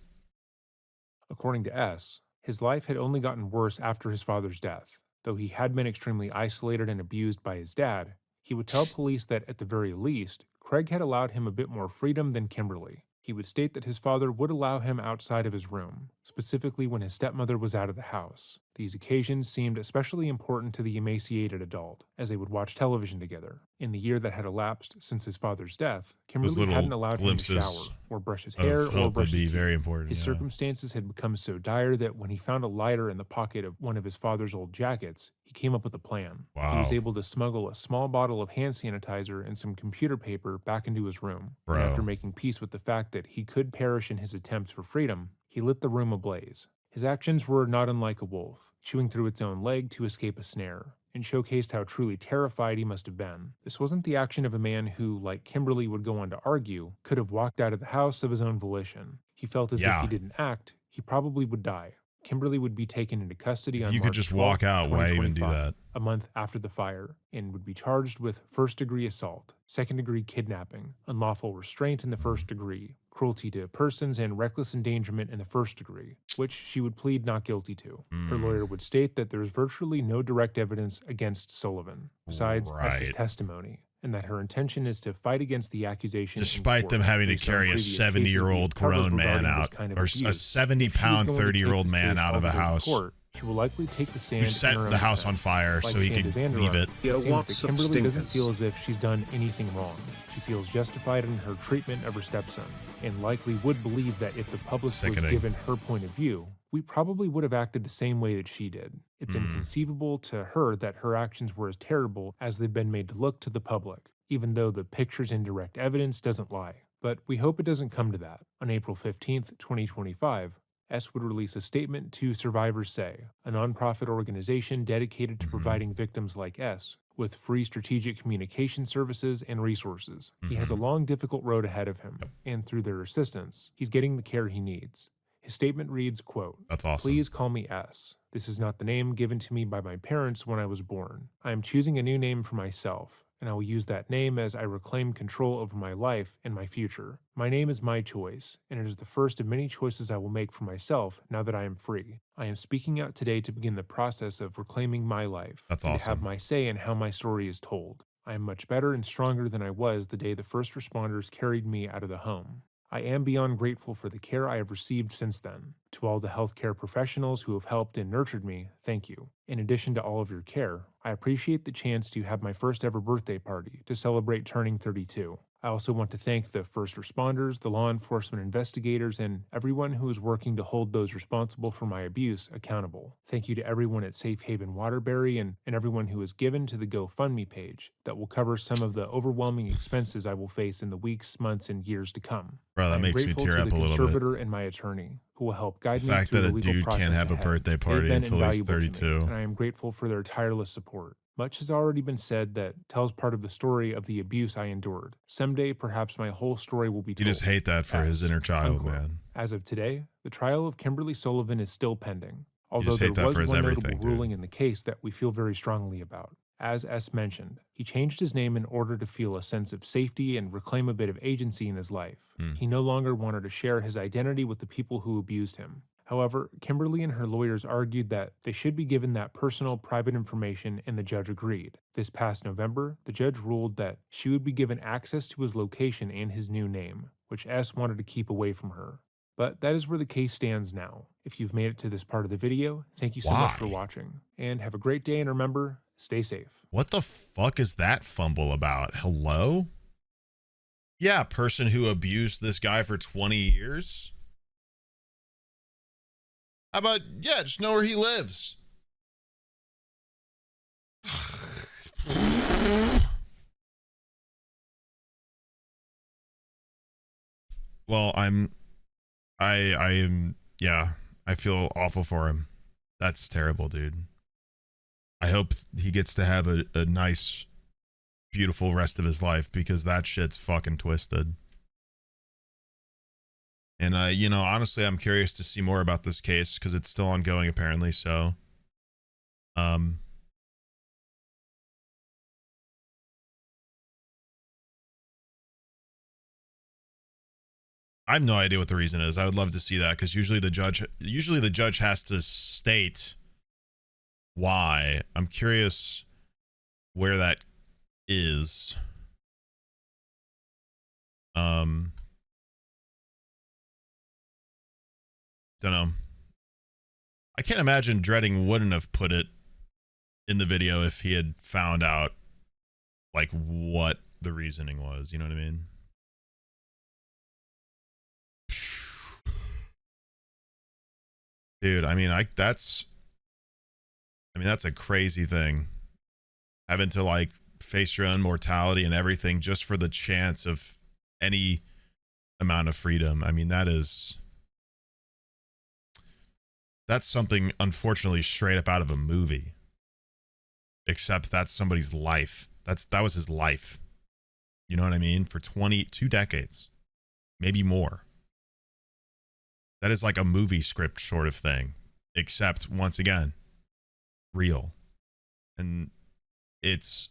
According to S., his life had only gotten worse after his father's death. Though he had been extremely isolated and abused by his dad, he would tell police that at the very least, Craig had allowed him a bit more freedom than Kimberly. He would state that his father would allow him outside of his room, specifically when his stepmother was out of the house. These occasions seemed especially important to the emaciated adult, as they would watch television together. In the year that had elapsed since his father's death, Kimberly hadn't allowed him to shower, or brush his hair, or brush his teeth.
Very important.
His circumstances had become so dire that when he found a lighter in the pocket of one of his father's old jackets, he came up with a plan. He was able to smuggle a small bottle of hand sanitizer and some computer paper back into his room. And after making peace with the fact that he could perish in his attempts for freedom, he lit the room ablaze. His actions were not unlike a wolf, chewing through its own leg to escape a snare, and showcased how truly terrified he must have been. This wasn't the action of a man who, like Kimberly would go on to argue, could have walked out of the house of his own volition. He felt as if he didn't act, he probably would die. Kimberly would be taken into custody on
you
March
could just
12th,
walk out, why even do
2025,
that?
a month after the fire, and would be charged with first-degree assault, second-degree kidnapping, unlawful restraint in the first degree, cruelty to persons, and reckless endangerment in the first degree, which she would plead not guilty to. Her lawyer would state that there is virtually no direct evidence against Sullivan, besides S's testimony, and that her intention is to fight against the accusation.
Despite them having to carry a 70-year-old grown man out, or a 70-pound, 30-year-old man out of a house.
She will likely take the stand.
Who set the house on fire so he could leave it.
It seems that Kimberly doesn't feel as if she's done anything wrong. She feels justified in her treatment of her stepson, and likely would believe that if the public was given her point of view, we probably would have acted the same way that she did. It's inconceivable to her that her actions were as terrible as they've been made to look to the public, even though the pictures and direct evidence doesn't lie. But we hope it doesn't come to that. On April 15th, 2025, S would release a statement to Survivors Say, a nonprofit organization dedicated to providing victims like S with free strategic communication services and resources. He has a long, difficult road ahead of him, and through their assistance, he's getting the care he needs. His statement reads, quote,
"That's awesome.
Please call me S. This is not the name given to me by my parents when I was born. I am choosing a new name for myself, and I will use that name as I reclaim control over my life and my future. My name is my choice, and it is the first of many choices I will make for myself now that I am free. I am speaking out today to begin the process of reclaiming my life.
That's
and
awesome.
to have my say in how my story is told. I am much better and stronger than I was the day the first responders carried me out of the home. I am beyond grateful for the care I have received since then. To all the healthcare professionals who have helped and nurtured me, thank you. In addition to all of your care, I appreciate the chance to have my first ever birthday party to celebrate turning 32. I also want to thank the first responders, the law enforcement investigators, and everyone who is working to hold those responsible for my abuse accountable. Thank you to everyone at Safe Haven Waterbury and everyone who has given to the GoFundMe page that will cover some of the overwhelming expenses I will face in the weeks, months, and years to come.
Bro, that makes me tear up a little bit.
I'm grateful to the conservator and my attorney, who will help guide
The
me
fact
through
that
the
a
legal
dude
process
can't have a
ahead.
birthday party
They've been
until he's
invaluable to me,
32.
and I am grateful for their tireless support. Much has already been said that tells part of the story of the abuse I endured. Someday, perhaps my whole story will be told.
You just hate that for his inner child,
Unquote.
man.
As of today, the trial of Kimberly Sullivan is still pending, although
just
there
hate that
was
for his
one
everything,
notable
dude.
ruling in the case that we feel very strongly about. As S mentioned, he changed his name in order to feel a sense of safety and reclaim a bit of agency in his life. He no longer wanted to share his identity with the people who abused him. However, Kimberly and her lawyers argued that they should be given that personal, private information, and the judge agreed. This past November, the judge ruled that she would be given access to his location and his new name, which S wanted to keep away from her. But that is where the case stands now. If you've made it to this part of the video, thank you so much for watching, and have a great day, and remember, stay safe.
What the fuck is that fumble about? Hello? Yeah, person who abused this guy for 20 years? How about, yeah, just know where he lives. Well, I am, yeah, I feel awful for him. That's terrible, dude. I hope he gets to have a nice, beautiful rest of his life, because that shit's fucking twisted. And, you know, honestly, I'm curious to see more about this case because it's still ongoing, apparently. So, I have no idea what the reason is. I would love to see that because usually the judge has to state why. I'm curious where that is. Don't know. I can't imagine Dreading wouldn't have put it in the video if he had found out like what the reasoning was. You know what I mean? Dude, I mean, that's a crazy thing. Having to like face your own mortality and everything just for the chance of any amount of freedom. I mean, that's something unfortunately straight up out of a movie. Except that's somebody's life. That was his life. You know what I mean? For 22 decades. Maybe more. That is like a movie script sort of thing. Except, once again, real. And it's...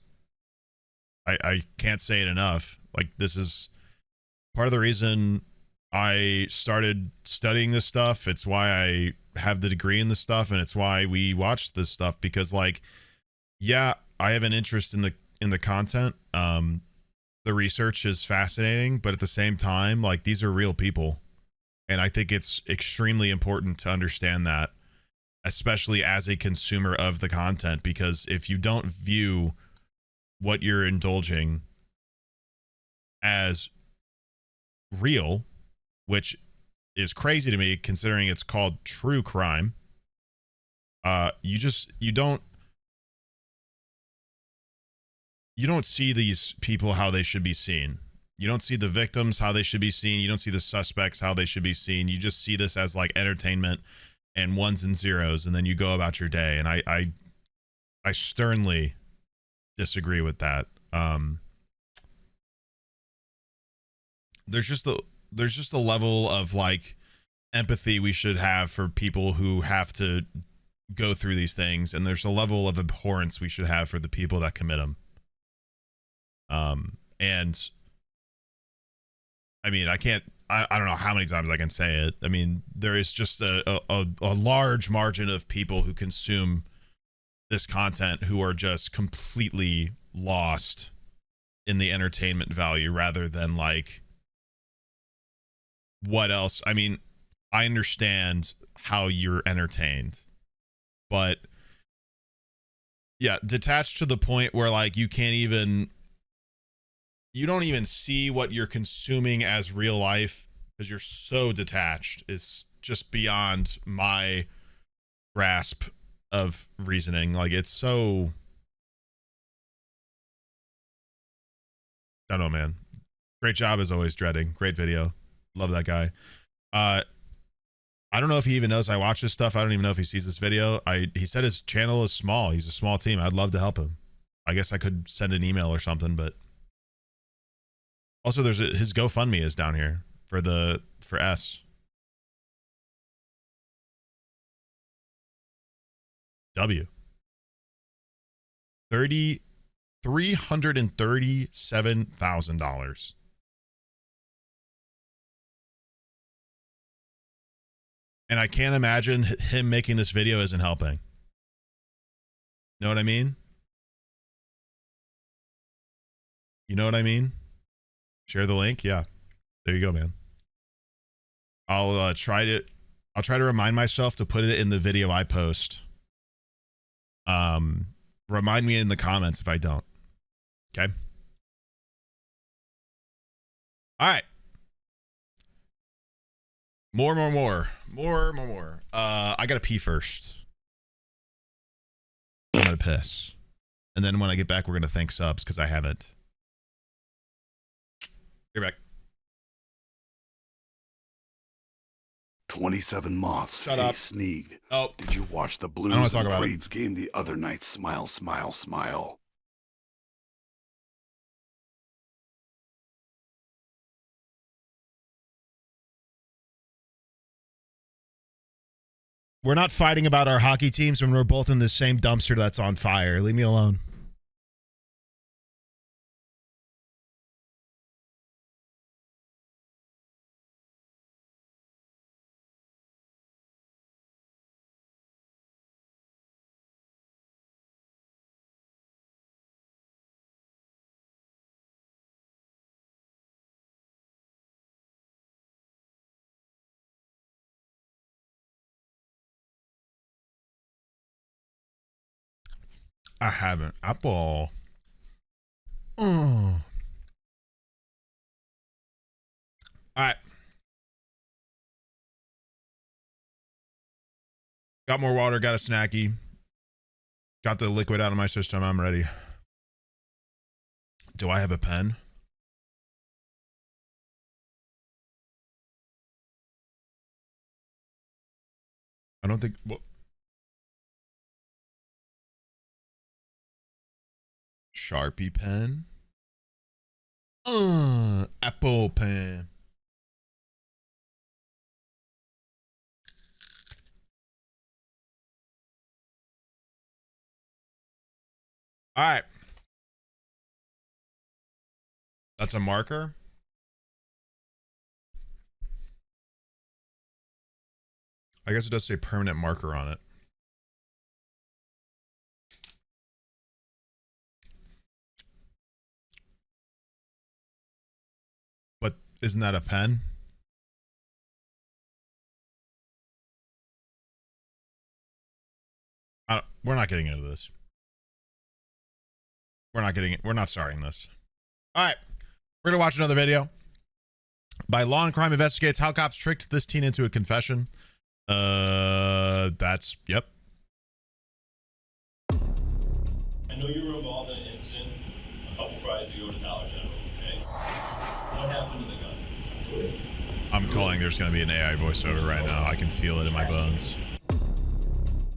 I can't say it enough. Like, this is part of the reason I started studying this stuff. It's why I have the degree in this stuff, and it's why we watch this stuff. Because, like, yeah, I have an interest in the content. The research is fascinating, but at the same time, like, these are real people. And I think it's extremely important to understand that, especially as a consumer of the content, because if you don't view what you're indulging as real, which is crazy to me considering it's called true crime, you don't see these people how they should be seen. You don't see the victims how they should be seen. You don't see the suspects how they should be seen. You just see this as like entertainment and ones and zeros, and then you go about your day. And I sternly disagree with that. There's just a level of like empathy we should have for people who have to go through these things, and there's a level of abhorrence we should have for the people that commit them. And I mean, I don't know how many times I can say it. I mean, there is just a large margin of people who consume this content who are just completely lost in the entertainment value rather than like what else. I mean, I understand how you're entertained, but yeah, detached to the point where like you don't even see what you're consuming as real life because you're so detached is just beyond my grasp of reasoning. Like, it's so... I don't know, man. Great job as always, Dreading. Great video. Love that guy. I don't know if he even knows I watch this stuff. I don't even know if he sees this video. He said his channel is small. He's a small team. I'd love to help him. I guess I could send an email or something, but... Also, his GoFundMe is down here for S. W. $337,000. And I can't imagine him making this video isn't helping. Know what I mean? You know what I mean? Share the link. Yeah, there you go, man. I'll try to remind myself to put it in the video I post. Remind me in the comments if I don't. Okay. All right. More. I gotta pee first. I'm gonna piss, and then when I get back, we're gonna thank subs because I haven't. You're back.
27 Moths.
Shut
hey,
up.
Sneeg.
Oh.
Did you watch the
I don't
Blues
wanna talk
and
about it.
Creeds game the other night? Smile, smile, smile.
We're not fighting about our hockey teams when we're both in the same dumpster that's on fire. Leave me alone. I haven't. Apple. All right. Got more water, got a snacky. Got the liquid out of my system. I'm ready. Do I have a pen? I don't think. What? Sharpie pen. Apple pen. All right. That's a marker. I guess it does say permanent marker on it. But isn't that a pen? We're not getting into this. We're not starting this. All right. We're going to watch another video by Law and Crime Investigates how cops tricked this teen into a confession. That's, yep.
I know you were involved in an incident a couple Fridays ago at Dollar General, okay? What happened to the gun?
I'm calling there's going to be an AI voiceover right now. I can feel it in my bones.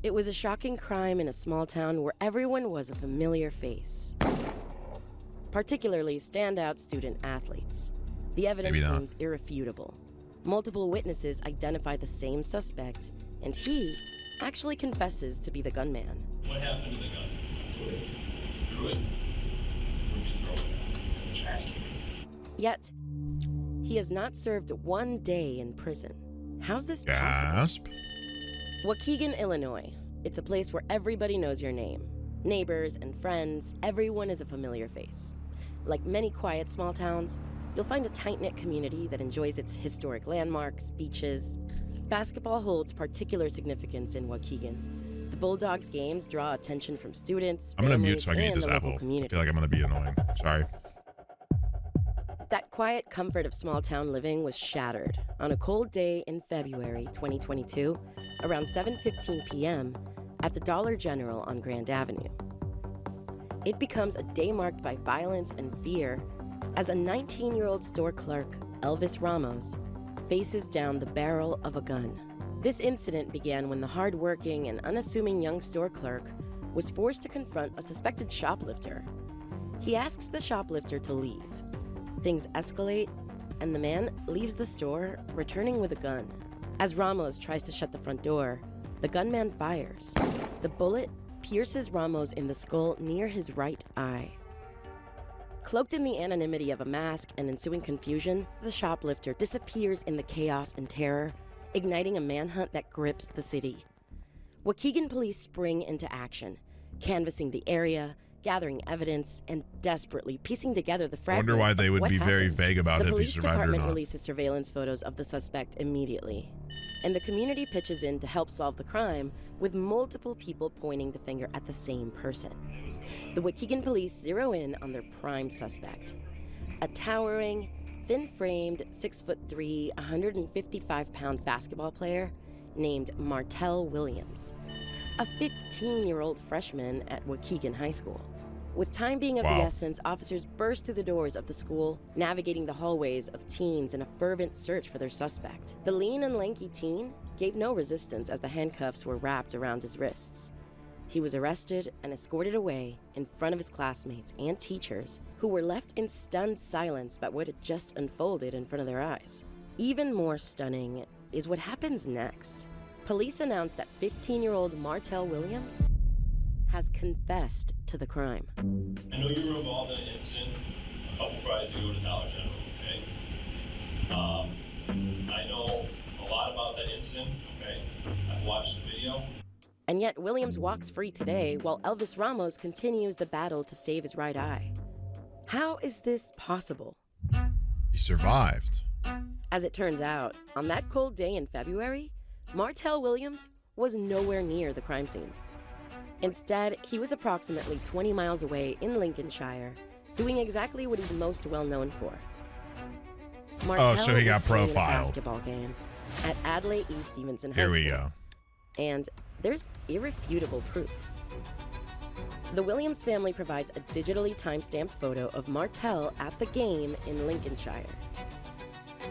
It was a shocking crime in a small town where everyone was a familiar face. Particularly standout student athletes. The evidence seems irrefutable. Multiple witnesses identify the same suspect, and he actually confesses to be the gunman.
What happened to the gun? Threw it. Where'd you throw it? In the trash can.
Yet, he has not served 1 day in prison. How's this
possible?
Waukegan, Illinois. It's a place where everybody knows your name. Neighbors and friends, everyone is a familiar face. Like many quiet small towns, you'll find a tight-knit community that enjoys its historic landmarks, beaches. Basketball holds particular significance in Waukegan. The Bulldogs games draw attention from students,
I'm going to mute
families,
so I can eat
and
this
the local
apple. I
community.
feel like I'm going to be annoying. Sorry.
That quiet comfort of small-town living was shattered on a cold day in February 2022, around 7:15 p.m. at the Dollar General on Grand Avenue. It becomes a day marked by violence and fear as a 19-year-old store clerk, Elvis Ramos, faces down the barrel of a gun. This incident began when the hard-working and unassuming young store clerk was forced to confront a suspected shoplifter. He asks the shoplifter to leave. Things escalate, and the man leaves the store, returning with a gun. As Ramos tries to shut the front door, the gunman fires. The bullet pierces Ramos in the skull near his right eye. Cloaked in the anonymity of a mask and ensuing confusion, the shoplifter disappears in the chaos and terror, igniting a manhunt that grips the city. Waukegan police spring into action, canvassing the area, gathering evidence, and desperately piecing together the
I
fragments
wonder why they
of
would
what
be very
happened.
vague about
the
if he
police
survived or
department
not.
releases surveillance photos of the suspect immediately, and the community pitches in to help solve the crime, with multiple people pointing the finger at the same person. The Waukegan police zero in on their prime suspect, a towering, thin-framed, 6'3", 155-pound basketball player named Martell Williams, a 15-year-old freshman at Waukegan High School. With time being of the essence, officers burst through the doors of the school, navigating the hallways of teens in a fervent search for their suspect. The lean and lanky teen gave no resistance as the handcuffs were wrapped around his wrists. He was arrested and escorted away in front of his classmates and teachers, who were left in stunned silence by what had just unfolded in front of their eyes. Even more stunning is what happens next. Police announced that 15-year-old Martell Williams has confessed to the crime.
I know you were involved in an incident a couple Fridays ago at Dollar General, okay? I know a lot about that incident, okay? I've watched the video.
And yet Williams walks free today while Elvis Ramos continues the battle to save his right eye. How is this possible?
He survived.
As it turns out, on that cold day in February, Martell Williams was nowhere near the crime scene. Instead, he was approximately 20 miles away in Lincolnshire, doing exactly what he's most well known for. Martell
so he got
was playing
profiled.
a basketball game at Adlai E. Stevenson High
Here
School.
we go.
And there's irrefutable proof. The Williams family provides a digitally time-stamped photo of Martell at the game in Lincolnshire.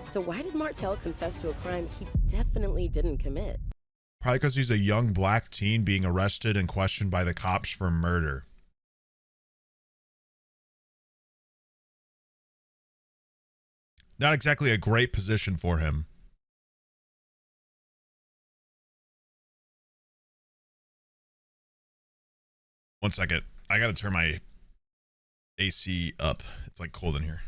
So why did Martell confess to a crime he definitely didn't commit?
Probably because he's a young black teen being arrested and questioned by the cops for murder. Not exactly a great position for him. One second. I gotta turn my AC up. It's like cold in here.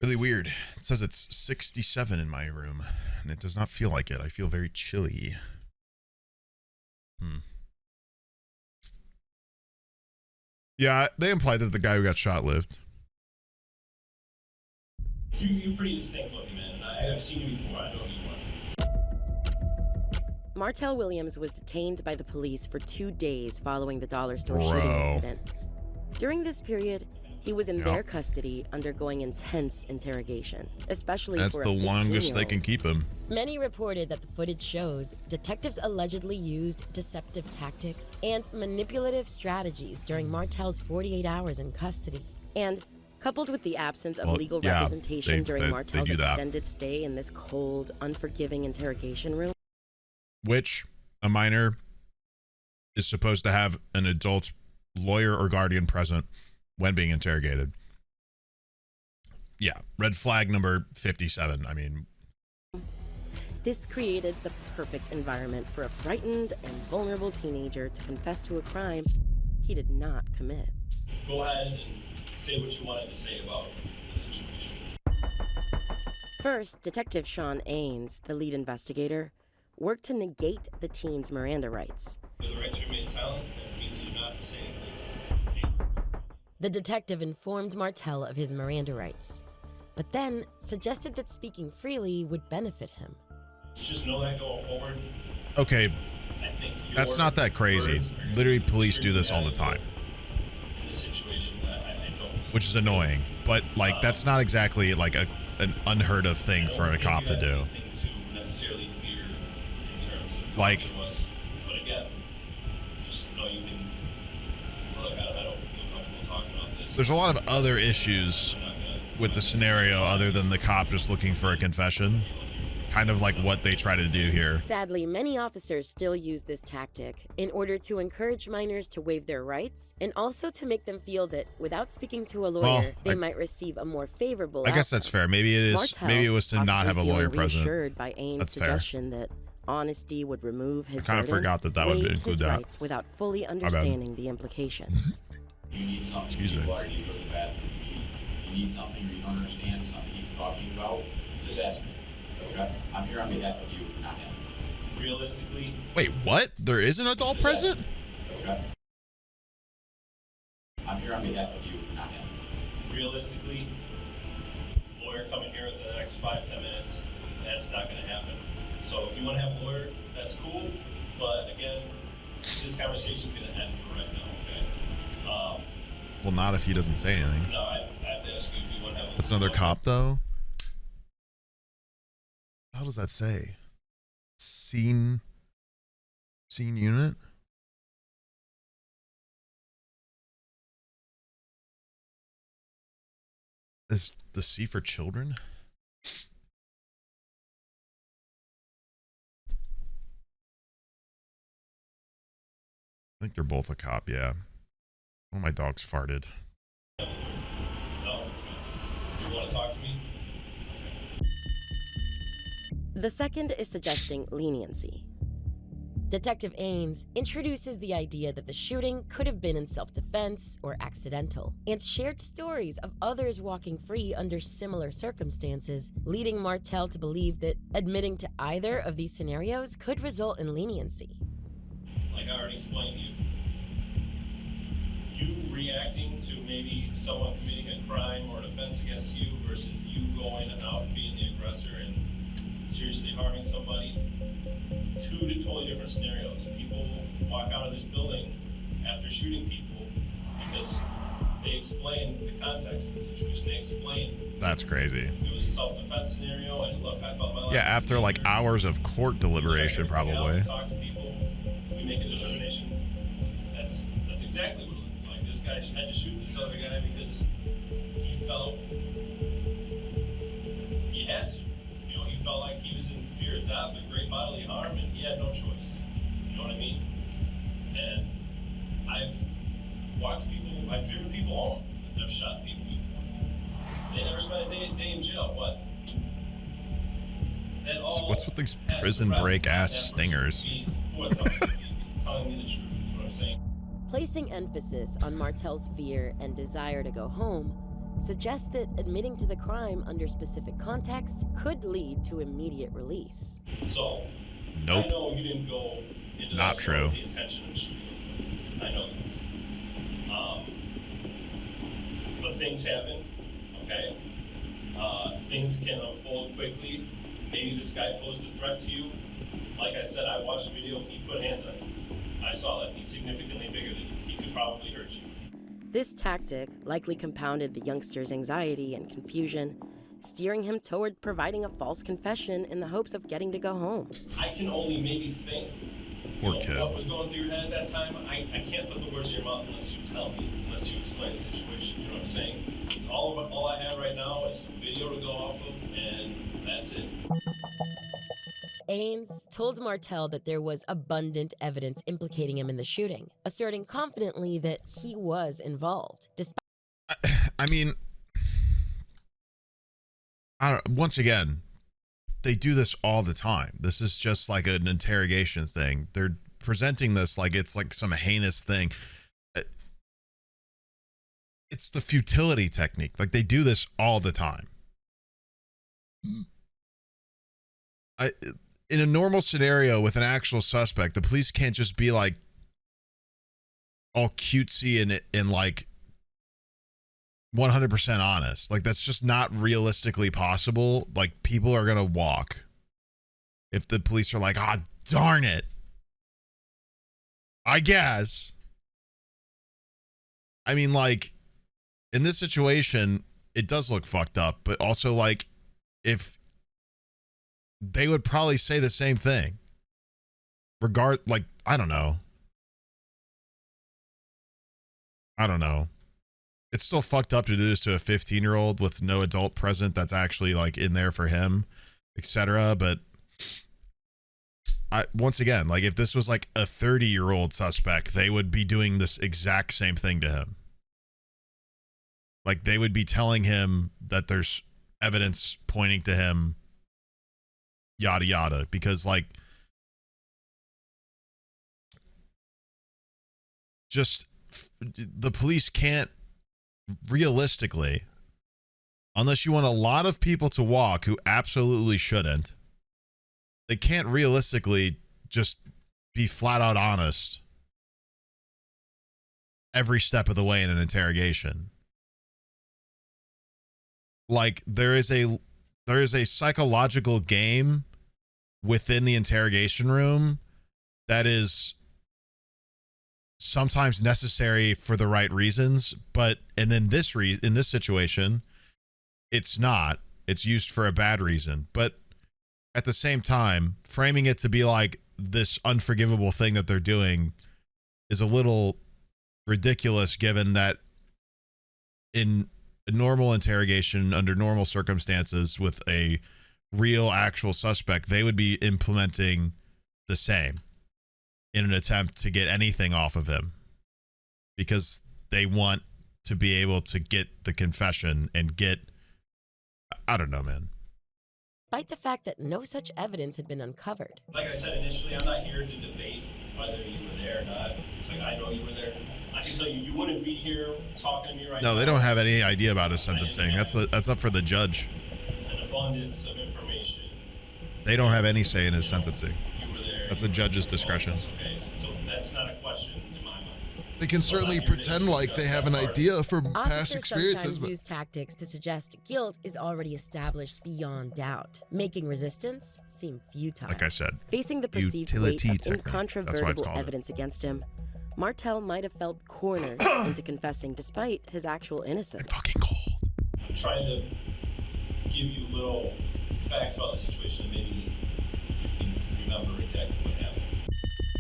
Really weird. It says it's 67 in my room, and it does not feel like it. I feel very chilly. Yeah, they implied that the guy who got shot lived.
You're pretty distinct looking, man. I've seen you before. I know who you are.
Martell Williams was detained by the police for 2 days following the dollar store shooting
Bro.
incident. During this period, he was in
Yep.
their custody undergoing intense interrogation, especially
That's
for
the
a
longest they
15-year-old.
can keep him.
Many reported that the footage shows detectives allegedly used deceptive tactics and manipulative strategies during Martell's 48 hours in custody. And coupled with the absence of
Well,
legal
yeah,
representation during
they
Martell's
do that.
extended stay in this cold, unforgiving interrogation room,
Which a minor is supposed to have an adult lawyer or guardian present when being interrogated. Yeah, red flag number 57. I mean,
this created the perfect environment for a frightened and vulnerable teenager to confess to a crime he did not commit.
Go ahead and say what you wanted to say about the situation.
First, Detective Sean Ains, the lead investigator, worked to negate the teen's Miranda rights.
You have the right to remain silent. That means you not to say anything.
The detective informed Martell of his Miranda rights, but then suggested that speaking freely would benefit him.
Just know that going forward.
okay,
I think
that's not that crazy. Literally, police do this all the time,
in this situation, I don't.
which is annoying. But like, that's not exactly like an unheard of thing for a cop to do.
To necessarily fear in terms of
Like,
us. But again, just know you can. Look, I don't feel comfortable talking about this.
there's a lot of other issues with the scenario other than the cop just looking for a confession. Kind of like what they try to do here.
Sadly, many officers still use this tactic in order to encourage minors to waive their rights and also to make them feel that without speaking to a lawyer,
Well,
they might receive a more favorable
I guess that's fair. Maybe it is.
Martell,
Maybe it was to not have a
possibly
lawyer
feeling
present.
reassured by Ames'
That's fair.
suggestion that honesty would remove his
I kind of
burden,
forgot that would
waived
include
his
that.
rights without fully
bad.
understanding the implications.
You need something.
Excuse me.
You go to the bathroom. You need something or you don't understand something he's talking about. Just ask me. Okay? I'm here on behalf of you, not him. Realistically.
Wait, what? There is an adult present?
Okay? I'm here on behalf of you, not him. Realistically, lawyer coming here within the next 5-10 minutes, that's not going to happen. So if you want to have a lawyer, that's cool. But again, this conversation's going to end for right now, okay?
Well, not if he doesn't say anything.
No, I have to ask you if you want to have a
That's another cop, though. How does that say? Scene unit? Is the C for children? I think they're both a cop, yeah. Oh, my dog's farted.
No. You want to talk to me?
The second is suggesting leniency. Detective Ains introduces the idea that the shooting could have been in self-defense or accidental, and shared stories of others walking free under similar circumstances, leading Martel to believe that admitting to either of these scenarios could result in leniency.
Like I already explained to you, you reacting to maybe someone committing a crime or an offense against you versus you going out and being the aggressor and seriously harming somebody, two totally different scenarios. People walk out of this building after shooting people because they explain the context of the situation. They explain.
That's crazy.
It was a self-defense scenario, and look, I felt my life.
Yeah, after like hours of court deliberation, probably.
Talk to people. We make a determination. That's exactly what it looked like. This guy had to shoot this other guy because he felt he had to. You know, he felt like he was in fear of death or great bodily harm, and he had no choice. You know what I mean? And I've watched people, I've driven people home that have shot people before. They never spent a day in jail. What?
What's with these prison break ass stingers?
Placing emphasis on Martel's fear and desire to go home suggests that admitting to the crime under specific contexts could lead to immediate release.
So,
nope.
I know you didn't go into
not
that
true.
With the intention of shooting. I know that. But things happen, okay? Things can unfold quickly. Maybe this guy posed a threat to you. Like I said, I watched the video. He put hands on you. I saw that. He's significantly bigger than you. He could probably hurt you.
This tactic likely compounded the youngster's anxiety and confusion, steering him toward providing a false confession in the hopes of getting to go home.
I can only maybe think
Poor kid.
What was going through your head at that time. I can't put the words in your mouth unless you tell me, unless you explain the situation. You know what I'm saying? It's all I have right now is some video to go off of, and that's it.
Ains told Martel that there was abundant evidence implicating him in the shooting, asserting confidently that he was involved. Despite
I mean, once again, they do this all the time. This is just like an interrogation thing. They're presenting this like it's like some heinous thing. It's the futility technique. Like they do this all the time. In a normal scenario with an actual suspect, the police can't just be like all cutesy and like 100% honest. Like that's just not realistically possible. Like people are going to walk if the police are like, ah, darn it. I guess. I mean, like in this situation, it does look fucked up, but also like if they would probably say the same thing. Like, I don't know. It's still fucked up to do this to a 15-year-old with no adult present that's actually like in there for him, etc. But once again, like if this was like a 30-year-old suspect, they would be doing this exact same thing to him. Like they would be telling him that there's evidence pointing to him, yada yada, because like just the police can't realistically, unless you want a lot of people to walk who absolutely shouldn't, they can't realistically just be flat out honest every step of the way in an interrogation. Like there is a psychological game within the interrogation room that is sometimes necessary for the right reasons, but and in this situation, it's not. It's used for a bad reason. But at the same time, framing it to be like this unforgivable thing that they're doing is a little ridiculous, given that in a normal interrogation under normal circumstances with a real actual suspect, they would be implementing the same in an attempt to get anything off of him because they want to be able to get the confession and get, I don't know, man.
despite the fact that no such evidence had been uncovered.
Like I said initially, I'm not here to debate whether you were there or not. It's like, I know you were there. I can tell you, you wouldn't be here talking to me right now.
No, they don't have any idea about his sentencing. That's up for the judge.
An abundance of information.
They don't have any say in his sentencing.
You were there.
That's a judge's discretion.
Okay, so that's not a question in my mind.
They can certainly pretend like they have an idea from past
Officers
experiences.
sometimes use tactics to suggest guilt is already established beyond doubt, making resistance seem futile.
Like I said,
facing the perceived weight
utility
of
technique. That's why it's
incontrovertible
called it.
evidence against him, Martel might have felt cornered into confessing despite his actual innocence.
I'm trying to give you little facts about the situation and maybe you can remember exactly what happened.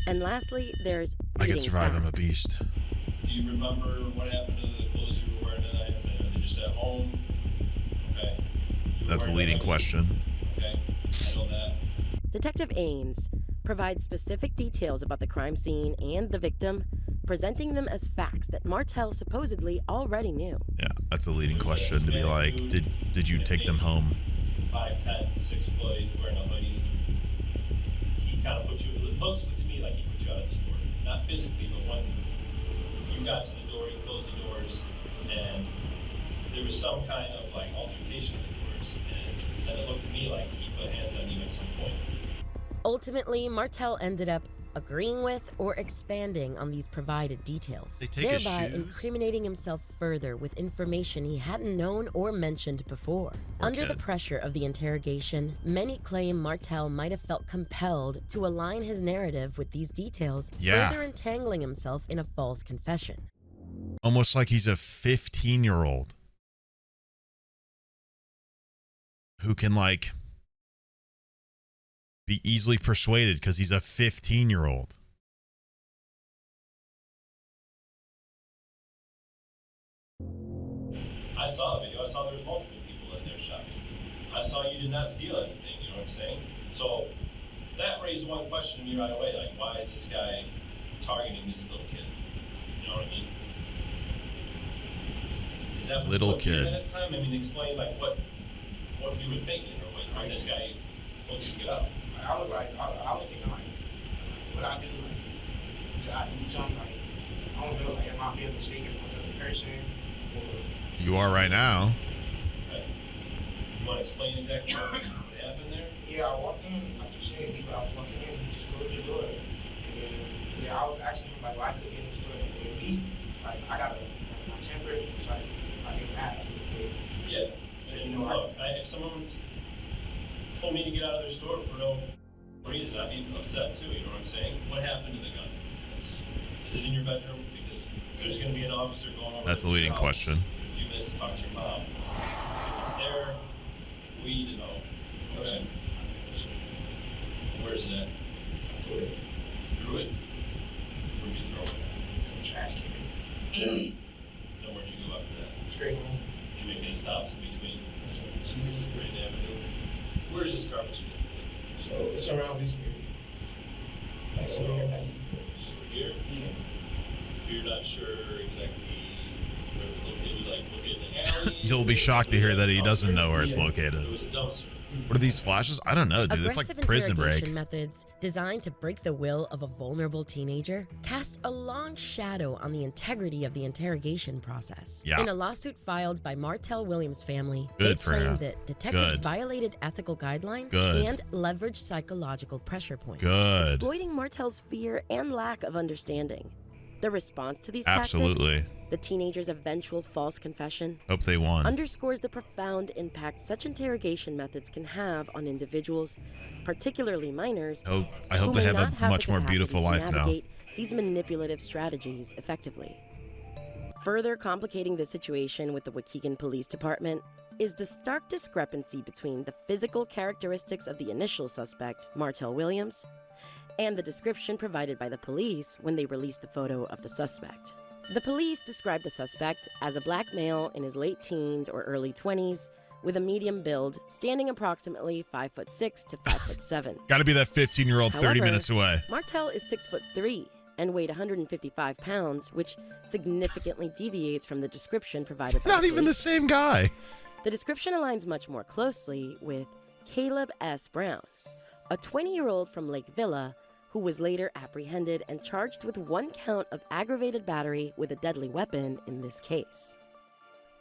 And lastly, there's
I can
fleeting
survive. I'm a
facts.
beast.
Do you remember what happened to the clothes you were wearing tonight? Are they just at home? Okay.
That's a leading question.
Okay, I know that.
Detective Ains provides specific details about the crime scene and the victim, presenting them as facts that Martel supposedly already knew.
Yeah, that's a leading question to be like, did you take them home?
5'10", 6 foot, he's wearing a hoodie. He kind of put you, it looks to me like he put you out of the store. Not physically, but when you got to the door, you closed the doors, and there was some kind of like altercation at the doors, and it looked to me like he put hands on you at some point.
Ultimately, Martel ended up agreeing with or expanding on these provided details,
They take his
thereby
shoes?
incriminating himself further with information he hadn't known or mentioned before. Under the pressure of the interrogation, many claim Martel might have felt compelled to align his narrative with these details,
Yeah.
further entangling himself in a false confession.
Almost like he's a 15-year-old who can like be easily persuaded because he's a 15-year-old.
I saw the video. I saw there was multiple people in there shopping. I saw you did not steal anything, you know what I'm saying? So that raised one question to me right away, like, why is this guy targeting this little kid? You know what I mean? Is that what
Little
you
kid.
at the time? I mean, explain like what you were thinking or when this guy told you to get up.
I was like, I was thinking like, what I do, like, should I do something like, I don't know, like, am I being mistaken for another person? Or,
You are right now.
You want to explain exactly what happened there?
yeah, I walked in, like you said, I was walking in, he just closed the door. And then, yeah, I was asking him, like, why I couldn't get into it. And me, like, I got my temper, it's like, I get mad.
Yeah.
So,
And
you know,
look, if someone told me to get out of their store for no reason, I'd be upset too, you know what I'm saying? What happened to the gun? Is it in your bedroom? Because there's going to be an officer going over
That's a
to your
leading
house
question.
in a few minutes, talk to your mom. If it's there, we need to know. Okay. Where's it at?
threw it.
Threw it? Where'd you throw it?
In the trash can.
Then where'd you go after that?
Straight home.
Did you make any stops in between? Jesus, Great Avenue. Where is this garbage bin?
So it's around this area. Like over here, like,
Over here?
yeah.
You're not sure exactly where it's located. It was like located in the alley.
You'll be shocked to hear that he doesn't know where it's located.
It was a dumpster.
What are these flashes? I don't know, dude. It's
Aggressive
like Prison Break.
interrogation methods designed to break the will of a vulnerable teenager cast a long shadow on the integrity of the interrogation process.
Yeah.
In a lawsuit filed by Martel Williams' family,
Good
they
for
claim
him.
that detectives
Good.
violated ethical guidelines
Good.
and leveraged psychological pressure points,
Good.
exploiting Martel's fear and lack of understanding. The response to these
Absolutely.
tactics, the teenager's eventual false confession,
Hope they won.
underscores the profound impact such interrogation methods can have on individuals, particularly minors,
I
who
hope they
may
have
not
a much
the
more
capacity
beautiful
to
life now.
navigate these manipulative strategies effectively. Further complicating the situation with the Waukegan Police Department is the stark discrepancy between the physical characteristics of the initial suspect, Martel Williams, and the description provided by the police when they released the photo of the suspect. The police described the suspect as a black male in his late teens or early 20s with a medium build, standing approximately 5'6" to 5'7".
Got to be that 15-year-old 30
However,
minutes away.
Martel is 6'3" and weighed 155 pounds, which significantly deviates from the description provided by
Not
the
even the
police.
same guy.
The description aligns much more closely with Caleb S. Brown, a 20-year-old from Lake Villa who was later apprehended and charged with 1 count of aggravated battery with a deadly weapon in this case.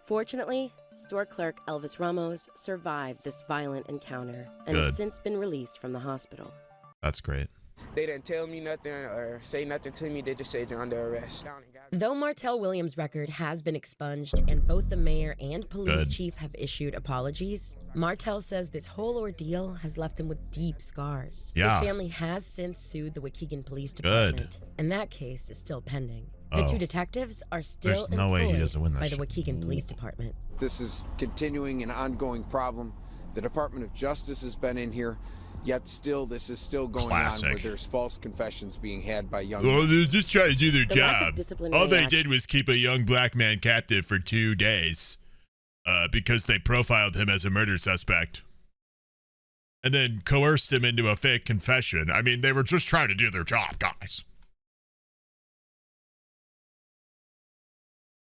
Fortunately, store clerk Elvis Ramos survived this violent encounter and has since been released from the hospital.
That's great.
They didn't tell me nothing or say nothing to me. They just said you're under arrest.
Though Martell Williams' record has been expunged and both the mayor and police chief have issued apologies, Martell says this whole ordeal has left him with deep scars.
Yeah.
His family has since sued the Waukegan Police Department, and that case is still pending. The 2 detectives are still employed by the Waukegan Police Department.
This is continuing an ongoing problem. The Department of Justice has been in here, yet still this is still going on where there's false confessions being had by young
Well, they're just trying to do their job.
disciplinary
All they
action-
did was keep a young black man captive for 2 days because they profiled him as a murder suspect and then coerced him into a fake confession. I mean, they were just trying to do their job, guys.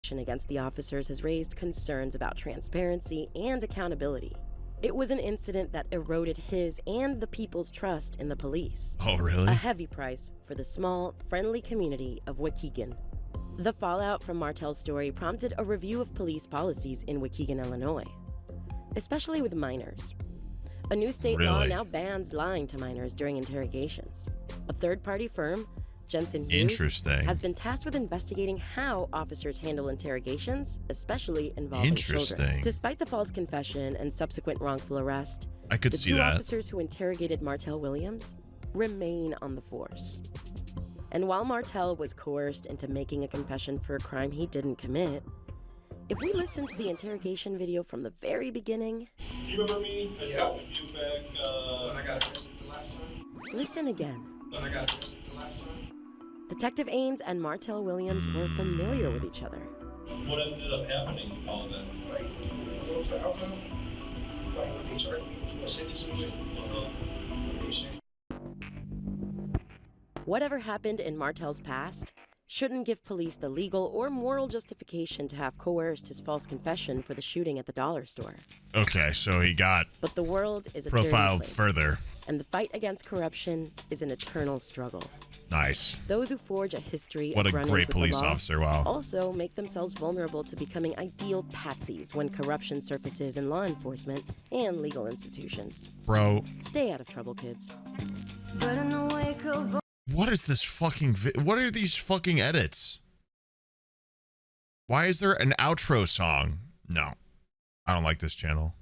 Against the officers has raised concerns about transparency and accountability. It was an incident that eroded his and the people's trust in the police.
Oh, really?
A heavy price for the small, friendly community of Waukegan. The fallout from Martell's story prompted a review of police policies in Waukegan, Illinois, especially with minors. A new state law now bans lying to minors during interrogations. A third-party firm, Jensen Hughes, has been tasked with investigating how officers handle interrogations, especially involving children. Despite the false confession and subsequent wrongful arrest,
the
2 officers who interrogated Martell Williams remain on the force. And while Martell was coerced into making a confession for a crime he didn't commit, if we listen to the interrogation video from the very beginning,
You remember me? I stopped with you back,
when I got arrested the last time.
listen again.
When I got arrested the last time.
Detective Ains and Martell Williams were familiar with each other.
What ended up happening with all of that?
Like, what was the outcome? Like, when they charged me for sentencing, what they said.
Whatever happened in Martell's past shouldn't give police the legal or moral justification to have coerced his false confession for the shooting at the dollar store.
Okay, so he got
But the world is a
profiled
dirty place,
further.
and the fight against corruption is an eternal struggle.
Nice.
Those who forge a history
What
of
a
run-ins
great
with the
police
law
officer, wow.
also make themselves vulnerable to becoming ideal patsies when corruption surfaces in law enforcement and legal institutions.
Bro.
Stay out of trouble, kids.
What is this fucking what are these fucking edits? Why is there an outro song? No. I don't like this channel.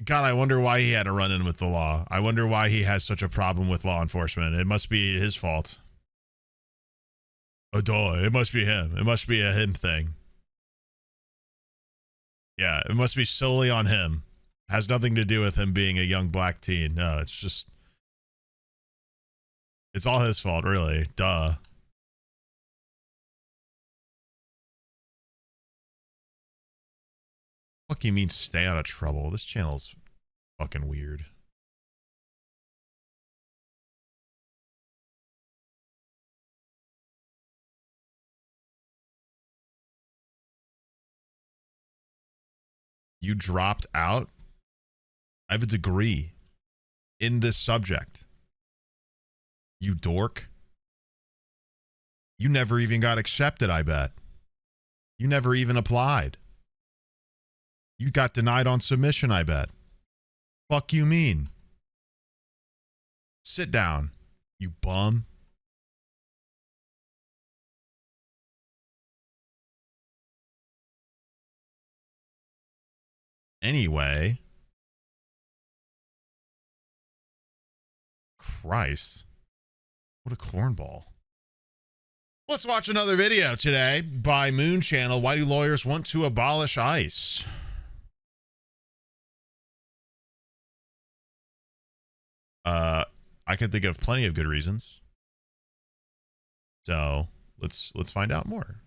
God, I wonder why he had a run-in with the law. I wonder why he has such a problem with law enforcement. It must be his fault. Oh, duh. It must be him. It must be a him thing. Yeah, it must be solely on him. Has nothing to do with him being a young black teen. No, it's just... It's all his fault, really. Duh. Fuck you mean stay out of trouble? This channel's fucking weird. You dropped out? I have a degree in this subject. You dork. You never even got accepted, I bet. You never even applied. You got denied on submission, I bet. Fuck you mean? Sit down, you bum. Anyway. Christ. What a cornball. Let's watch another video today by Moon Channel. Why do lawyers want to abolish ICE? I can think of plenty of good reasons. So let's find out more.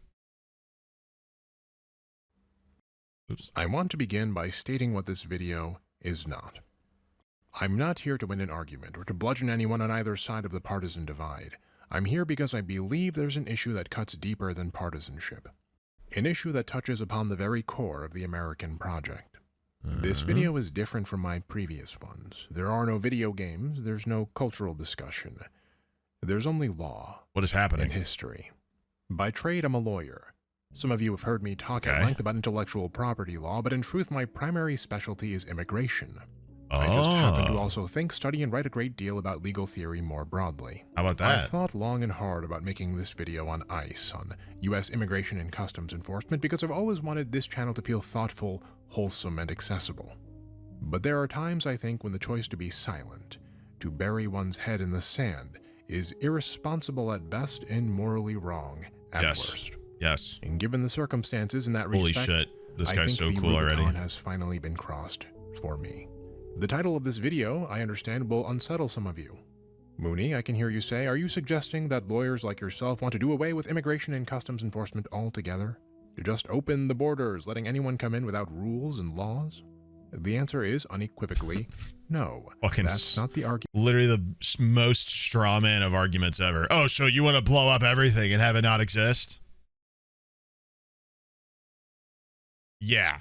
Oops. I want to begin by stating what this video is not. I'm not here to win an argument or to bludgeon anyone on either side of the partisan divide. I'm here because I believe there's an issue that cuts deeper than partisanship. an issue that touches upon the very core of the American project. This video is different from my previous ones. There are no video games, there's no cultural discussion. There's only law.
What is happening?
And history. By trade, I'm a lawyer. Some of you have heard me talk at length about intellectual property law, but in truth, my primary specialty is immigration. I just happen to also think, study, and write a great deal about legal theory more broadly.
How about that?
I've thought long and hard about making this video on ICE, on U.S. Immigration and Customs Enforcement, because I've always wanted this channel to feel thoughtful, wholesome, and accessible. But there are times, I think, when the choice to be silent, to bury one's head in the sand, is irresponsible at best and morally wrong at worst.
Yes.
And given the circumstances in that
Holy
respect,
shit, this
I
guy's
think
so
the
cool already.
Rubicon has finally been crossed for me. The title of this video, I understand, will unsettle some of you. Mooney, I can hear you say, are you suggesting that lawyers like yourself want to do away with immigration and customs enforcement altogether? To just open the borders, letting anyone come in without rules and laws? The answer is unequivocally no. That's not the argument.
Literally the most straw man of arguments ever. Oh, so you want to blow up everything and have it not exist? Yeah.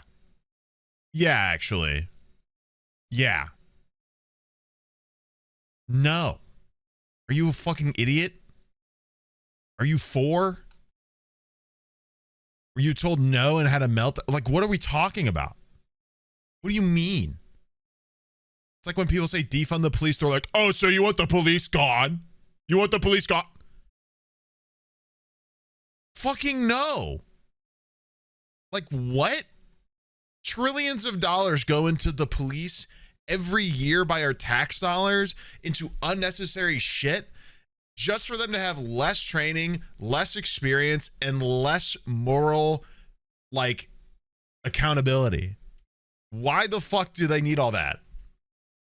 Yeah, actually. Yeah. No. Are you a fucking idiot? Are you 4? Were you told no and had a melt? Like, what are we talking about? What do you mean? It's like when people say defund the police, they're like, oh, so you want the police gone? You want the police gone? Fucking no. Like, what? Trillions of dollars go into the police every year by our tax dollars into unnecessary shit just for them to have less training, less experience, and less moral, like, accountability. Why the fuck do they need all that?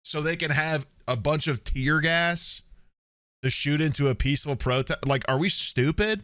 So they can have a bunch of tear gas to shoot into a peaceful protest? Like, are we stupid?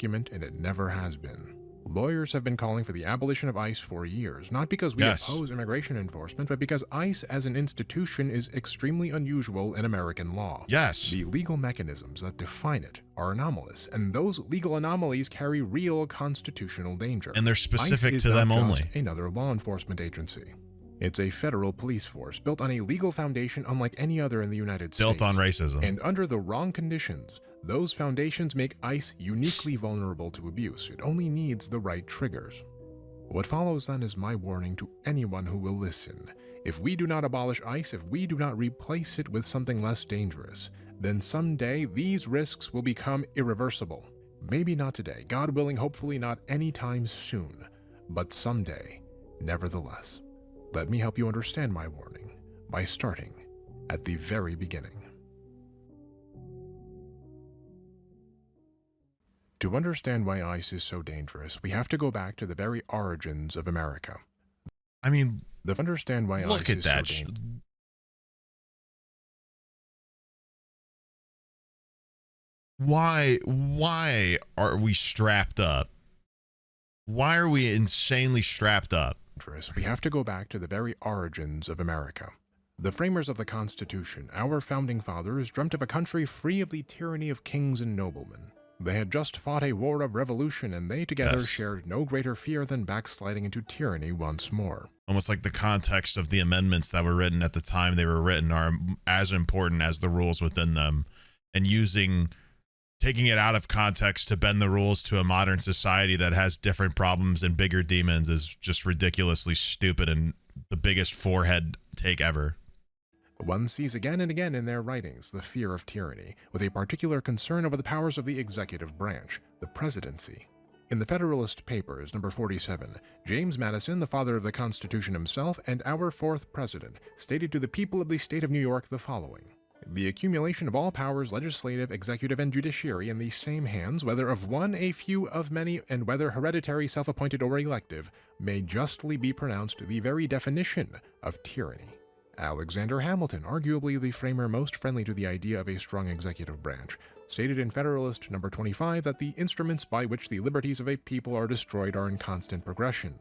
And it never has been. Lawyers have been calling for the abolition of ICE for years, not because we oppose immigration enforcement, but because ICE as an institution is extremely unusual in American law.
Yes.
The legal mechanisms that define it are anomalous, and those legal anomalies carry real constitutional danger.
And they're specific
ICE
to
is
them
not
only.
just another law enforcement agency. It's a federal police force built on a legal foundation unlike any other in the United States.
Built on racism.
And under the wrong conditions, those foundations make ICE uniquely vulnerable to abuse. It only needs the right triggers. What follows then is my warning to anyone who will listen. If we do not abolish ICE, if we do not replace it with something less dangerous, then someday these risks will become irreversible. Maybe not today, God willing, hopefully not anytime soon, but someday, nevertheless. Let me help you understand my warning by starting at the very beginning. To understand why ICE is so dangerous, we have to go back to the very origins of America.
I mean,
to understand why
look
ICE
at
is
that.
so dangerous.
Why are we strapped up? Why are we insanely strapped up?
We have to go back to the very origins of America. The framers of the Constitution, our founding fathers, dreamt of a country free of the tyranny of kings and noblemen. They had just fought a war of revolution, and they together shared no greater fear than backsliding into tyranny once more.
Almost like the context of the amendments that were written at the time they were written are as important as the rules within them. And taking it out of context to bend the rules to a modern society that has different problems and bigger demons is just ridiculously stupid and the biggest forehead take ever.
One sees again and again in their writings the fear of tyranny, with a particular concern over the powers of the executive branch, the presidency. In the Federalist Papers, number 47, James Madison, the father of the Constitution himself and our fourth president, stated to the people of the state of New York the following: "The accumulation of all powers, legislative, executive, and judiciary in the same hands, whether of one, a few, of many, and whether hereditary, self-appointed, or elective, may justly be pronounced the very definition of tyranny." Alexander Hamilton, arguably the framer most friendly to the idea of a strong executive branch, stated in Federalist number 25 that the instruments by which the liberties of a people are destroyed are in constant progression.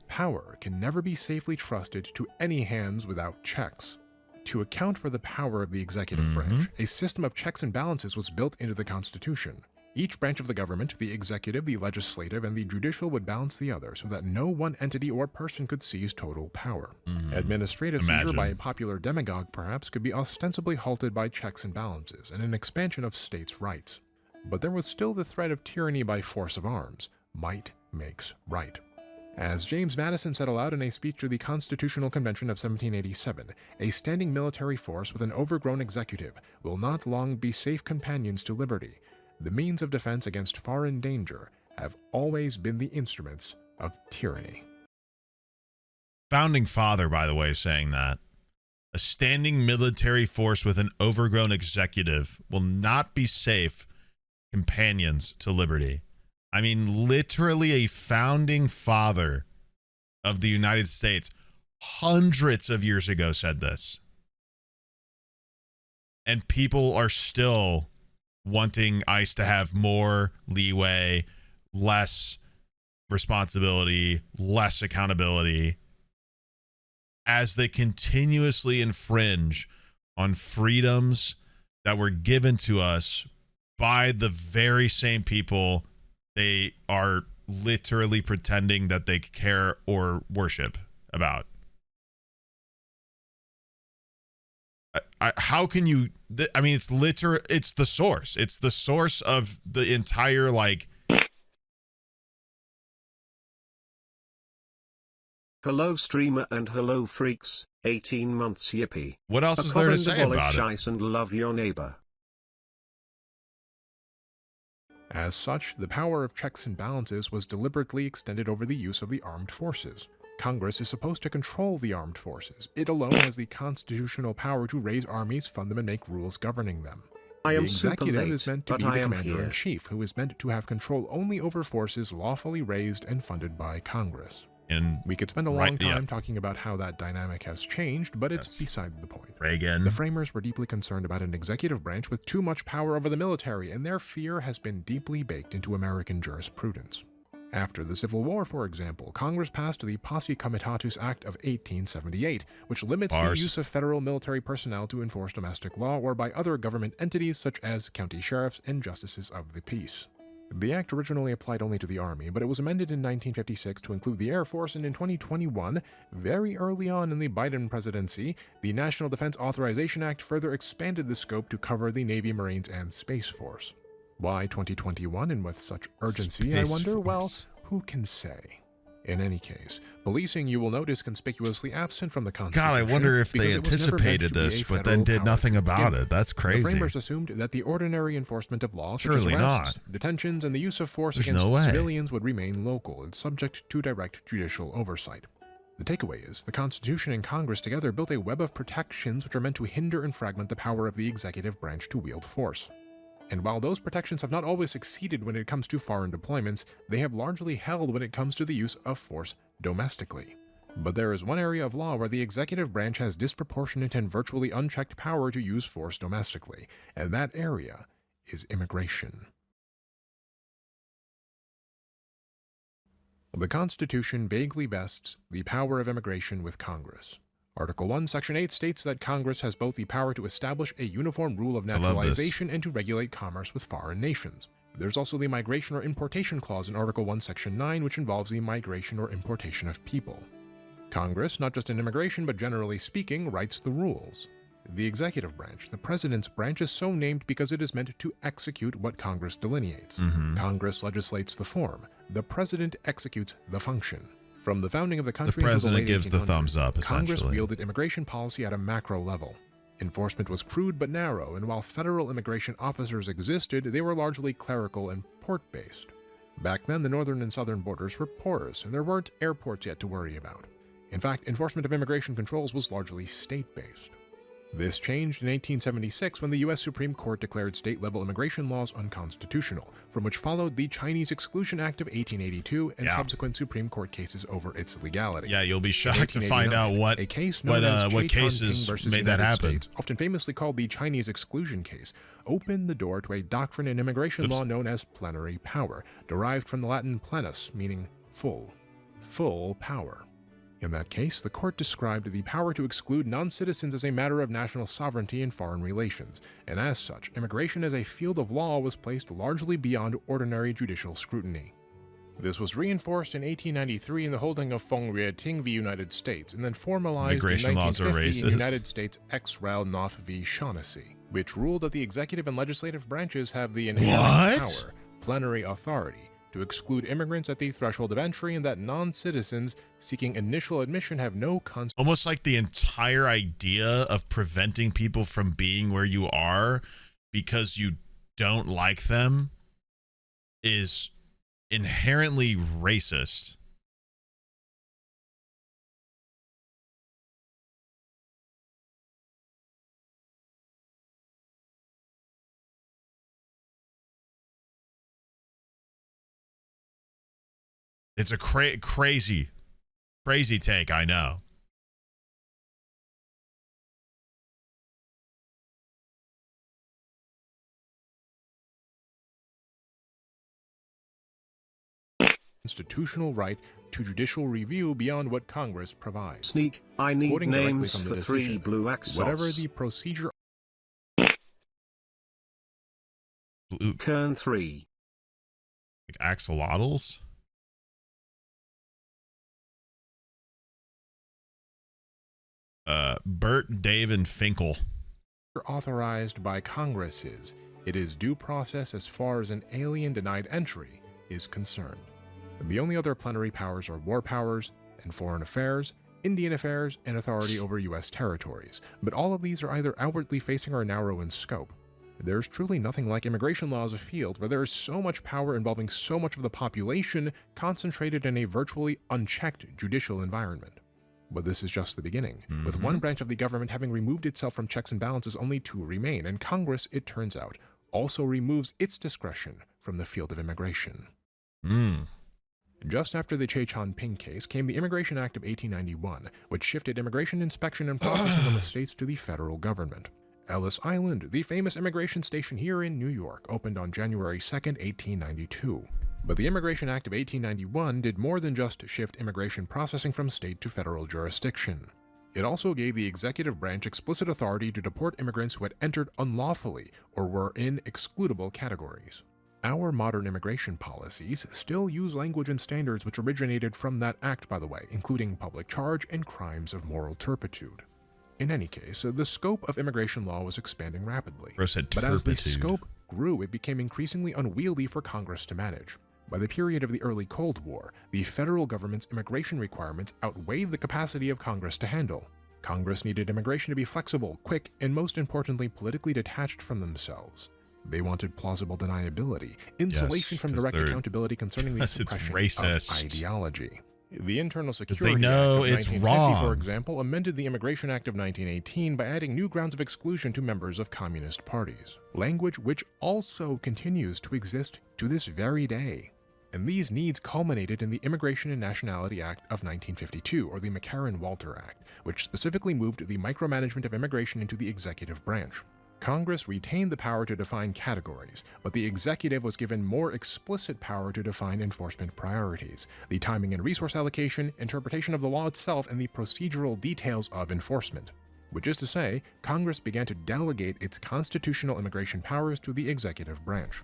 Power can never be safely trusted to any hands without checks. To account for the power of the executive branch, a system of checks and balances was built into the Constitution. Each branch of the government, the executive, the legislative, and the judicial, would balance the other so that no one entity or person could seize total power. Administrative seizure by a popular demagogue, perhaps, could be ostensibly halted by checks and balances and an expansion of states' rights. But there was still the threat of tyranny by force of arms. Might makes right. As James Madison said aloud in a speech to the Constitutional Convention of 1787, a standing military force with an overgrown executive will not long be safe companions to liberty. The means of defense against foreign danger have always been the instruments of tyranny.
Founding father, by the way, saying that. A standing military force with an overgrown executive will not be safe companions to liberty. I mean, literally a founding father of the United States hundreds of years ago said this. And people are still wanting ICE to have more leeway, less responsibility, less accountability, as they continuously infringe on freedoms that were given to us by the very same people they are literally pretending that they care or worship about. How can you? I mean, it's it's the source. It's the source of the entire, like.
Hello streamer and hello freaks, 18 months yippee.
What else is there to say about it?
And love your neighbor.
As such, the power of checks and balances was deliberately extended over the use of the armed forces. Congress is supposed to control the armed forces. It alone has the constitutional power to raise armies, fund them, and make rules governing them. The executive is meant to be the commander-in-chief, who is meant to have control only over forces lawfully raised and funded by Congress.
And
we could spend a long time talking about how that dynamic has changed, but it's beside the point. The framers were deeply concerned about an executive branch with too much power over the military, and their fear has been deeply baked into American jurisprudence. After the Civil War, for example, Congress passed the Posse Comitatus Act of 1878, which limits the use of federal military personnel to enforce domestic law or by other government entities such as county sheriffs and justices of the peace. The act originally applied only to the Army, but it was amended in 1956 to include the Air Force, and in 2021, very early on in the Biden presidency, the National Defense Authorization Act further expanded the scope to cover the Navy, Marines, and Space Force. Why 2021 and with such urgency, I wonder? Well, who can say? In any case, policing, you will note, is conspicuously absent from the Constitution.
God, I wonder if they anticipated this, but then did nothing about it. That's crazy.
The framers assumed that the ordinary enforcement of laws, such as arrests, detentions, and the use of force against civilians would remain local and subject to direct judicial oversight. The takeaway is, the Constitution and Congress together built a web of protections which are meant to hinder and fragment the power of the executive branch to wield force. And while those protections have not always succeeded when it comes to foreign deployments, they have largely held when it comes to the use of force domestically. But there is one area of law where the executive branch has disproportionate and virtually unchecked power to use force domestically, and that area is immigration. The Constitution vaguely vests the power of immigration with Congress. Article 1, Section 8 states that Congress has both the power to establish a uniform rule of naturalization and to regulate commerce with foreign nations. There's also the Migration or Importation Clause in Article 1, Section 9, which involves the migration or importation of people. Congress, not just in immigration but generally speaking, writes the rules. The executive branch, the president's branch, is so named because it is meant to execute what Congress delineates. Congress legislates the form. The president executes the function. From the founding of the country,
the president
until the late
gives the thumbs up,
Congress
essentially.
wielded immigration policy at a macro level. Enforcement was crude but narrow, and while federal immigration officers existed, they were largely clerical and port-based. Back then, the northern and southern borders were porous, and there weren't airports yet to worry about. In fact, enforcement of immigration controls was largely state-based. This changed in 1876 when the U.S. Supreme Court declared state-level immigration laws unconstitutional, from which followed the Chinese Exclusion Act of 1882 and subsequent Supreme Court cases over its legality.
Yeah, you'll be shocked to find out what cases made that happen.
States, often famously called the Chinese Exclusion case, opened the door to a doctrine in immigration law known as plenary power, derived from the Latin plenus, meaning full power. In that case, the court described the power to exclude non-citizens as a matter of national sovereignty and foreign relations, and as such, immigration as a field of law was placed largely beyond ordinary judicial scrutiny. This was reinforced in 1893 in the holding of Fong Rieting v. United States, and then formalized in 1950 in United States ex rel. Knopf v. Shaughnessy, which ruled that the executive and legislative branches have the inherent power, plenary authority, to exclude immigrants at the threshold of entry, and that non-citizens seeking initial admission have no
almost like the entire idea of preventing people from being where you are because you don't like them is inherently racist. It's a crazy take, I know.
Constitutional right to judicial review beyond what Congress provides.
Sneeg, I need
Quoting directly
names
from the
for
decision,
3 blue axos.
whatever the procedure.
Kern 3.
Like axolotls? Bert, Dave, and Finkel.
Authorized by Congress is, it is due process as far as an alien denied entry is concerned. The only other plenary powers are war powers and foreign affairs, Indian affairs, and authority over U.S. territories, but all of these are either outwardly facing or narrow in scope. There's truly nothing like immigration law as a field where there is so much power involving so much of the population concentrated in a virtually unchecked judicial environment. But this is just the beginning, with one branch of the government having removed itself from checks and balances, only 2 remain, and Congress, it turns out, also removes its discretion from the field of immigration. Just after the Che Chan-ping case came the Immigration Act of 1891, which shifted immigration inspection and processing from the states to the federal government. Ellis Island, the famous immigration station here in New York, opened on January 2, 1892. But the Immigration Act of 1891 did more than just shift immigration processing from state to federal jurisdiction. It also gave the executive branch explicit authority to deport immigrants who had entered unlawfully or were in excludable categories. Our modern immigration policies still use language and standards which originated from that act, by the way, including public charge and crimes of moral turpitude. In any case, the scope of immigration law was expanding rapidly. But as the scope grew, it became increasingly unwieldy for Congress to manage. By the period of the early Cold War, the federal government's immigration requirements outweighed the capacity of Congress to handle. Congress needed immigration to be flexible, quick, and most importantly, politically detached from themselves. They wanted plausible deniability, insulation from direct accountability concerning the suppression of ideology. The Internal Security Act of 1950, for example, amended the Immigration Act of 1918 by adding new grounds of exclusion to members of communist parties, language which also continues to exist to this very day. And these needs culminated in the Immigration and Nationality Act of 1952, or the McCarran-Walter Act, which specifically moved the micromanagement of immigration into the executive branch. Congress retained the power to define categories, but the executive was given more explicit power to define enforcement priorities, the timing and resource allocation, interpretation of the law itself, and the procedural details of enforcement. Which is to say, Congress began to delegate its constitutional immigration powers to the executive branch.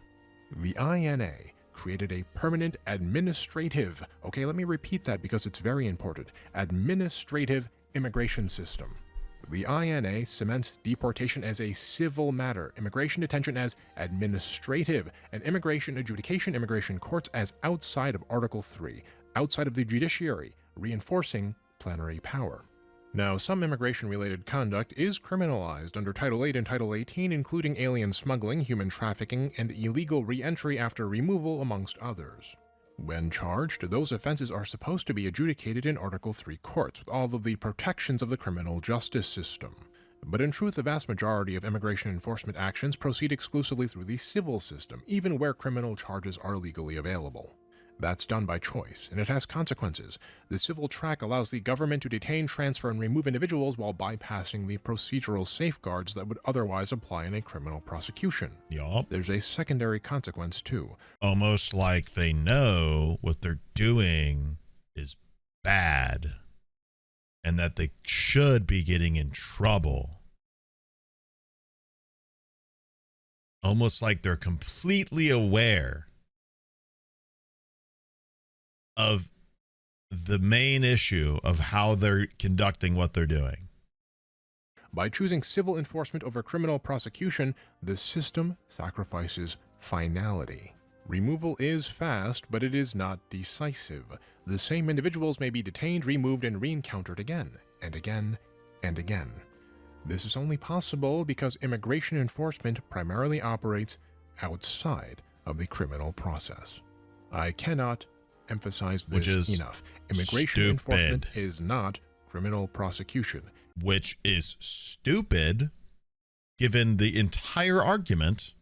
The INA created a permanent administrative, okay, let me repeat that because it's very important, administrative immigration system. The INA cements deportation as a civil matter, immigration detention as administrative, and immigration adjudication, immigration courts as outside of Article 3, outside of the judiciary, reinforcing plenary power. Now, some immigration-related conduct is criminalized under Title 8 and Title 18, including alien smuggling, human trafficking, and illegal re-entry after removal, amongst others. When charged, those offenses are supposed to be adjudicated in Article 3 courts, with all of the protections of the criminal justice system. But in truth, the vast majority of immigration enforcement actions proceed exclusively through the civil system, even where criminal charges are legally available. That's done by choice, and it has consequences. The civil track allows the government to detain, transfer, and remove individuals while bypassing the procedural safeguards that would otherwise apply in a criminal prosecution.
Yup.
There's a secondary consequence, too.
Almost like they know what they're doing is bad. and that they should be getting in trouble. Almost like they're completely aware of the main issue of how they're conducting what they're doing.
By choosing civil enforcement over criminal prosecution, the system sacrifices finality. Removal is fast, but it is not decisive. The same individuals may be detained, removed, and re-encountered again, and again, and again. This is only possible because immigration enforcement primarily operates outside of the criminal process. I cannot emphasize this enough. Immigration enforcement is not criminal prosecution.
Which is stupid, given the entire argument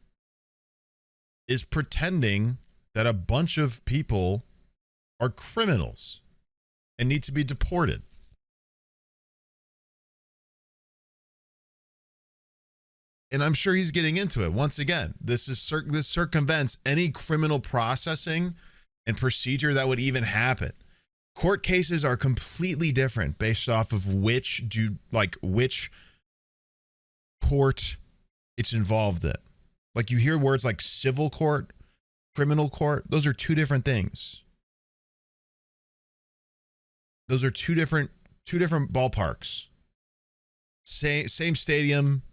is pretending that a bunch of people are criminals and need to be deported. And I'm sure he's getting into it. Once again, this circumvents any criminal processing and procedure that would even happen. Court cases are completely different based off of which court it's involved in. Like, you hear words like civil court, criminal court. Those are two different things. Those are two different ballparks. Same stadium,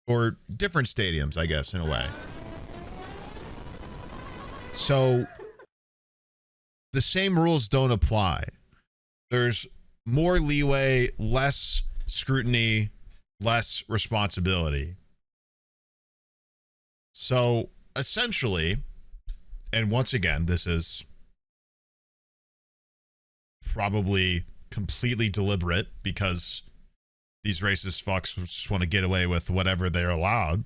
or different stadiums, I guess, in a way. So the same rules don't apply. There's more leeway, less scrutiny, less responsibility. So essentially, and once again, this is probably completely deliberate because these racist fucks just want to get away with whatever they're allowed.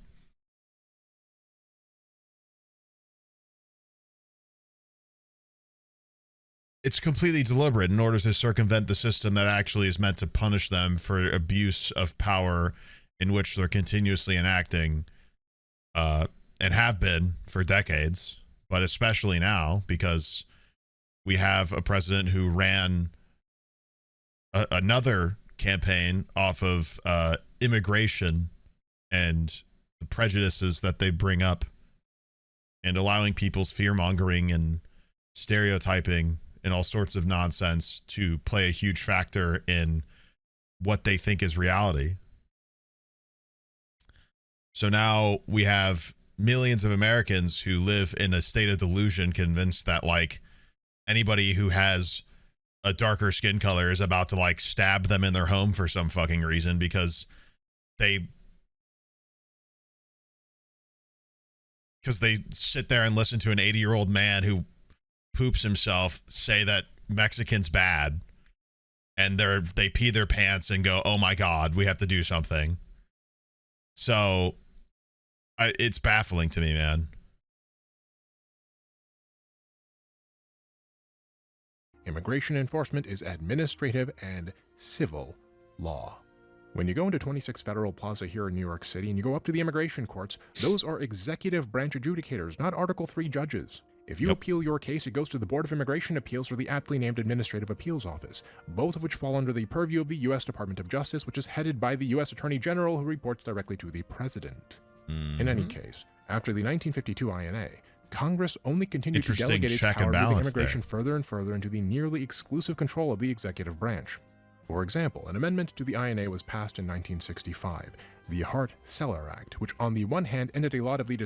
It's completely deliberate in order to circumvent the system that actually is meant to punish them for abuse of power in which they're continuously enacting, and have been for decades, but especially now because we have a president who ran another campaign off of immigration and the prejudices that they bring up and allowing people's fear-mongering and stereotyping and all sorts of nonsense to play a huge factor in what they think is reality. So now we have millions of Americans who live in a state of delusion, convinced that like anybody who has a darker skin color is about to like stab them in their home for some fucking reason because they sit there and listen to an 80-year-old man who poops himself say that Mexican's bad, and they pee their pants and go, oh my God, we have to do something. So it's baffling to me, man.
Immigration enforcement is administrative and civil law. When you go into 26 Federal Plaza here in New York City and you go up to the immigration courts, those are executive branch adjudicators, not Article 3 judges. If you appeal your case, it goes to the Board of Immigration Appeals or the aptly named Administrative Appeals Office, both of which fall under the purview of the U.S. Department of Justice, which is headed by the U.S. Attorney General, who reports directly to the President. In any case, after the 1952 INA, Congress only continued to delegate its power, moving immigration further and further into the nearly exclusive control of the executive branch. For example, an amendment to the INA was passed in 1965, the Hart-Celler Act, which on the one hand ended a lot of the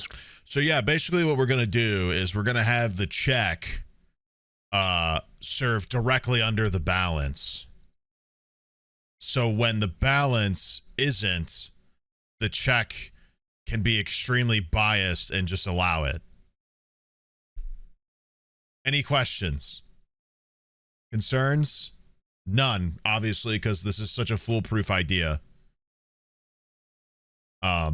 So yeah, basically what we're going to do is we're going to have the check served directly under the balance. So when the balance isn't, the check can be extremely biased and just allow it. Any questions? Concerns? None, obviously, because this is such a foolproof idea. Like,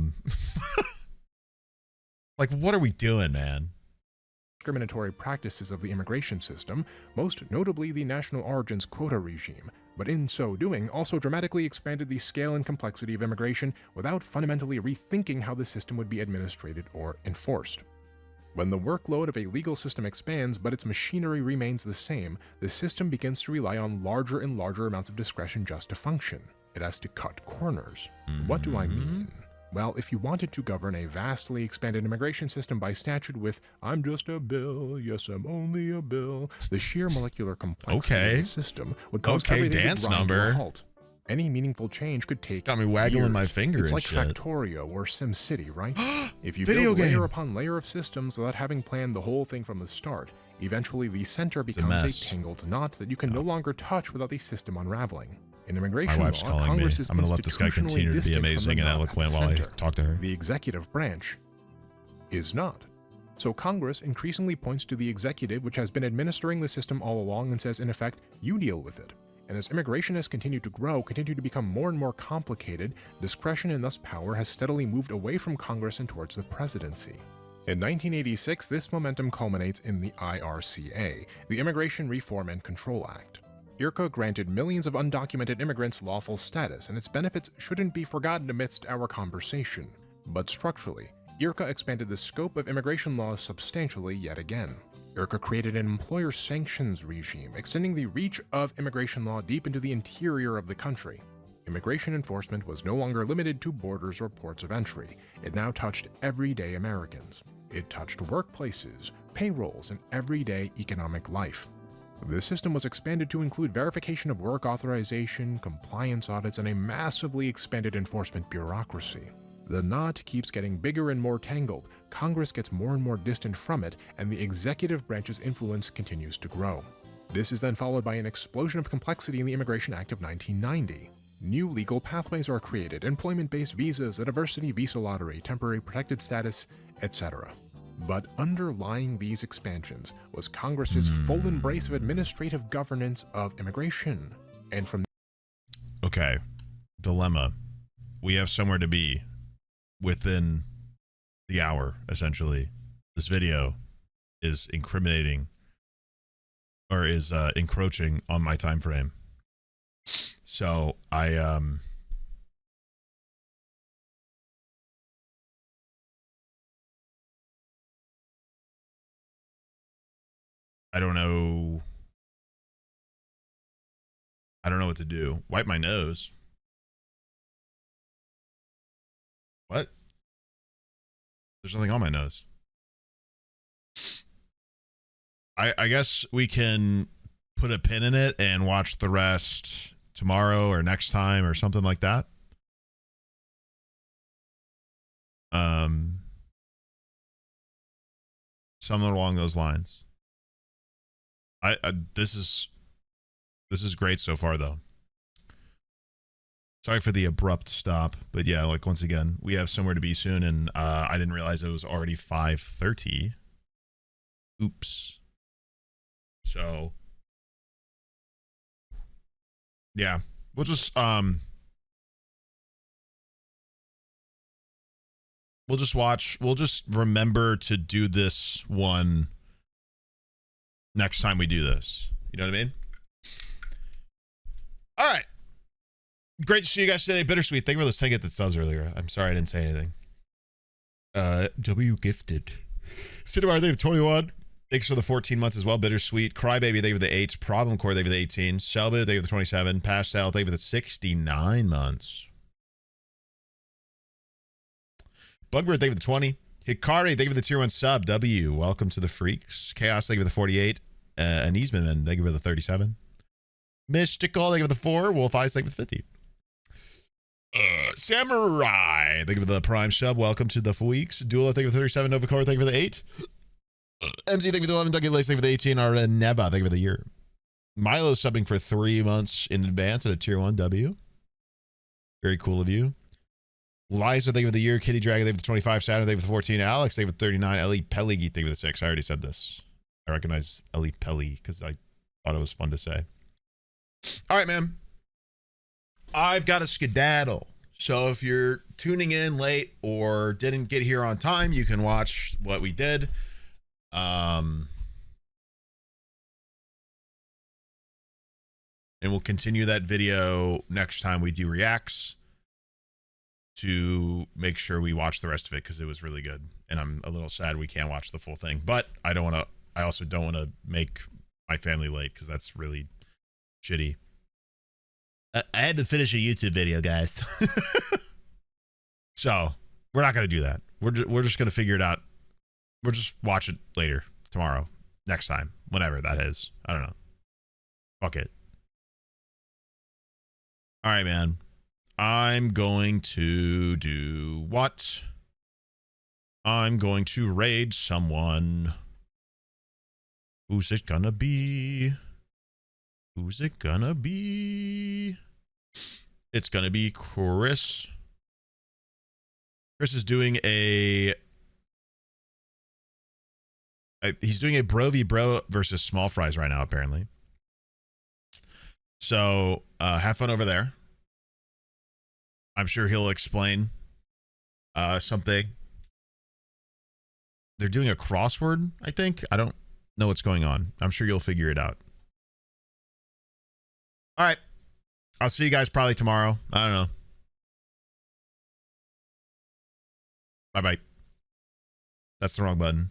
what are we doing, man?
Discriminatory practices of the immigration system, most notably the national origins quota regime, but in so doing also dramatically expanded the scale and complexity of immigration without fundamentally rethinking how the system would be administrated or enforced. When the workload of a legal system expands but its machinery remains the same, the system begins to rely on larger and larger amounts of discretion just to function. It has to cut corners. What do I mean? Well, if you wanted to govern a vastly expanded immigration system by statute with, I'm just a bill, yes, I'm only a bill, the sheer molecular complexity of the system would cause everything
dance
to grind to
number.
a halt. Any meaningful change could take
Got me waggling
years.
my finger
It's
and
like
shit.
Factorio or SimCity, right? If you
Video
build
game.
layer upon layer of systems without having planned the whole thing from the start, eventually the center becomes
mess.
a tangled knot that you can no longer touch without the system unraveling. In
My
immigration
wife's
law,
calling me.
Congress is
I'm going to let this guy continue to be
constitutionally
amazing
distinct
and
from the knot
eloquent
at the
while I
center.
talk to her.
The executive branch is not. So Congress increasingly points to the executive, which has been administering the system all along, and says, in effect, you deal with it. And as immigration has continued to grow, continued to become more and more complicated, discretion and thus power has steadily moved away from Congress and towards the presidency. In 1986, this momentum culminates in the IRCA, the Immigration Reform and Control Act. IRCA granted millions of undocumented immigrants lawful status, and its benefits shouldn't be forgotten amidst our conversation. But structurally, IRCA expanded the scope of immigration laws substantially yet again. IRCA created an employer sanctions regime, extending the reach of immigration law deep into the interior of the country. Immigration enforcement was no longer limited to borders or ports of entry. It now touched everyday Americans. It touched workplaces, payrolls, and everyday economic life. The system was expanded to include verification of work authorization, compliance audits, and a massively expanded enforcement bureaucracy. The knot keeps getting bigger and more tangled, Congress gets more and more distant from it, and the executive branch's influence continues to grow. This is then followed by an explosion of complexity in the Immigration Act of 1990. New legal pathways are created, employment-based visas, a diversity visa lottery, temporary protected status, etc. But underlying these expansions was Congress's full embrace of administrative governance of immigration. And from
Okay. Dilemma. We have somewhere to be within the hour, essentially. This video is incriminating or is encroaching on my time frame. So I don't know. I don't know what to do. Wipe my nose. What? There's nothing on my nose. I guess we can put a pin in it and watch the rest tomorrow or next time or something like that. Something along those lines. This is great so far though. Sorry for the abrupt stop, but yeah, like once again, we have somewhere to be soon, and I didn't realize it was already 5:30. Oops. So yeah, we'll just watch. We'll just remember to do this one next time we do this. You know what I mean? All right. Great to see you guys today. Bittersweet. Thank you for those 10 gifted subs earlier. I'm sorry I didn't say anything. W gifted. Cinnabar, thank you for 21. Thanks for the 14 months as well. Bittersweet. Crybaby, thank you for the 8. Problem Core, thank you for the 18. Selby, thank you for the 27. Pastel, thank you for the 69 months. Bugbird, thank you for the 20. Hikari, thank you for the tier 1 sub. W, welcome to the freaks. Chaos, thank you for the 48. And Eastman, thank you for the 37. Mystical, thank you for the 4. Wolf Eyes, thank you for the 50. Samurai, thank you for the prime sub. Welcome to the weeks. Duela, thank you for the 37. Novacore, thank you for the 8. MZ, thank you for the 11. Dougie Lace, thank you for the 18. Neva, thank you for the year. Milo subbing for 3 months in advance at a tier 1 W. Very cool of you. Liza, thank you for the year. Kitty Dragon, thank you for the 25. Saturn, thank you for the 14. Alex, thank you for the 39. Ellie Pelly, thank you for the 6. I already said this. I recognize Ellie Pelly because I thought it was fun to say. All right, man. I've got a skedaddle. So if you're tuning in late or didn't get here on time, you can watch what we did. And we'll continue that video next time we do reacts to make sure we watch the rest of it because it was really good. and I'm a little sad we can't watch the full thing. But I also don't want to make my family late because that's really shitty. I had to finish a YouTube video, guys. So we're not going to do that. We're just going to figure it out. We'll just watch it later, tomorrow, next time, whenever that is. I don't know. Fuck it. All right, man. I'm going to do what? I'm going to raid someone. Who's it gonna be? Who's it gonna be? It's gonna be Chris. Chris is doing he's doing a bro v bro versus small fries right now, apparently. So have fun over there. I'm sure he'll explain something. They're doing a crossword, I think. I don't know what's going on. I'm sure you'll figure it out. All right. I'll see you guys probably tomorrow. I don't know. Bye-bye. That's the wrong button.